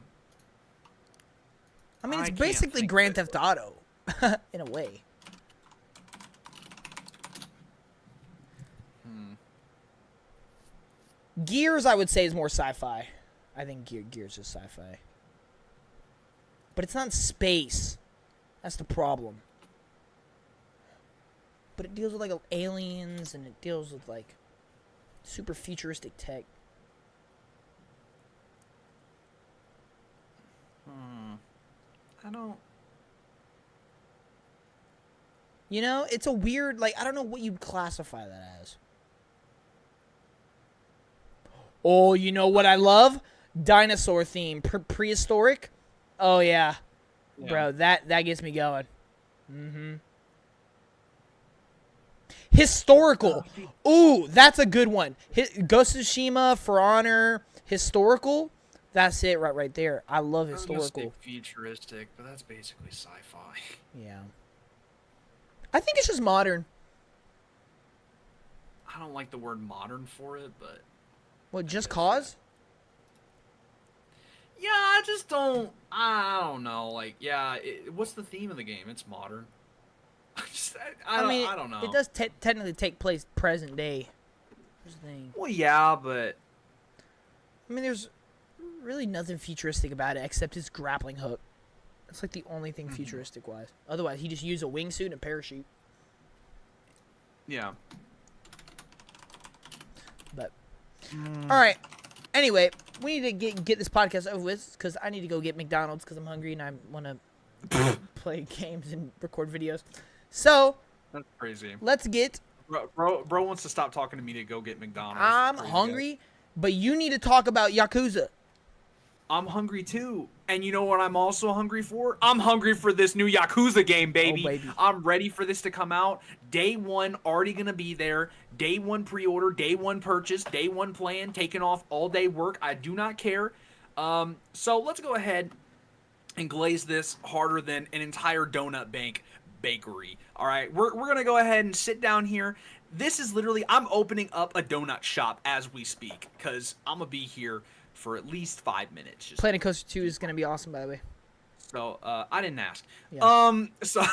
Speaker 2: I mean, it's
Speaker 1: I can't
Speaker 2: basically
Speaker 1: think
Speaker 2: Grand
Speaker 1: of it.
Speaker 2: Theft Auto, in a way. Gears, I would say, is more sci-fi. I think Gears is sci-fi. But it's not space. That's the problem. But it deals with, like, aliens, and it deals with, like, super futuristic tech.
Speaker 1: I don't.
Speaker 2: You know, it's a weird, like, I don't know what you'd classify that as. Oh, you know what I love? Dinosaur theme. Prehistoric? Oh, yeah. Bro, that gets me going. Mm-hmm. Historical. Ooh, that's a good one. Ghost of Tsushima, For Honor, historical. That's it right there. I love historical.
Speaker 1: I was gonna say futuristic, but that's basically sci-fi.
Speaker 2: Yeah. I think it's just modern.
Speaker 1: I don't like the word modern for it, but
Speaker 2: What, Just Cause?
Speaker 1: yeah, I just don't. I don't know. Like, yeah, what's the theme of the game? It's modern. I don't know.
Speaker 2: It does technically take place present day. Here's the thing.
Speaker 1: Well, yeah, but
Speaker 2: I mean, there's really nothing futuristic about it except his grappling hook. That's like the only thing futuristic wise. Otherwise, he just used a wingsuit and a parachute.
Speaker 1: yeah.
Speaker 2: But all right. Anyway, we need to get this podcast over with because I need to go get McDonald's because I'm hungry and I want to play games and record videos. So
Speaker 1: That's crazy.
Speaker 2: let's get.
Speaker 1: Bro wants to stop talking to me to go get McDonald's.
Speaker 2: I'm hungry, but you need to talk about Yakuza.
Speaker 1: I'm hungry too. And you know what I'm also hungry for? I'm hungry for this new Yakuza game, baby.
Speaker 2: Oh, baby.
Speaker 1: I'm ready for this to come out. Day one, already going to be there. Day one pre-order, day one purchase, day one plan, taking off all day work. I do not care. So let's go ahead and glaze this harder than an entire donut bakery. All right, we're going to go ahead and sit down here. This is literally, I'm opening up a donut shop as we speak because I'm going to be here for at least 5 minutes.
Speaker 2: Planet Coaster 2 is going to be awesome, by the way.
Speaker 1: So, I didn't ask.
Speaker 2: Yeah.
Speaker 1: So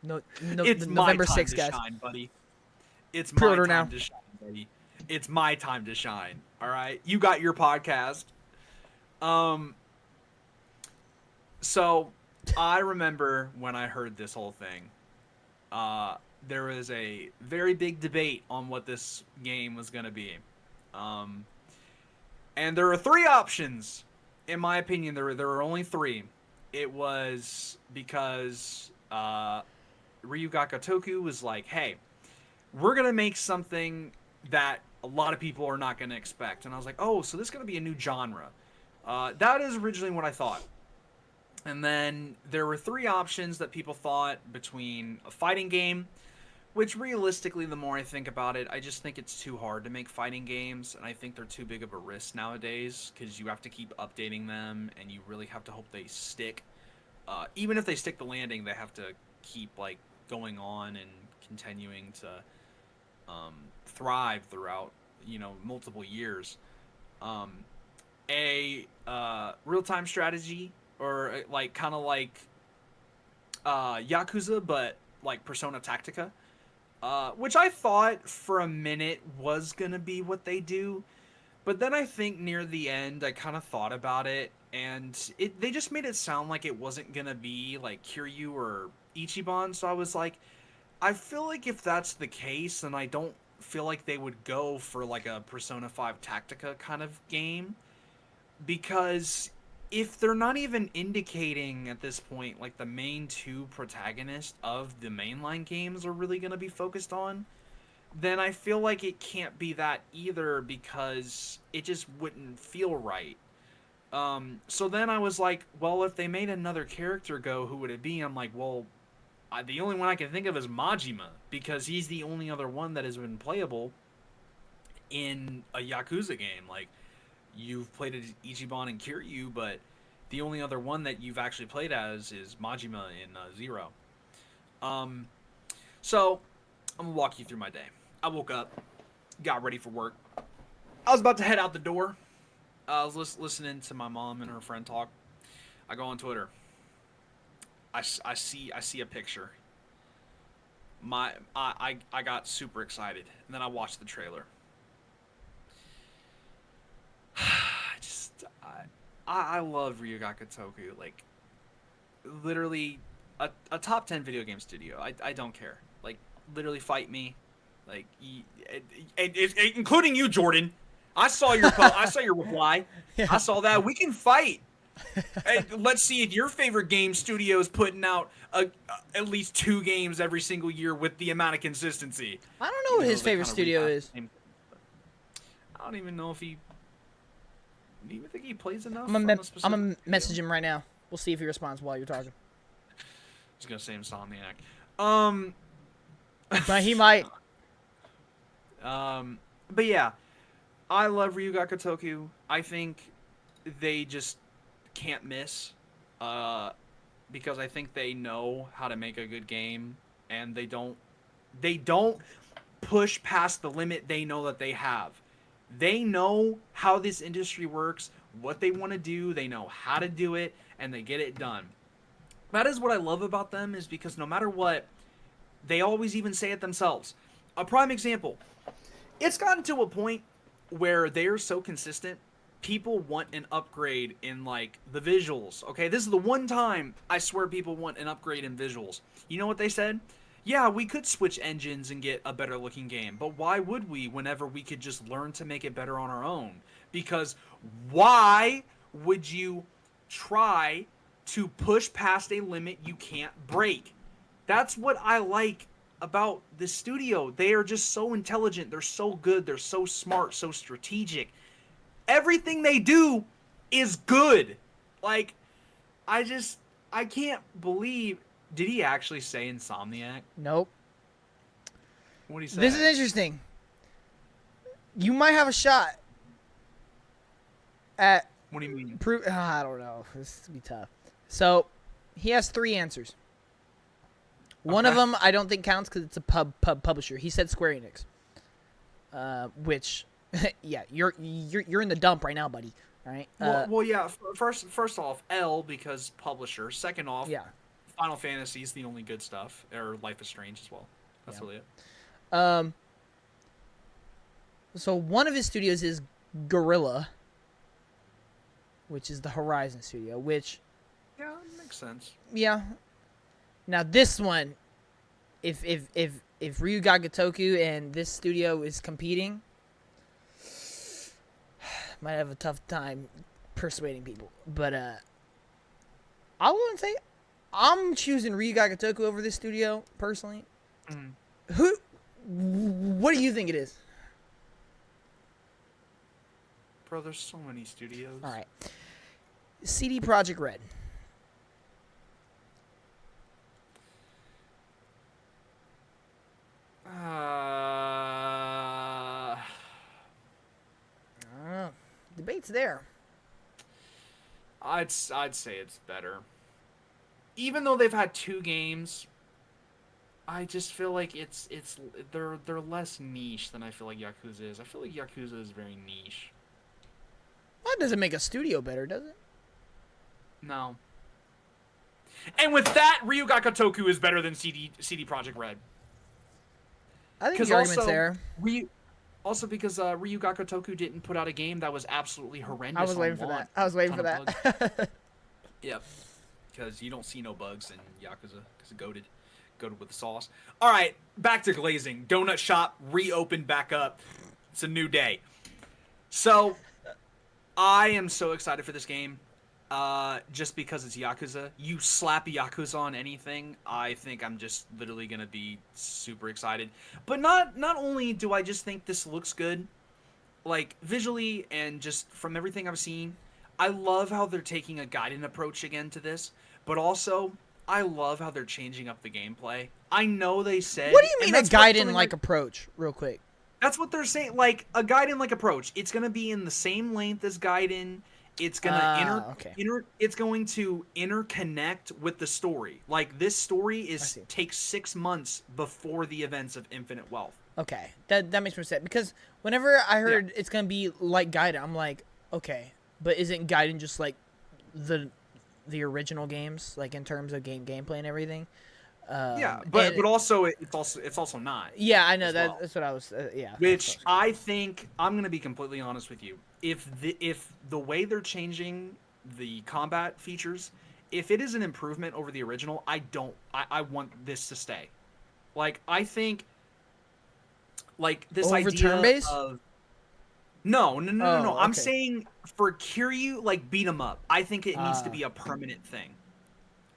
Speaker 2: No,
Speaker 1: it's
Speaker 2: November
Speaker 1: my time
Speaker 2: 6th,
Speaker 1: to
Speaker 2: guys.
Speaker 1: shine, buddy. It's my
Speaker 2: Pre-order
Speaker 1: time
Speaker 2: now.
Speaker 1: to shine, buddy. It's my time to shine. All right, you got your podcast. So I remember when I heard this whole thing. There was a very big debate on what this game was going to be. And there are 3 options. In my opinion, there were only 3. It was because Ryuga Gotoku was like, hey, we're going to make something that a lot of people are not going to expect. And I was like, oh, so this is going to be a new genre. That is originally what I thought. And then there were 3 options that people thought between a fighting game, which realistically, the more I think about it, I just think it's too hard to make fighting games, and I think they're too big of a risk nowadays because you have to keep updating them, and you really have to hope they stick. Even if they stick the landing, they have to keep like going on and continuing to thrive throughout multiple years. a real-time strategy, or like kind of like Yakuza, but like Persona Tactica, which I thought for a minute was gonna be what they do, but then I think near the end I kind of thought about it, and they just made it sound like it wasn't gonna be like Kiryu or Ichiban, so I was like, I feel like if that's the case, then I don't feel like they would go for like a Persona 5 Tactica kind of game, because if they're not even indicating at this point like the main two protagonists of the mainline games are really going to be focused on, then I feel like it can't be that either, because it just wouldn't feel right. So then I was like, well, if they made another character go, who would it be? I'm like, well, the only one I can think of is Majima, because he's the only other one that has been playable in a Yakuza game. Like, you've played as Ichiban and Kiryu, but the only other one that you've actually played as is Majima in Zero. Um, so I'm gonna walk you through my day. I woke up, got ready for work. I was about to head out the door. I was listening to my mom and her friend talk. I go on Twitter. I see a picture. I got super excited, and then I watched the trailer. I love Ryuga Kotoku. Like, literally a top 10 video game studio. I don't care. Like, literally fight me. Like, including you, Jordan. I saw your I saw your reply.
Speaker 2: Yeah.
Speaker 1: I saw that. We can fight. Hey, let's see if your favorite game studio is putting out at least 2 games every single year with the amount of consistency.
Speaker 2: I don't know what his favorite studio is.
Speaker 1: I don't even know if he. Do you even think he plays enough?
Speaker 2: I'm gonna message him right now. We'll see if he responds while you're talking.
Speaker 1: I was gonna say Insomniac.
Speaker 2: But he might.
Speaker 1: But yeah, I love Ryuga Kotoku. I think they just can't miss, because I think they know how to make a good game, and they don't push past the limit they know that they have. They know how this industry works, what they want to do, they know how to do it, and they get it done. That is what I love about them, is because no matter what, they always even say it themselves. A prime example, it's gotten to a point where they are so consistent, people want an upgrade in, like, the visuals. Okay, this is the one time I swear people want an upgrade in visuals. You know what they said? Yeah, we could switch engines and get a better looking game, but why would we whenever we could just learn to make it better on our own? Because why would you try to push past a limit you can't break? That's what I like about this studio. They are just so intelligent, they're so good, they're so smart, so strategic. Everything they do is good. Like, I can't believe. Did he actually say Insomniac?
Speaker 2: Nope.
Speaker 1: What did he say?
Speaker 2: This is interesting. You might have a shot at.
Speaker 1: What do you mean?
Speaker 2: I don't know. This is gonna be tough. So, he has 3 answers. One of them I don't think counts because it's a publisher. He said Square Enix, which, yeah, you're in the dump right now, buddy. All right.
Speaker 1: Well, yeah. First off, L, because publisher. Second off,
Speaker 2: yeah.
Speaker 1: Final Fantasy is the only good stuff, or Life is Strange as well. That's really it.
Speaker 2: So one of his studios is Gorilla, which is the Horizon studio. Which,
Speaker 1: yeah, makes sense.
Speaker 2: Yeah. Now this one, if Ryuga Gotoku and this studio is competing, might have a tough time persuading people. But I wouldn't say. I'm choosing Ryuga Gotoku over this studio, personally.
Speaker 1: Mm.
Speaker 2: What do you think it is?
Speaker 1: Bro, there's so many studios.
Speaker 2: All right. CD Projekt Red. Debate's there.
Speaker 1: I'd say it's better. Even though they've had 2 games, I just feel like they're less niche than I feel like Yakuza is. I feel like Yakuza is very niche.
Speaker 2: Well, that doesn't make a studio better, does it?
Speaker 1: No. And with that, Ryuga Kotoku is better than CD Projekt Red.
Speaker 2: I think the argument's there.
Speaker 1: Also because Ryuga Kotoku didn't put out a game that was absolutely horrendous.
Speaker 2: I was waiting for that. I was waiting for that.
Speaker 1: Yep. Because you don't see no bugs in Yakuza. Because it goated with the sauce. All right, back to glazing. Donut Shop reopened back up. It's a new day. So, I am so excited for this game. Just because it's Yakuza. You slap Yakuza on anything, I think I'm just literally gonna be super excited. But not only do I just think this looks good, like visually and just from everything I've seen, I love how they're taking a Gaiden approach again to this, but also I love how they're changing up the gameplay. I know they said...
Speaker 2: What do you mean a Gaiden-like approach, real quick?
Speaker 1: That's what they're saying, like a Gaiden-like approach. It's gonna be in the same length as Gaiden. It's gonna it's going to interconnect with the story. Like this story takes 6 months before the events of Infinite Wealth.
Speaker 2: Okay, that makes more sense because whenever I heard it's gonna be like Gaiden, I'm like, okay, but isn't Gaiden just like the original games, like in terms of gameplay and everything?
Speaker 1: But also it's also not.
Speaker 2: Yeah, I know that's what I was.
Speaker 1: Which I think I'm gonna be completely honest with you. If the way they're changing the combat features, if it is an improvement over the original, I want this to stay. Like I think, like this
Speaker 2: over
Speaker 1: idea
Speaker 2: turn-based?
Speaker 1: of no.
Speaker 2: Okay.
Speaker 1: I'm saying for Kiryu, like beat 'em up. I think it needs to be a permanent thing.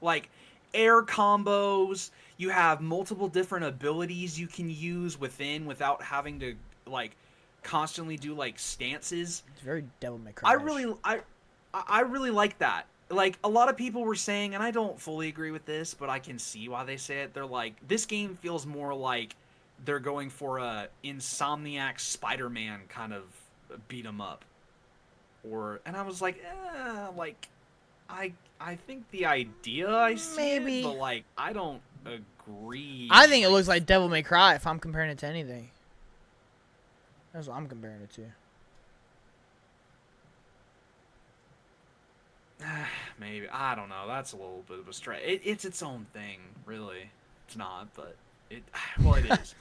Speaker 1: Like air combos, you have multiple different abilities you can use without having to like constantly do like stances.
Speaker 2: It's very Devil May Cry.
Speaker 1: I really like that. Like a lot of people were saying, and I don't fully agree with this, but I can see why they say it. They're like, this game feels more like they're going for a Insomniac Spider-Man kind of beat 'em up. And I was like, like I think the idea I see it, but like I don't agree.
Speaker 2: I think it looks like Devil May Cry if I'm comparing it to anything. That's what I'm comparing it to.
Speaker 1: Maybe. I don't know. That's a little bit of a stretch. It's its own thing, really. It's not, but it is,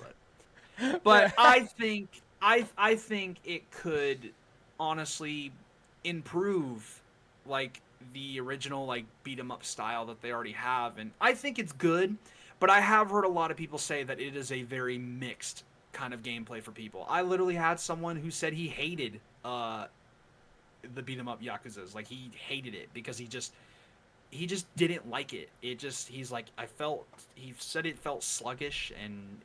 Speaker 1: but I think it could honestly improve like the original like beat 'em up style that they already have, and I think it's good, but I have heard a lot of people say that it is a very mixed kind of gameplay for people. I literally had someone who said he hated the beat 'em up Yakuzas. Like he hated it because he just didn't like it. He's like, he said it felt sluggish and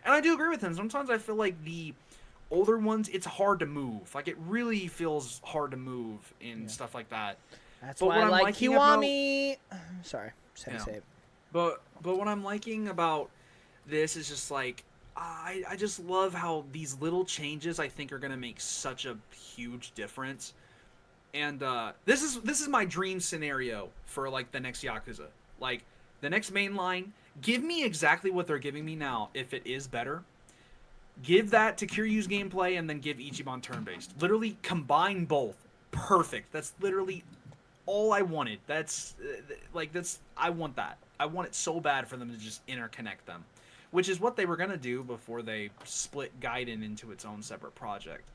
Speaker 1: I do agree with him. Sometimes I feel like the older ones, it's hard to move. Like it really feels hard to move in stuff like that.
Speaker 2: That's why I like Kiwami. Sorry, just had to say it.
Speaker 1: But what I'm liking about this is just like I just love how these little changes I think are gonna make such a huge difference. And this is my dream scenario for like the next Yakuza. Like the next main line, give me exactly what they're giving me now. If it is better, give that to Kiryu's gameplay and then give Ichiban turn-based. Literally combine both. Perfect. That's literally all I wanted. I want that. I want it so bad for them to just interconnect them, which is what they were gonna do before they split Gaiden into its own separate project.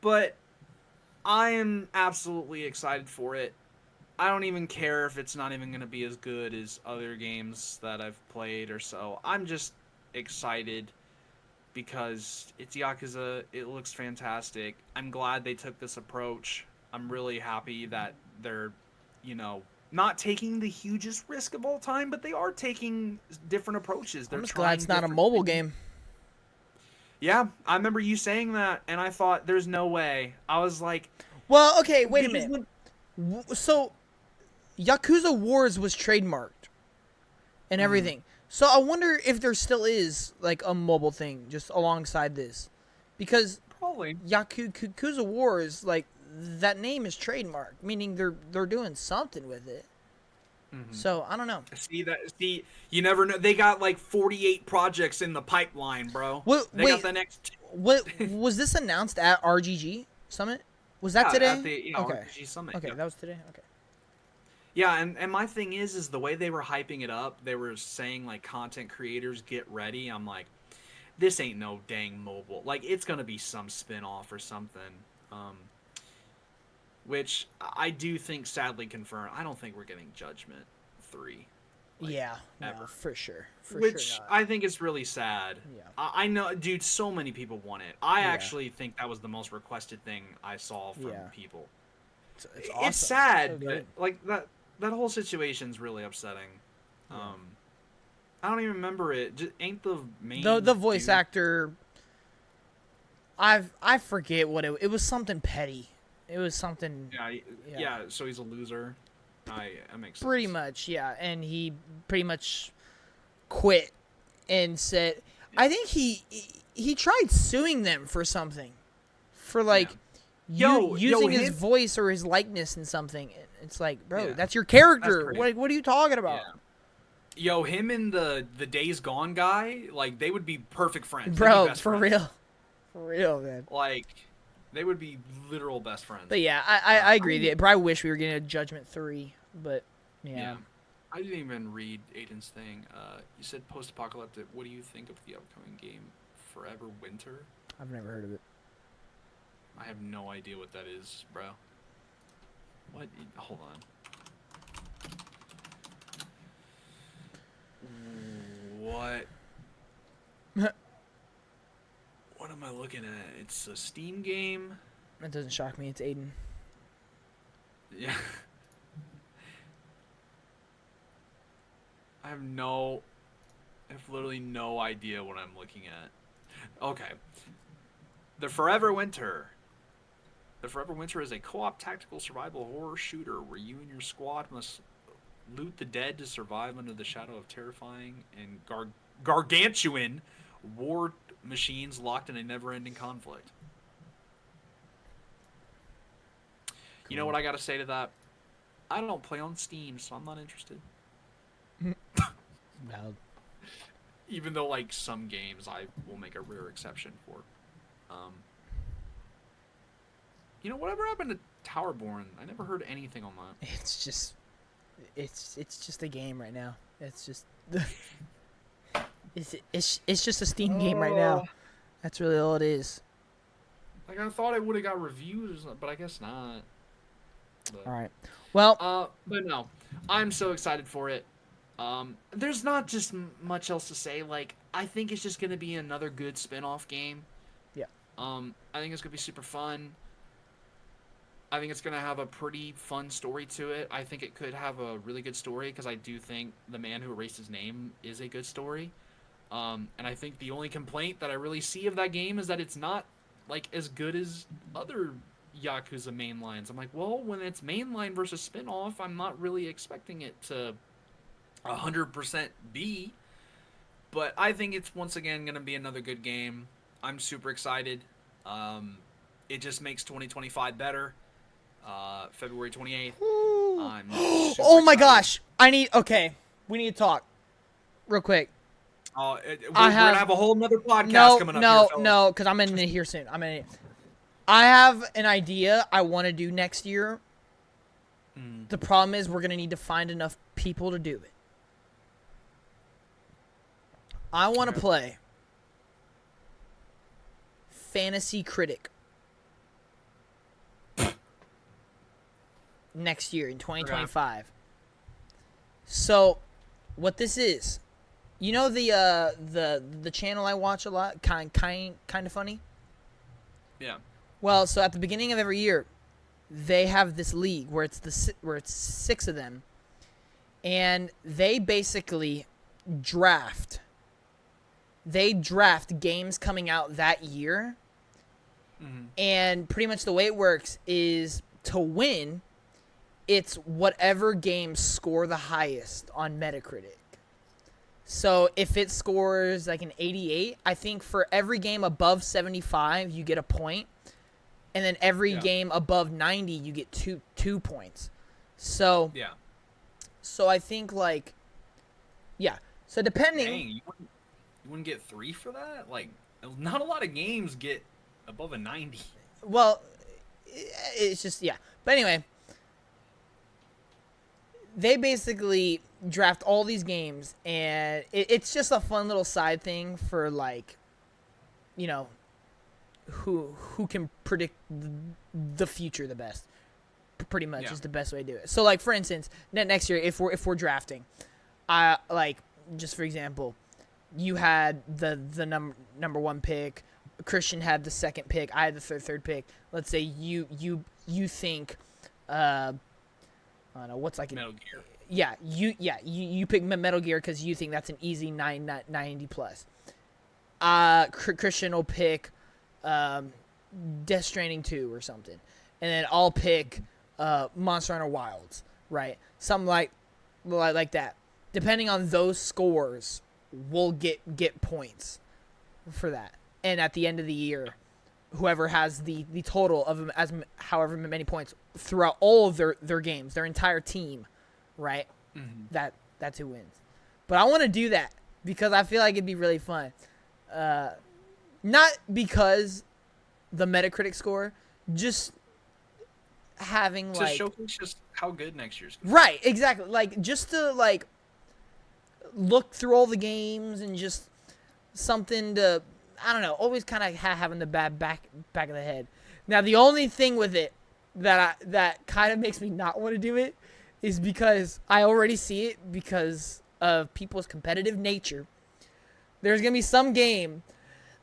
Speaker 1: But I am absolutely excited for it. I don't even care if it's not even gonna be as good as other games that I've played or so. I'm just excited because it's Yakuza. It looks fantastic. I'm glad they took this approach. I'm really happy that they're, not taking the hugest risk of all time, but they are taking different approaches.
Speaker 2: I'm just glad it's not a mobile game.
Speaker 1: Yeah, I remember you saying that, and I thought, there's no way. I was like...
Speaker 2: Well, okay, wait a minute. So, Yakuza Wars was trademarked and everything. So I wonder if there still is, like, a mobile thing just alongside this. Because
Speaker 1: probably
Speaker 2: Yakuza Wars, like, that name is trademarked, meaning they're doing something with it. Mm-hmm. So I don't know.
Speaker 1: See, you never know. They got like 48 projects in the pipeline, bro.
Speaker 2: Wait,
Speaker 1: got the next.
Speaker 2: What was this announced at RGG? Summit? Was that today?
Speaker 1: At the
Speaker 2: Okay.
Speaker 1: RPG Summit.
Speaker 2: Okay,
Speaker 1: Yeah.
Speaker 2: that was today. Okay.
Speaker 1: Yeah, and my thing is the way they were hyping it up, they were saying like content creators get ready. I'm like, this ain't no dang mobile. Like it's gonna be some spin-off or something. Which I do think sadly confirmed. I don't think we're getting Judgment 3. Like,
Speaker 2: Yeah,
Speaker 1: ever.
Speaker 2: no, for sure. For
Speaker 1: Which
Speaker 2: sure not.
Speaker 1: I think is really sad.
Speaker 2: Yeah.
Speaker 1: I know, dude, so many people want it. I
Speaker 2: Yeah.
Speaker 1: actually think that was the most requested thing I saw from
Speaker 2: Yeah.
Speaker 1: people.
Speaker 2: It's awesome.
Speaker 1: It's sad.
Speaker 2: So good.
Speaker 1: Like that whole situation's really upsetting.
Speaker 2: Yeah.
Speaker 1: I don't even remember it. Ain't the main
Speaker 2: The voice
Speaker 1: dude?
Speaker 2: actor. I forget what it was. Something petty. It was something.
Speaker 1: Yeah. So he's a loser. That makes sense.
Speaker 2: Pretty much, yeah. And he pretty much quit and said, I think he tried suing them for something, for like using his voice or his likeness in something. It's like, bro, that's your character. What are you talking about?
Speaker 1: Yeah. Yo, him and the Days Gone guy, like they would be perfect friends.
Speaker 2: Bro, for real, man.
Speaker 1: Like they would be literal best friends.
Speaker 2: But yeah, I agree. But I wish we were getting a Judgment 3. But yeah.
Speaker 1: I didn't even read Aiden's thing. You said post-apocalyptic. What do you think of the upcoming game, Forever Winter?
Speaker 2: I've never heard of it.
Speaker 1: I have no idea what that is, bro. What? Hold on. What? What am I looking at? It's a Steam game.
Speaker 2: That doesn't shock me. It's Aiden.
Speaker 1: Yeah. I have literally no idea what I'm looking at. Okay. The Forever Winter. The Forever Winter is a co-op tactical survival horror shooter where you and your squad must loot the dead to survive under the shadow of terrifying and gargantuan war machines locked in a never-ending conflict. Cool. You know what I gotta say to that? I don't play on Steam, so I'm not interested.
Speaker 2: Valid.
Speaker 1: Even though, like, some games I will make a rare exception for. You know, whatever happened to Towerborn? I never heard anything on that.
Speaker 2: It's just a game right now. It's just it's just a Steam game right now. That's really all it is.
Speaker 1: Like, I thought it would have got reviews, but I guess not. But,
Speaker 2: all right. Well,
Speaker 1: but no, I'm so excited for it. There's not just much else to say. Like, I think it's just gonna be another good spin-off game.
Speaker 2: Yeah.
Speaker 1: I think it's gonna be super fun. I think it's gonna have a pretty fun story to it. I think it could have a really good story because I do think The Man Who Erased His Name is a good story. And I think the only complaint that I really see of that game is that it's not like as good as other Yakuza mainlines. I'm like, well, when it's mainline versus spin-off, I'm not really expecting it to 100% be. But I think it's once again going to be another good game. I'm super excited. It just makes 2025 better. February 28th. I'm
Speaker 2: oh my gosh. We need to talk real quick.
Speaker 1: We're going to have a whole nother podcast coming up here,
Speaker 2: No, because I'm in it here soon. I have an idea I want to do next year. The problem is we're going to need to find enough people to do it. I want to play Fantasy Critic next year in 2025. Okay. So, what this is, you know the channel I watch a lot, kind of funny.
Speaker 1: Yeah.
Speaker 2: Well, so at the beginning of every year, they have this league where it's 6 of them, and they basically draft. They draft games coming out that year, and pretty much the way it works is to win, it's whatever games score the highest on Metacritic. So if it scores like an 88, I think for every game above 75, you get a point. And then every game above 90, you get two points. So So I think like, So depending.
Speaker 1: Dang, you wouldn't get 3 for that? Like, not a lot of games get above a 90.
Speaker 2: Well, it's just yeah. But anyway, they basically draft all these games, and it's just a fun little side thing for like, you know, who can predict the future the best. Pretty much is the best way to do it. So like for instance, next year if we're drafting, like just for example, you had the number one pick, Christian had the second pick, I had the third pick. Let's say you think I don't know what's like
Speaker 1: Metal Gear.
Speaker 2: Yeah, you pick Metal Gear because you think that's an easy 90 plus. Christian will pick Death Stranding 2 or something, and then I'll pick Monster Hunter Wilds, right? Something like that. Depending on those scores, we'll get points for that. And at the end of the year, whoever has the total of as however many points throughout all of their games, their entire team, right? Mm-hmm. That's who wins. But I want to do that because I feel like it'd be really fun. Not because the Metacritic score, just having
Speaker 1: to showcase just how good next year's gonna be.
Speaker 2: Right, exactly. Like just to like look through all the games and just something to, I don't know, always kind of having the back of the head. Now the only thing with it that kind of makes me not want to do it is because I already see it because of people's competitive nature. There's gonna be some game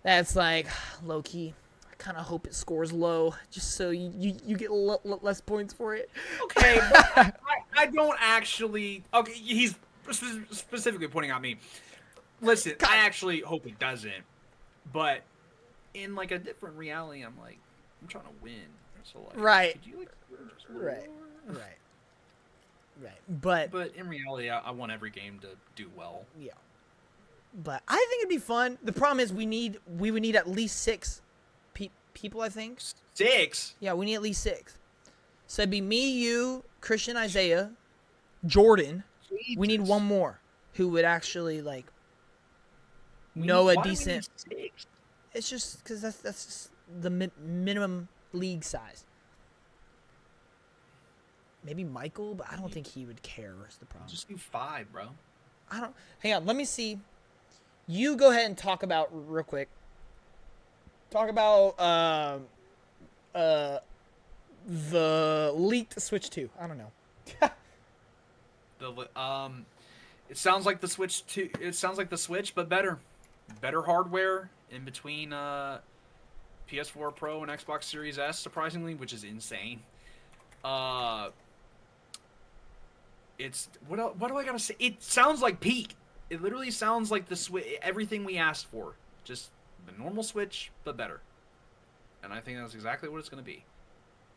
Speaker 2: that's like low key. Kind of hope it scores low just so you get less points for it.
Speaker 1: Okay, but I don't actually. Okay, he's specifically pointing out me. Listen, I actually hope it doesn't. But in like a different reality, I'm like, I'm trying to win. So like,
Speaker 2: right.
Speaker 1: Could you like just
Speaker 2: right. But
Speaker 1: in reality, I want every game to do well.
Speaker 2: Yeah. But I think it'd be fun. The problem is we would need at least 6 people, I think.
Speaker 1: 6?
Speaker 2: Yeah, we need at least 6. So it'd be me, you, Christian, Isaiah, Jordan. Jesus. We need one more who would actually like know a decent. It's just because that's just the minimum league size. Maybe Michael, but I don't think he would care. Is the problem?
Speaker 1: Just do 5, bro.
Speaker 2: I don't. Hang on, let me see. You go ahead and talk about real quick. Talk about the leaked Switch 2. I don't know.
Speaker 1: It sounds like the Switch 2. It sounds like the Switch, but better hardware in between PS4 Pro and Xbox Series S. Surprisingly, which is insane. It's what do I gotta say? It sounds like peak. It literally sounds like the Switch. Everything we asked for, just the normal Switch, but better. And I think that's exactly what it's gonna be.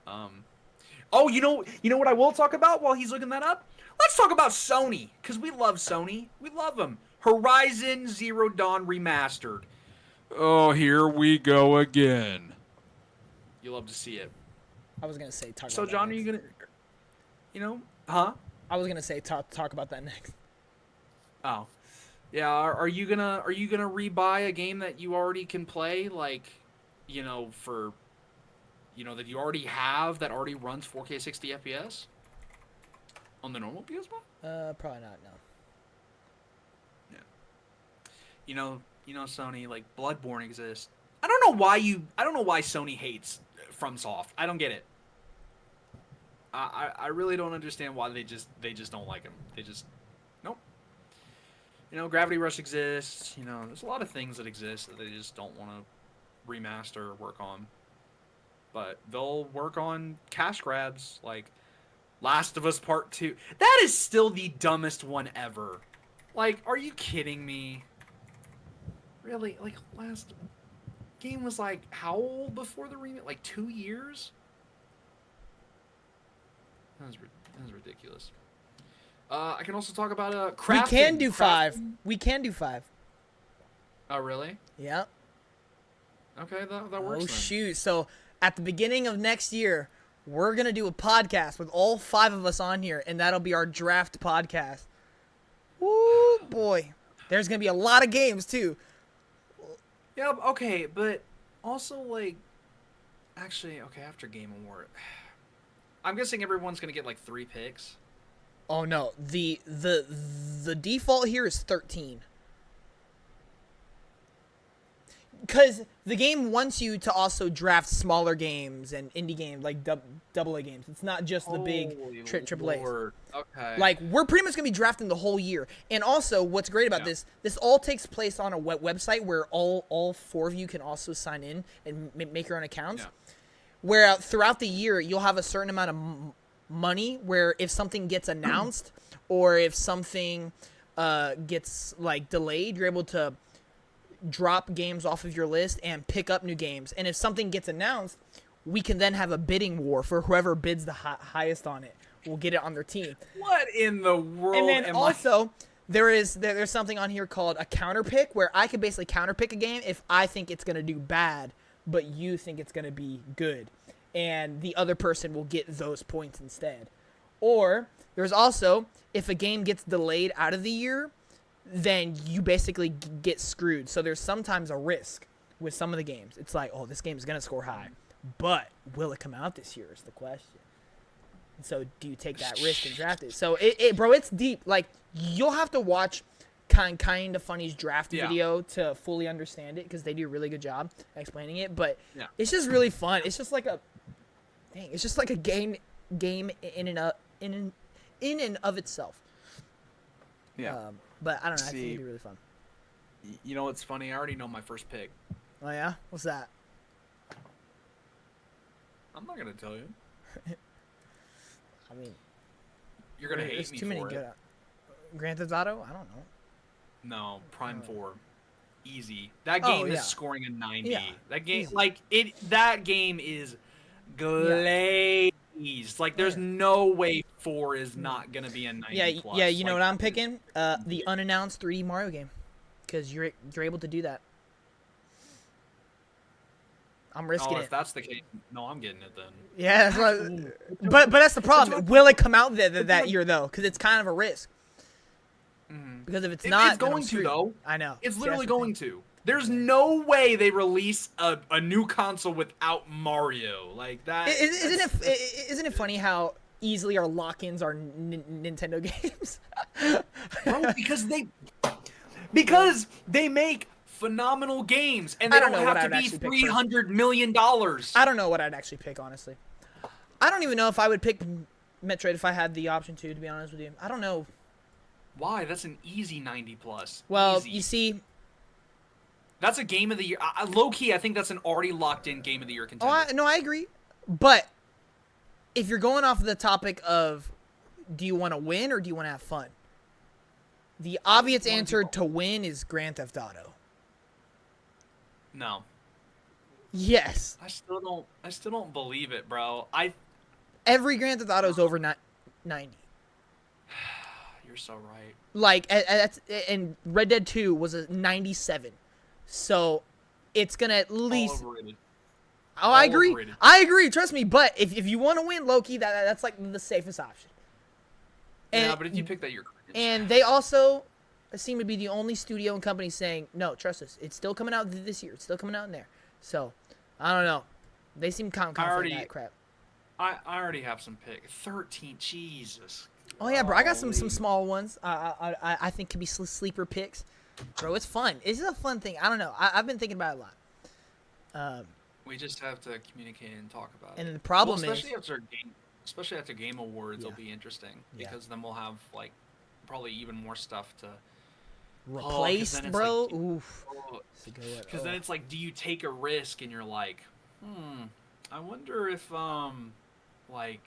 Speaker 1: Oh, you know what I will talk about while he's looking that up? Let's talk about Sony, because we love Sony. We love them. Horizon Zero Dawn Remastered. Oh, here we go again. You love to see it.
Speaker 2: I was gonna say talk.
Speaker 1: So,
Speaker 2: about
Speaker 1: John,
Speaker 2: that
Speaker 1: are
Speaker 2: next.
Speaker 1: you gonna, huh?
Speaker 2: I was gonna say talk about that next.
Speaker 1: Oh, yeah. Are you gonna rebuy a game that you already can play, like, for, that you already have that already runs 4K 60 FPS on the normal PS5?
Speaker 2: Probably not. No.
Speaker 1: Yeah. Sony, like, Bloodborne exists. I don't know why Sony hates FromSoft. I don't get it. I really don't understand why they just don't like them. They just nope. Gravity Rush exists. There's a lot of things that exist that they just don't want to remaster or work on. But they'll work on cash grabs like Last of Us Part 2. That is still the dumbest one ever. Like, are you kidding me? Really? Like, last game was like how old before the remake? Like 2 years? That was ridiculous. I can also talk about crafting.
Speaker 2: We can do 5. We can do 5.
Speaker 1: Oh, really?
Speaker 2: Yeah.
Speaker 1: Okay, that works.
Speaker 2: Oh,
Speaker 1: then.
Speaker 2: shoot. So at the beginning of next year, we're going to do a podcast with all 5 of us on here, and that'll be our draft podcast. Woo, boy. There's going to be a lot of games, too.
Speaker 1: Yeah, okay, but also, like, Actually, okay, after Game Award, I'm guessing everyone's gonna get like 3 picks.
Speaker 2: Oh no, the default here is 13. Because the game wants you to also draft smaller games and indie games, like double A games. It's not just the big triple A's.
Speaker 1: Lord. Okay.
Speaker 2: Like, we're pretty much going to be drafting the whole year. And also, what's great about this all takes place on a website where all 4 of you can also sign in and make your own accounts.
Speaker 1: Yeah.
Speaker 2: Where throughout the year, you'll have a certain amount of money where if something gets announced or if something gets, like, delayed, you're able to drop games off of your list and pick up new games. And if something gets announced, we can then have a bidding war for whoever bids the highest on it. We'll get it on their team.
Speaker 1: What in the world?
Speaker 2: And then also, there's something on here called a counter pick where I could basically counter pick a game if I think it's going to do bad, but you think it's going to be good. And the other person will get those points instead. Or there's also, if a game gets delayed out of the year, then you basically get screwed. So there's sometimes a risk with some of the games. It's like, oh, this game is going to score high. But will it come out this year is the question. And so do you take that risk and draft it? So, bro, it's deep. Like, you'll have to watch kind of Funny's draft video to fully understand it because they do a really good job explaining it. But it's just really fun. It's just like a game in and of itself.
Speaker 1: Yeah.
Speaker 2: But I don't know. I think it'd be really fun.
Speaker 1: You know what's funny? I already know my first pick.
Speaker 2: Oh yeah, what's that?
Speaker 1: I'm not gonna tell you.
Speaker 2: I mean,
Speaker 1: you're gonna hate me for it.
Speaker 2: Grand Theft Auto? I don't know.
Speaker 1: No, Prime 4, easy. That game is scoring a 90. Yeah. That game, easy. Like it. That game is glazed. Like there's no way 4 is not gonna be a 90 plus.
Speaker 2: Yeah. You know what I'm picking? The unannounced 3D Mario game, because you're able to do that. I'm risking it.
Speaker 1: If that's the case, no, I'm getting it then.
Speaker 2: Yeah, but that's the problem. Will it come out that year though? Because it's kind of a risk. Mm-hmm. Because if it's not,
Speaker 1: it's going to though.
Speaker 2: I know.
Speaker 1: It's literally going to. There's no way they release a new console without Mario like that.
Speaker 2: Isn't it funny how easily our lock-ins are Nintendo games?
Speaker 1: Bro, because they make phenomenal games and they don't have to be $300 million.
Speaker 2: I don't know what I'd actually pick, honestly. I don't even know if I would pick Metroid if I had the option to be honest with you. I don't know.
Speaker 1: Why? That's an easy 90 plus.
Speaker 2: Well,
Speaker 1: easy.
Speaker 2: You see,
Speaker 1: that's a game of the year. Low key, I think that's an already locked in game of the year contender.
Speaker 2: I agree. But if you're going off of the topic of do you want to win or do you want to have fun? The obvious answer to win is Grand Theft Auto.
Speaker 1: No.
Speaker 2: Yes.
Speaker 1: I still don't believe it, bro.
Speaker 2: Every Grand Theft Auto is over 90.
Speaker 1: You're so right.
Speaker 2: Like, and Red Dead 2 was a 97. So, it's going to at least...
Speaker 1: All overrated.
Speaker 2: Oh, I agree. Overrated. I agree. Trust me. But if you want to win, Loki, that's like the safest option.
Speaker 1: And, yeah, but if you pick that, you're crazy.
Speaker 2: And they also seem to be the only studio and company saying, no, trust us. It's still coming out this year. It's still coming out in there. So, I don't know. They seem confident in that crap.
Speaker 1: I already have some pick. 13. Jesus.
Speaker 2: Oh, yeah, bro. I got some small ones I think could be sleeper picks. Bro, it's fun. It's a fun thing. I don't know. I've been thinking about it a lot.
Speaker 1: We just have to communicate and talk about it.
Speaker 2: And the problem
Speaker 1: especially after Game Awards, it'll be interesting because then we'll have like probably even more stuff to
Speaker 2: replace, bro. Oof.
Speaker 1: Because then it's like, do you take a risk? And you're like, I wonder if oh my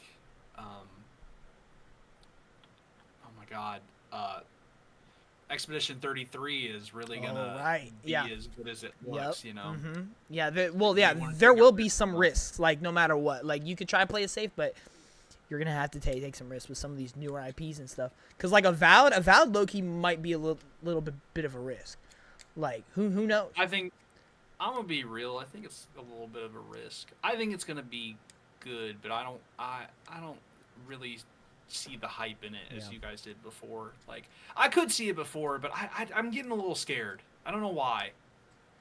Speaker 1: God, Expedition 33 is really gonna be as good as it looks, you know.
Speaker 2: Mm-hmm. Yeah, there will be some risks, like no matter what. Like you could try to play it safe, but you're gonna have to take some risks with some of these newer IPs and stuff. Cause like Avowed Loki might be a little bit of a risk. Like who knows?
Speaker 1: I think I'm gonna be real. I think it's a little bit of a risk. I think it's gonna be good, but I don't really see the hype in it as you guys did before. Like I could see it before, but I'm getting a little scared. I don't know why.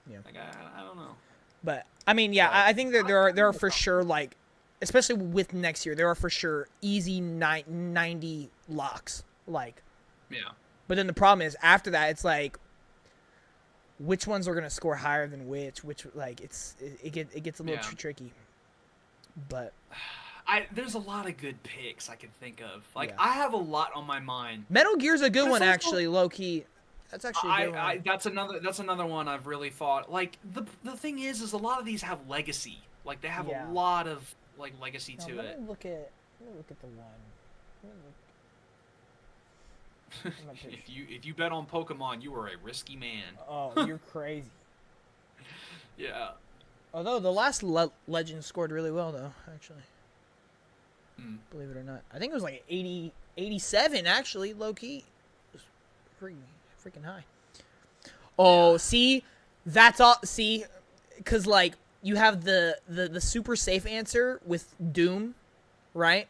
Speaker 2: Yeah.
Speaker 1: Like I don't know.
Speaker 2: But I mean, yeah,
Speaker 1: But
Speaker 2: I think that there are for sure like, especially with next year, there are for sure easy 90 locks. Like,
Speaker 1: yeah.
Speaker 2: but then the problem is after that, it's like, which ones are gonna score higher than which? Which like it gets a little
Speaker 1: Yeah.
Speaker 2: tricky. But
Speaker 1: There's a lot of good picks I can think of. Like
Speaker 2: yeah,
Speaker 1: I have a lot on my mind.
Speaker 2: Metal Gear's a good
Speaker 1: But it's
Speaker 2: one
Speaker 1: also
Speaker 2: actually, low key. That's actually a good one.
Speaker 1: that's another one I've really thought. Like the thing is a lot of these have legacy. Like they have
Speaker 2: Yeah.
Speaker 1: a lot of like legacy
Speaker 2: Now,
Speaker 1: to
Speaker 2: let
Speaker 1: it.
Speaker 2: me look at the one. Let me look- I'm not too
Speaker 1: If you bet on Pokemon, you are a risky man.
Speaker 2: Oh, you're crazy.
Speaker 1: Yeah.
Speaker 2: Although the last Legend scored really well, though, actually.
Speaker 1: Mm.
Speaker 2: Believe it or not. I think it was like 80, 87, actually, low key. It was freaking high. Oh, see? That's all. See? Because, like, you have the super safe answer with Doom, right?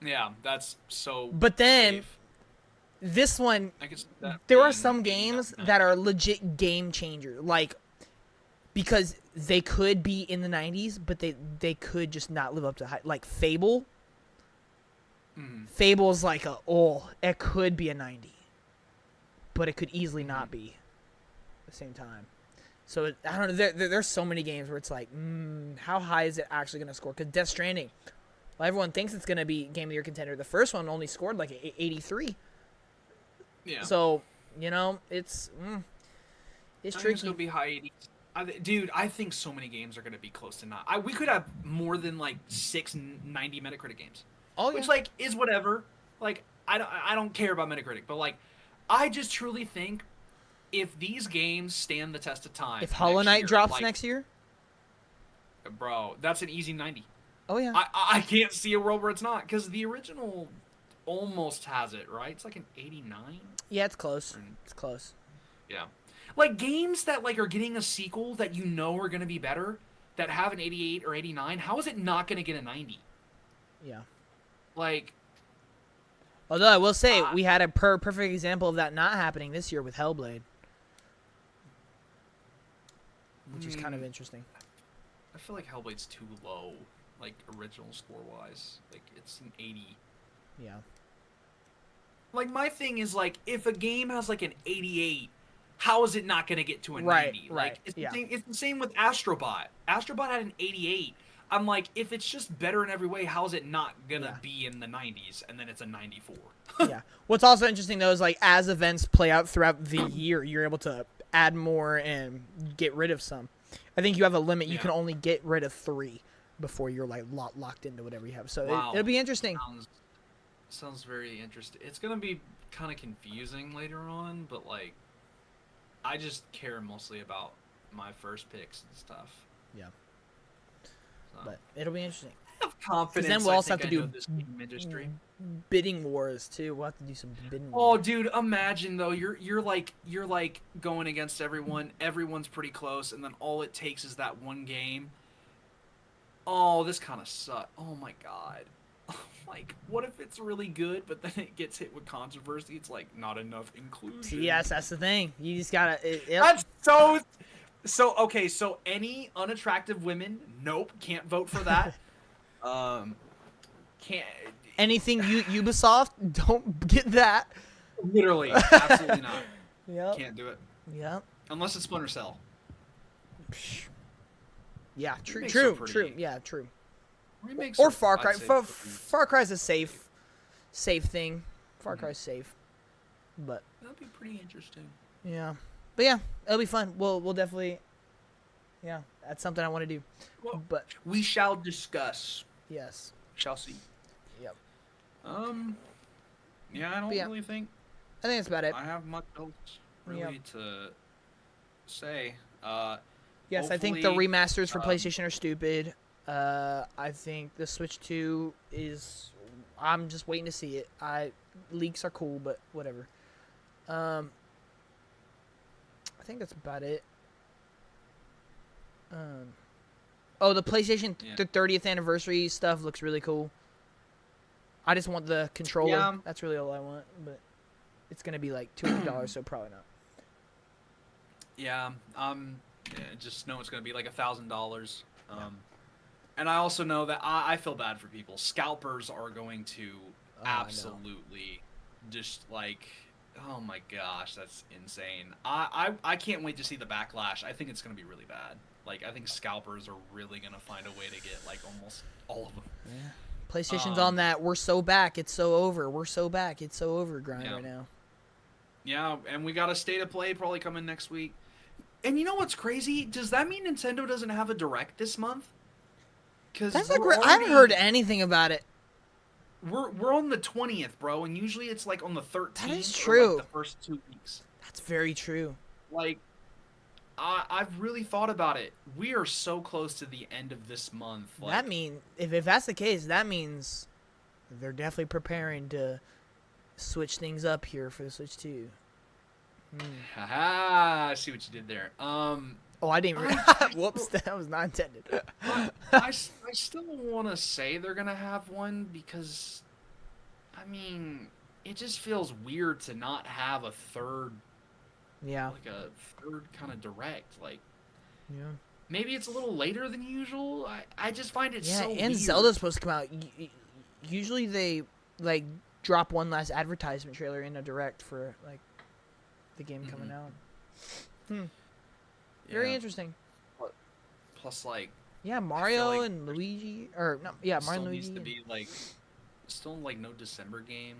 Speaker 1: Yeah, that's so.
Speaker 2: But then,
Speaker 1: safe.
Speaker 2: this one,
Speaker 1: I guess that
Speaker 2: there are
Speaker 1: being
Speaker 2: some
Speaker 1: 89.
Speaker 2: games that are legit game changer. Like, because they could be in the 90s, but they could just not live up to hype. Like Fable.
Speaker 1: Mm.
Speaker 2: Fable's like it could be a 90, but it could easily not be at the same time. So I don't know. There's so many games where it's like, how high is it actually going to score? Because Death Stranding, well, everyone thinks it's going to be Game of the Year contender. The first one only scored like 83.
Speaker 1: Yeah.
Speaker 2: So, it's
Speaker 1: I think
Speaker 2: tricky.
Speaker 1: it's gonna be high 80s. Dude, I think so many games are gonna be close to not. We could have more than like 6 90 Metacritic games.
Speaker 2: Oh, yeah.
Speaker 1: Which like is whatever. Like I don't care about Metacritic, but like I just truly think if these games stand the test of time,
Speaker 2: If Hollow Knight
Speaker 1: year,
Speaker 2: drops
Speaker 1: like,
Speaker 2: next year,
Speaker 1: bro, that's an easy 90.
Speaker 2: oh yeah,
Speaker 1: I can't see a world where it's not because the original almost has it right. It's like an 89.
Speaker 2: yeah, it's close. It's close.
Speaker 1: Yeah, like games that like are getting a sequel that you know are gonna be better that have an 88 or 89. How is it not gonna get a 90?
Speaker 2: Yeah.
Speaker 1: Like,
Speaker 2: Although I will say we had a perfect example of that not happening this year with Hellblade, which is kind of interesting.
Speaker 1: I feel like Hellblade's too low, like original score wise. Like it's an 80.
Speaker 2: Yeah.
Speaker 1: Like my thing is like if a game has like an 88, how is it not gonna get to a 90?
Speaker 2: Right.
Speaker 1: Like it's
Speaker 2: Yeah.
Speaker 1: it's the same with Astrobot. Astrobot had an 88. I'm like, if it's just better in every way, how is it not gonna be in the 90s and then it's a 94?
Speaker 2: Yeah. What's also interesting though is like as events play out throughout the year, you're able to add more and get rid of some. I think you have a limit. You can only get rid of 3 before you're like locked into whatever you have. So it'll be interesting.
Speaker 1: Sounds very interesting. It's gonna be kind of confusing later on, but like, I just care mostly about my first picks and stuff.
Speaker 2: Yeah.
Speaker 1: So.
Speaker 2: But it'll be interesting.
Speaker 1: I have confidence.
Speaker 2: Then we'll also have to do
Speaker 1: this game industry.
Speaker 2: Bidding wars too. We'll have to do some bidding.
Speaker 1: Oh, dude, imagine though you're like going against everyone. Everyone's pretty close, and then all it takes is that one game. Oh, this kind of sucks. Oh my god. Like, what if it's really good, but then it gets hit with controversy? It's like not enough inclusion.
Speaker 2: Yes, that's the thing. You just gotta.
Speaker 1: That's so. So okay, so any unattractive women, nope, can't vote for that. Can't.
Speaker 2: Anything Ubisoft, don't get that.
Speaker 1: Literally, absolutely not.
Speaker 2: Yep.
Speaker 1: Can't do it.
Speaker 2: Yep.
Speaker 1: Unless it's Splinter Cell.
Speaker 2: Yeah, true. Yeah, true.
Speaker 1: Remakes
Speaker 2: Or
Speaker 1: are,
Speaker 2: Far Cry.
Speaker 1: I'd say,
Speaker 2: Far Cry's a safe thing. Far Cry's safe, but
Speaker 1: that'd be pretty interesting.
Speaker 2: yeah, but yeah, it'll be fun. We'll definitely, yeah, that's something I want to do.
Speaker 1: Well,
Speaker 2: But
Speaker 1: we shall discuss.
Speaker 2: yes,
Speaker 1: Shall see.
Speaker 2: yep.
Speaker 1: Yeah, I don't really think
Speaker 2: I think that's about it.
Speaker 1: I have much else really to say.
Speaker 2: Yes, I think the
Speaker 1: hopefully,
Speaker 2: remasters for PlayStation are stupid. I think the Switch 2 is. I'm just waiting to see it. Leaks are cool, but whatever. I think that's about it. The PlayStation the 30th anniversary stuff looks really cool. I just want the controller.
Speaker 1: Yeah.
Speaker 2: That's really all I want, but it's gonna be like $200, so probably not.
Speaker 1: Yeah, Yeah, just know it's going to be like $1,000. And I also know that I feel bad for people. Scalpers are going to absolutely just like, oh my gosh, that's insane. I can't wait to see the backlash. I think it's going to be really bad. Like, I think scalpers are really going to find a way to get like almost all of them.
Speaker 2: Yeah. PlayStation's on that. We're so back. It's so over. We're so back. It's so over grind right now.
Speaker 1: Yeah, and we got a State of Play probably coming next week. And you know what's crazy? Does that mean Nintendo doesn't have a Direct this month? Because
Speaker 2: I haven't heard anything about it.
Speaker 1: We're on the 20th, bro, and usually it's like on the 13th.
Speaker 2: That is true.
Speaker 1: Or like the first 2 weeks.
Speaker 2: That's very true.
Speaker 1: Like, I've really thought about it. We are so close to the end of this month. Like,
Speaker 2: that means if that's the case, that means they're definitely preparing to switch things up here for the Switch 2.
Speaker 1: Haha, I see what you did there.
Speaker 2: Oh, I didn't. Whoops, that was not intended.
Speaker 1: I still want to say they're gonna have one because, I mean, it just feels weird to not have a third.
Speaker 2: Yeah.
Speaker 1: Like a third kind of Direct, like.
Speaker 2: Yeah.
Speaker 1: Maybe it's a little later than usual. I just find it so weird.
Speaker 2: Yeah, and Zelda's supposed to come out. Usually they like drop one last advertisement trailer in a Direct for like the game coming out. Very interesting.
Speaker 1: Plus, like.
Speaker 2: Yeah, Mario and Luigi, or no, yeah, Mario and Luigi.
Speaker 1: Needs to be like, still like no December game,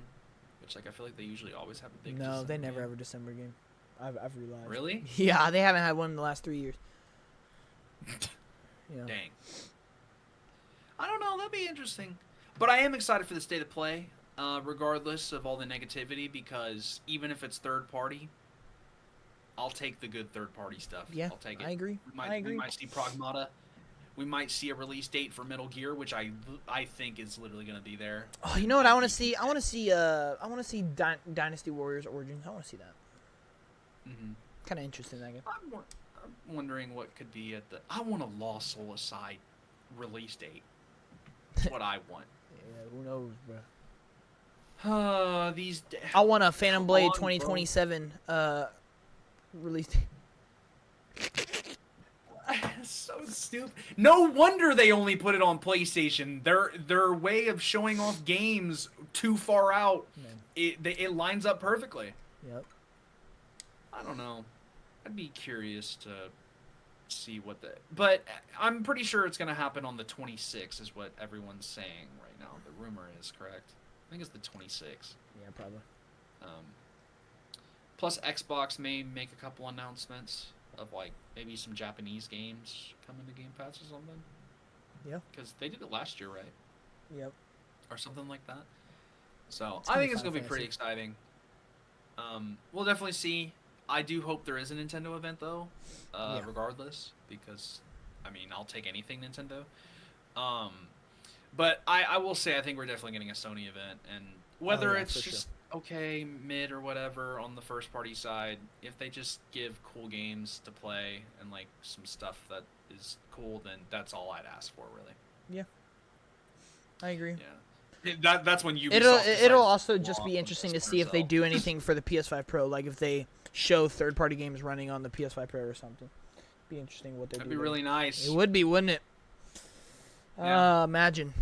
Speaker 1: which like I feel like they usually always have a big.
Speaker 2: No,
Speaker 1: December
Speaker 2: they never
Speaker 1: game.
Speaker 2: have a December game. I've realized.
Speaker 1: Really?
Speaker 2: Yeah, they haven't had one in the last 3 years. Yeah.
Speaker 1: Dang. I don't know. That'd be interesting. But I am excited for the State of Play, regardless of all the negativity, because even if it's third party, I'll take the good third party stuff.
Speaker 2: Yeah,
Speaker 1: I'll take it.
Speaker 2: I agree.
Speaker 1: We might see Pragmata. We might see a release date for Metal Gear, which I think is literally going to be there.
Speaker 2: Oh, you know what I want to see? I want to see Dynasty Warriors Origins. I want to see that. Kind of interesting, that game.
Speaker 1: I'm wondering what could be at the. I want a Lost Soul Aside release date. That's what I want.
Speaker 2: Yeah, who knows, bro?
Speaker 1: These.
Speaker 2: I want a Phantom Blade 2027 release date.
Speaker 1: So stupid. No wonder they only put it on PlayStation. Their way of showing off games too far out. It lines up perfectly.
Speaker 2: Yep.
Speaker 1: I don't know. I'd be curious to see what the. But I'm pretty sure it's gonna happen on the 26th, is what everyone's saying right now. The rumor is correct. I think it's the 26th.
Speaker 2: Yeah, probably.
Speaker 1: Plus, Xbox may make a couple announcements of like maybe some Japanese games coming to Game Pass or something.
Speaker 2: Yeah.
Speaker 1: Because they did it last year, right?
Speaker 2: Yep.
Speaker 1: Or something like that. So I think it's gonna be pretty exciting. We'll definitely see. I do hope there is a Nintendo event though, regardless, because I mean I'll take anything Nintendo. But I will say I think we're definitely getting a Sony event, and whether it's just okay, mid or whatever on the first party side, if they just give cool games to play and like some stuff that is cool, then that's all I'd ask for, really.
Speaker 2: Yeah, I agree.
Speaker 1: Yeah, that's when you.
Speaker 2: It'll also just be interesting to see if they do anything for the PS5 Pro, like if they show third party games running on the PS5 Pro or something. Be interesting what they do.
Speaker 1: That'd be really nice.
Speaker 2: It would be, wouldn't it?
Speaker 1: Yeah.
Speaker 2: Imagine,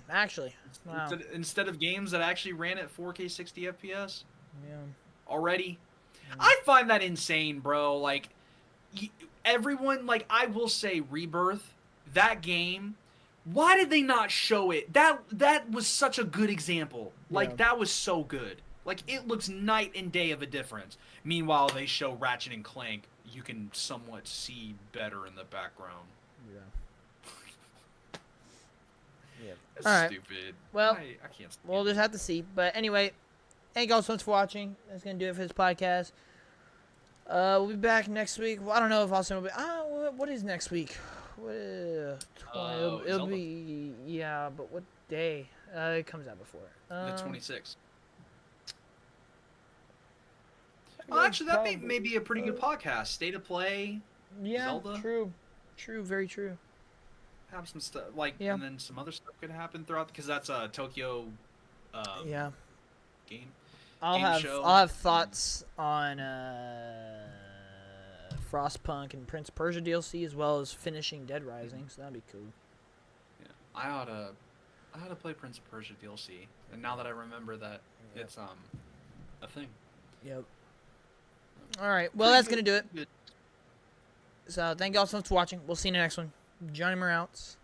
Speaker 2: actually. Wow.
Speaker 1: Instead of games that actually ran at 4K 60 FPS.
Speaker 2: Yeah.
Speaker 1: Already. Yeah. I find that insane, bro. Like, everyone, like, I will say Rebirth, that game, why did they not show it? That was such a good example. Like, that was so good. Like, it looks night and day of a difference. Meanwhile, they show Ratchet and Clank. You can somewhat see better in the background.
Speaker 2: Yeah. Yeah.
Speaker 1: That's
Speaker 2: all right.
Speaker 1: Stupid.
Speaker 2: Well,
Speaker 1: I can't.
Speaker 2: We'll just have to see. But anyway, thank you all so much for watching. That's gonna do it for this podcast. We'll be back next week. Well, I don't know if Austin will be. What is next week? It'll be but what day? It comes out before.
Speaker 1: The 26th. Well, actually, that may be a pretty good podcast. State of Play.
Speaker 2: Yeah.
Speaker 1: Zelda.
Speaker 2: True. Very true.
Speaker 1: Have some stuff and then some other stuff could happen throughout because that's a Tokyo game.
Speaker 2: I'll have thoughts on Frostpunk and Prince of Persia DLC, as well as finishing Dead Rising. So that'd be cool.
Speaker 1: Yeah, I ought to play Prince of Persia DLC, and now that I remember that it's a thing.
Speaker 2: Yep. All right. Well, that's gonna do it. So thank you all so much for watching. We'll see you in the next one. Johnny Moore out.